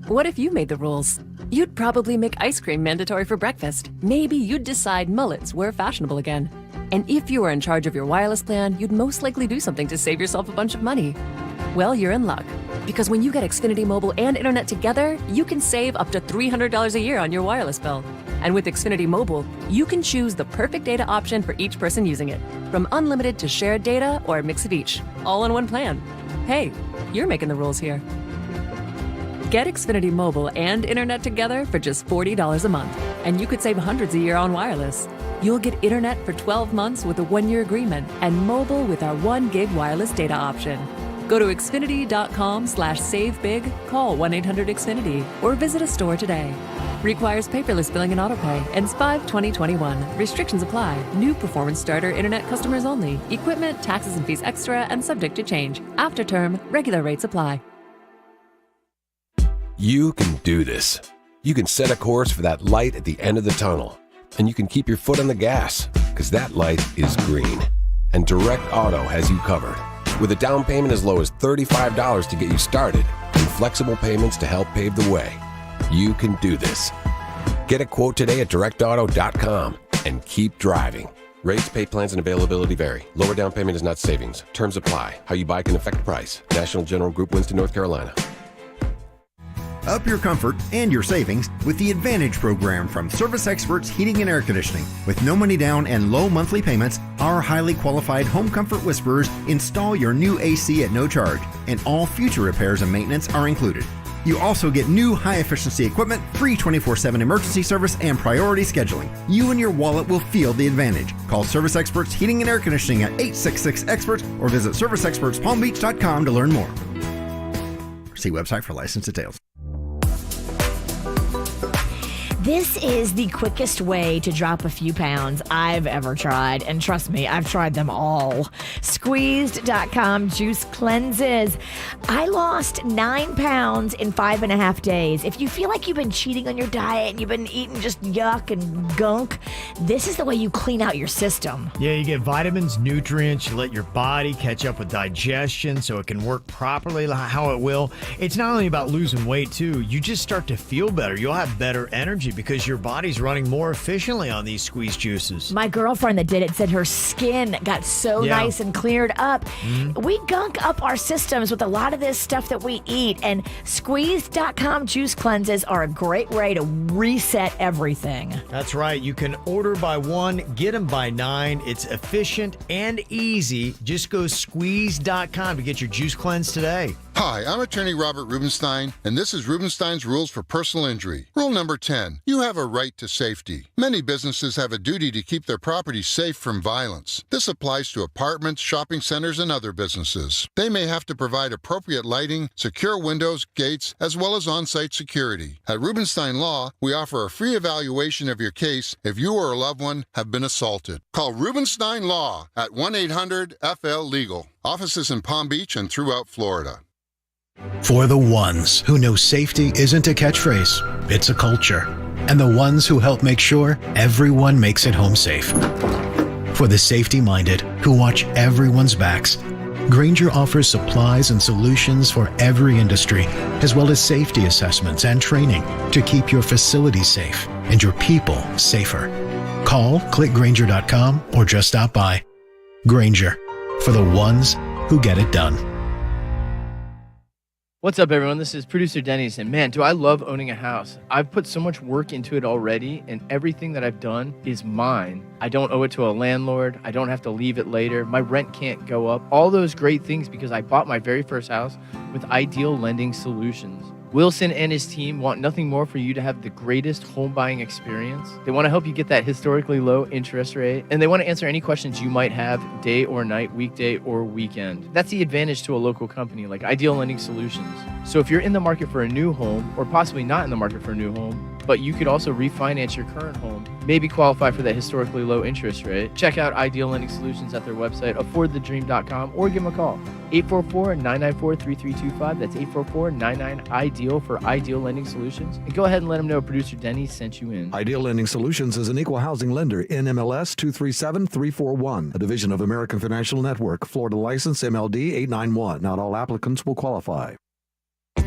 What if you made the rules? You'd probably make ice cream mandatory for breakfast. Maybe you'd decide mullets were fashionable again. And if you were in charge of your wireless plan, you'd most likely do something to save yourself a bunch of money. Well, you're in luck. Because when you get Xfinity Mobile and Internet together, you can save up to $300 a year on your wireless bill. And with Xfinity Mobile, you can choose the perfect data option for each person using it. From unlimited to shared data or a mix of each, all in one plan. Hey, you're making the rules here. Get Xfinity Mobile and Internet together for just $40 a month, and you could save hundreds a year on wireless. You'll get Internet for 12 months with a 1-year agreement and mobile with our 1 gig wireless data option. Go to Xfinity.com/savebig, call 1-800-XFINITY, or visit a store today. Requires paperless billing and autopay. Ends 5/20/21. Restrictions apply. New performance starter internet customers only. Equipment, taxes and fees extra and subject to change. After term, regular rates apply. You can do this. You can set a course for that light at the end of the tunnel. And you can keep your foot on the gas, because that light is green. And Direct Auto has you covered. With a down payment as low as $35 to get you started, and flexible payments to help pave the way. You can do this. Get a quote today at directauto.com and keep driving. Rates, pay plans, and availability vary. Lower down payment is not savings. Terms apply. How you buy can affect price. National General Group, Winston, North Carolina. Up your comfort and your savings with the Advantage program from Service Experts Heating and Air Conditioning. With no money down and low monthly payments, our highly qualified home comfort whisperers install your new AC at no charge, and all future repairs and maintenance are included. You also get new high-efficiency equipment, free 24/7 emergency service, and priority scheduling. You and your wallet will feel the advantage. Call Service Experts Heating and Air Conditioning at 866-EXPERTS or visit ServiceExpertsPalmBeach.com to learn more. See website for license details. This is the quickest way to drop a few pounds I've ever tried. And trust me, I've tried them all. Squeezed.com juice cleanses. I lost 9 pounds in 5.5 days. If you feel like you've been cheating on your diet and you've been eating just yuck and gunk, this is the way you clean out your system. Yeah, you get vitamins, nutrients, you let your body catch up with digestion so it can work properly how it will. It's not only about losing weight too, you just start to feel better. You'll have better energy because your body's running more efficiently on these squeeze juices. My girlfriend that did it said her skin got so nice and cleared up. We gunk up our systems with a lot of this stuff that we eat, and Squeezed.com juice cleanses are a great way to reset everything. That's right. You can order by 1, get them by 9. It's efficient and easy. Just go Squeezed.com to get your juice cleanse today. Hi, I'm attorney Robert Rubenstein, and this is Rubenstein's Rules for Personal Injury. Rule number 10, you have a right to safety. Many businesses have a duty to keep their property safe from violence. This applies to apartments, shopping centers, and other businesses. They may have to provide appropriate lighting, secure windows, gates, as well as on-site security. At Rubenstein Law, we offer a free evaluation of your case if you or a loved one have been assaulted. Call Rubenstein Law at 1-800-FL-LEGAL. Offices in Palm Beach and throughout Florida. For the ones who know safety isn't a catchphrase, it's a culture. And the ones who help make sure everyone makes it home safe. For the safety-minded who watch everyone's backs, Grainger offers supplies and solutions for every industry, as well as safety assessments and training to keep your facilities safe and your people safer. Call, click Grainger.com, or just stop by. Grainger, for the ones who get it done. What's up, everyone? This is producer Denny's, and man, do I love owning a house. I've put so much work into it already, and everything that I've done is mine. I don't owe it to a landlord. I don't have to leave it later. My rent can't go up. All those great things because I bought my very first house with Ideal Lending Solutions. Wilson and his team want nothing more for you to have the greatest home buying experience. They want to help you get that historically low interest rate, and they want to answer any questions you might have day or night, weekday or weekend. That's the advantage to a local company like Ideal Lending Solutions. So if you're in the market for a new home, or possibly not in the market for a new home, but you could also refinance your current home, maybe qualify for that historically low interest rate, check out Ideal Lending Solutions at their website, affordthedream.com, or give them a call. 844-994-3325. That's 844-99-IDEAL for Ideal Lending Solutions. And go ahead and let them know producer Denny sent you in. Ideal Lending Solutions is an equal housing lender, NMLS 237341, a division of American Financial Network, Florida license MLD 891. Not all applicants will qualify.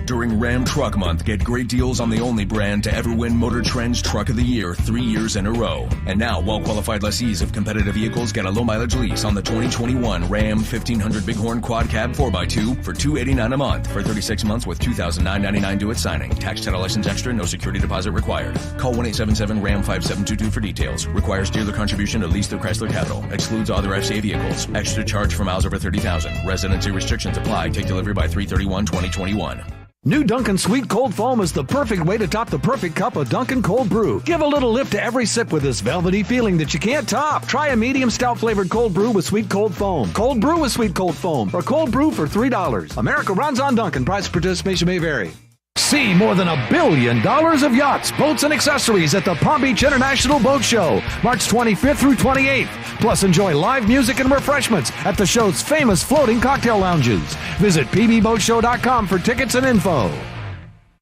During Ram Truck Month, get great deals on the only brand to ever win Motor Trend's Truck of the Year 3 years in a row. And now, well-qualified lessees of competitive vehicles get a low-mileage lease on the 2021 Ram 1500 Bighorn Quad Cab 4x2 for $289 a month for 36 months with $2,999 due at signing. Tax, title, license extra, no security deposit required. Call 1-877-RAM-5722 for details. Requires dealer contribution to lease through Chrysler Capital. Excludes other FCA vehicles. Extra charge for miles over 30,000. Residency restrictions apply. Take delivery by 3/31/2021. New Dunkin' Sweet Cold Foam is the perfect way to top the perfect cup of Dunkin' Cold Brew. Give a little lift to every sip with this velvety feeling that you can't top. Try a medium stout flavored cold brew with Sweet Cold Foam. Cold brew with Sweet Cold Foam, or cold brew for $3. America runs on Dunkin'. Price participation may vary. See more than $1 billion of yachts, boats, and accessories at the Palm Beach International Boat Show, March 25th through 28th. Plus, enjoy live music and refreshments at the show's famous floating cocktail lounges. Visit pbboatshow.com for tickets and info.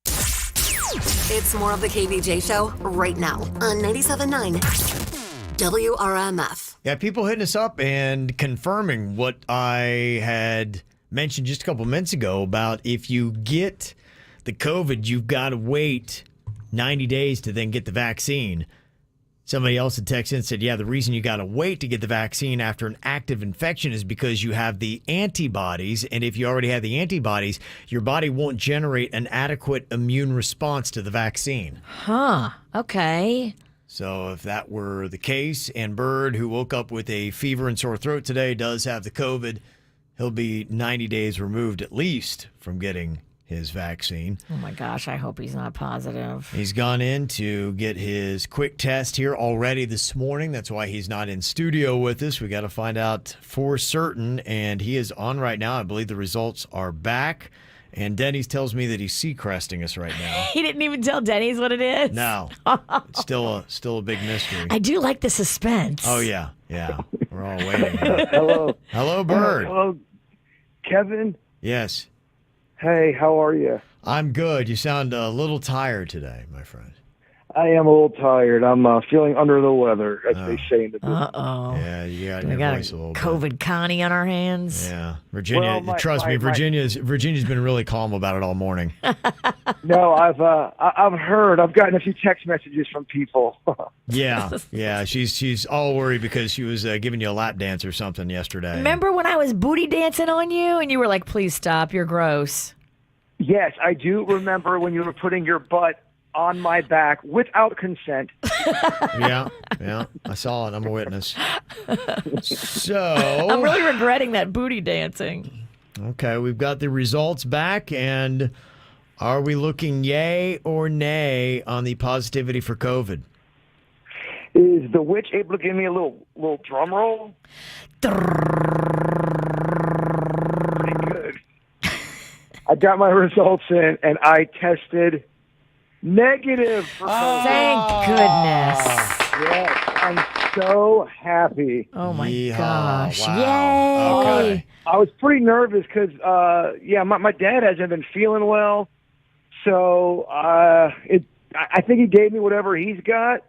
It's more of the KVJ Show right now on 97.9 WRMF. Yeah, people hitting us up and confirming what I had mentioned just a couple minutes ago about if you get the COVID, you've got to wait 90 days to then get the vaccine. Somebody else had texted and said, yeah, the reason you got to wait to get the vaccine after an active infection is because you have the antibodies. And if you already have the antibodies, your body won't generate an adequate immune response to the vaccine. Huh. Okay. So if that were the case, and Bird, who woke up with a fever and sore throat today, does have the COVID, he'll be 90 days removed at least from getting his vaccine. Oh my gosh, I hope he's not positive. He's gone in to get his quick test here already this morning. That's why he's not in studio with us. We got to find out for certain, and he is on right now. I believe the results are back. And Denny's tells me that he's Seacresting us right now. He didn't even tell Denny's what it is. No, it's still a big mystery. I do like the suspense. Oh yeah, we're all waiting. Hello, Bird. Hello, Kevin. Yes. Hey, how are you? I'm good. You sound a little tired today, my friend. I am a little tired. I'm feeling under the weather, as they say in the business. Uh-oh. Yeah, you got We your got voice a little bit. COVID Connie on our hands. Yeah, Virginia. Well, trust me, Virginia's been really calm about it all morning. No, I've heard. I've gotten a few text messages from people. Yeah. She's all worried because she was giving you a lap dance or something yesterday. Remember when I was booty dancing on you and you were like, please stop, you're gross. Yes, I do remember when you were putting your butt on my back without consent. Yeah, I saw it. I'm a witness. So I'm really regretting that booty dancing. Okay, we've got the results back, and are we looking yay or nay on the positivity for COVID? Is the witch able to give me a little drum roll? Pretty good. I got my results in, and I tested negative for COVID. Thank goodness. Yes, I'm so happy. Oh, my Yeehaw. gosh. Wow. Yay. Okay. I was pretty nervous because, my dad hasn't been feeling well. So I think he gave me whatever he's got.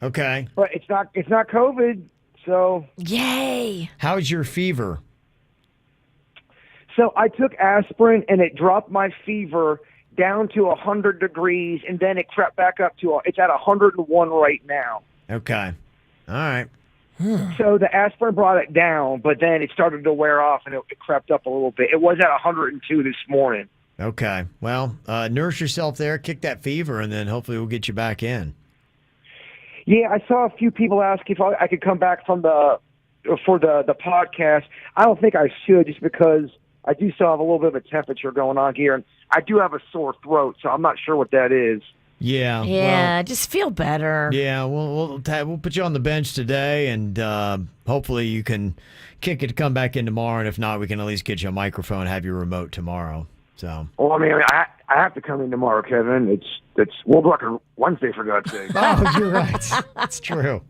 Okay. But it's not COVID. So yay. How's your fever? So I took aspirin and it dropped my fever down to 100 degrees, and then it crept back up to it's at 101 right now. Okay. All right. So the aspirin brought it down, but then it started to wear off, and it crept up a little bit. It was at 102 this morning. Okay. Well, nurse yourself there, kick that fever, and then hopefully we'll get you back in. Yeah, I saw a few people ask if I could come back for the podcast. I don't think I should, just because I do still have a little bit of a temperature going on here, and I do have a sore throat, so I'm not sure what that is. Yeah. Yeah, just feel better. Yeah, we'll put you on the bench today, and hopefully you can kick it to come back in tomorrow. And if not, we can at least get you a microphone, have your remote tomorrow. So. Well, I mean, I have to come in tomorrow, Kevin. It's World Record Wednesday, for God's sake. Oh, you're right. That's true.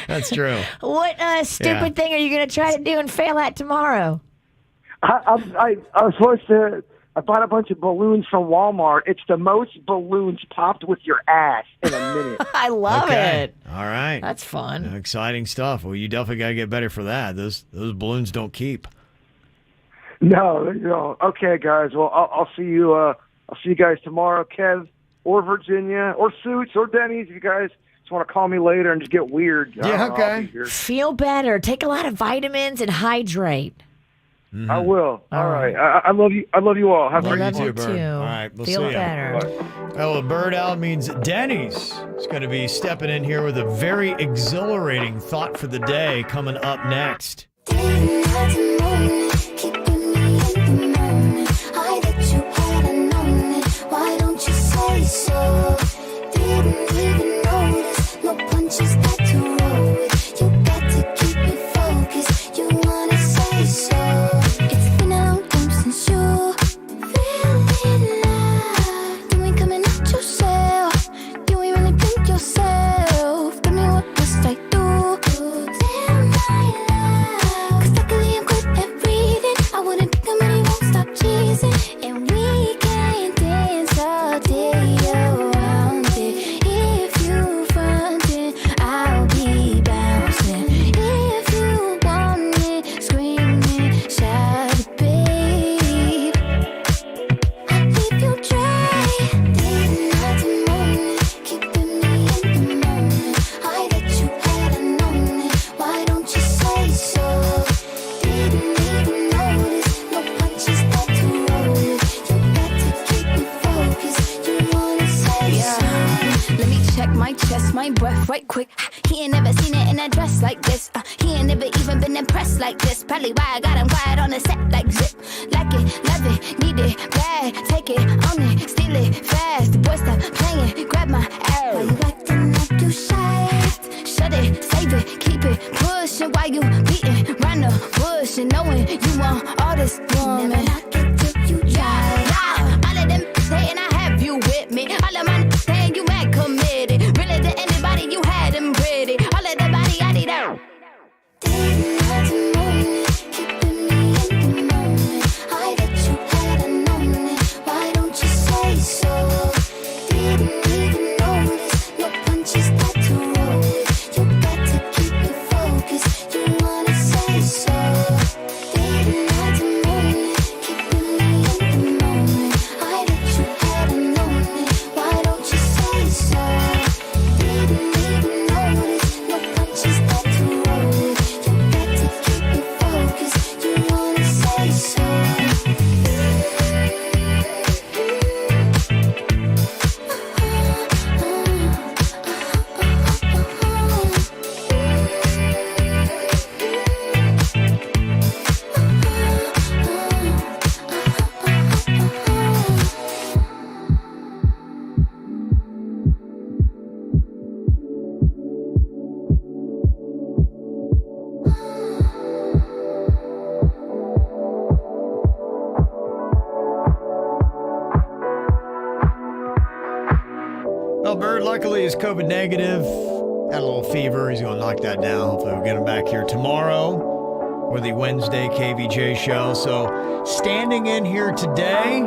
That's true. What stupid thing are you going to try to do and fail at tomorrow? I was supposed to. I bought a bunch of balloons from Walmart. It's the most balloons popped with your ass in a minute. I love it. All right. That's fun. Exciting stuff. Well, you definitely got to get better for that. Those balloons don't keep. No. Okay, guys. Well, I'll see you. I'll see you guys tomorrow, Kev, or Virginia, or Suits, or Denny's. If you guys just want to call me later and just get weird. Yeah, okay. Feel better. Take a lot of vitamins and hydrate. Mm-hmm. I will. All right. I love you. I love you all. Have a great love day. you too. All right. We'll Feel see better. Well, a bird out means Denny's is going to be stepping in here with a very exhilarating thought for the day coming up next. Why don't you say so? Didn't even notice. No punches got to roll with. You got to keep me focused. You wanna say so? It's been a long time since you really lied. You ain't coming out yourself. You ain't really think yourself. Tell me what must I do? Damn my love. 'Cause luckily I'm close right quick. He ain't never seen it in a dress like this. He ain't never even been impressed like this. Probably why I got him quiet on the set like zip. Like it, love it, need it, bad. Take it, own it, steal it, fast. The boy stop playing, grab my ass. Why you acting like you shy? Shut it, save it, keep it, push it. While you beating round the bush and knowing you want all this woman. Never knock it till you try. Yeah. All of them saying I have you with me. All of my saying you mad committed. Really to anybody you had them pretty. All of the body I need out. Didn't have to moan it, keeping me in the moment. I bet you had known it. Why don't you say so? Didn't even notice. No punches got to roll with. You got to keep it focused. You wanna say so? Didn't have to moan it, keeping me in the moment. I bet you had known it. Why don't you say so? Didn't even notice. No punches got to roll with. You got to keep it focused. You wanna say so? Well, Bird, luckily, is COVID negative. Had a little fever. He's going to knock that down. Hopefully, we'll get him back here tomorrow for the Wednesday KVJ show. So, standing in here today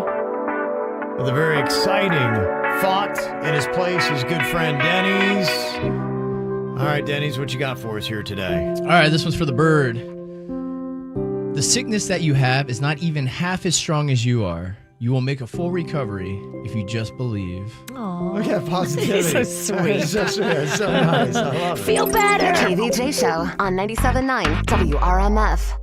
with a very exciting thought in his place, his good friend Denny's. All right, Denny's, what you got for us here today? All right, this one's for the Bird. The sickness that you have is not even half as strong as you are. You will make a full recovery if you just believe. Aww. Look at positivity. So sweet. It's so sweet. It's so nice. I love it. Feel better. The KVJ Show on 97.9 WRMF.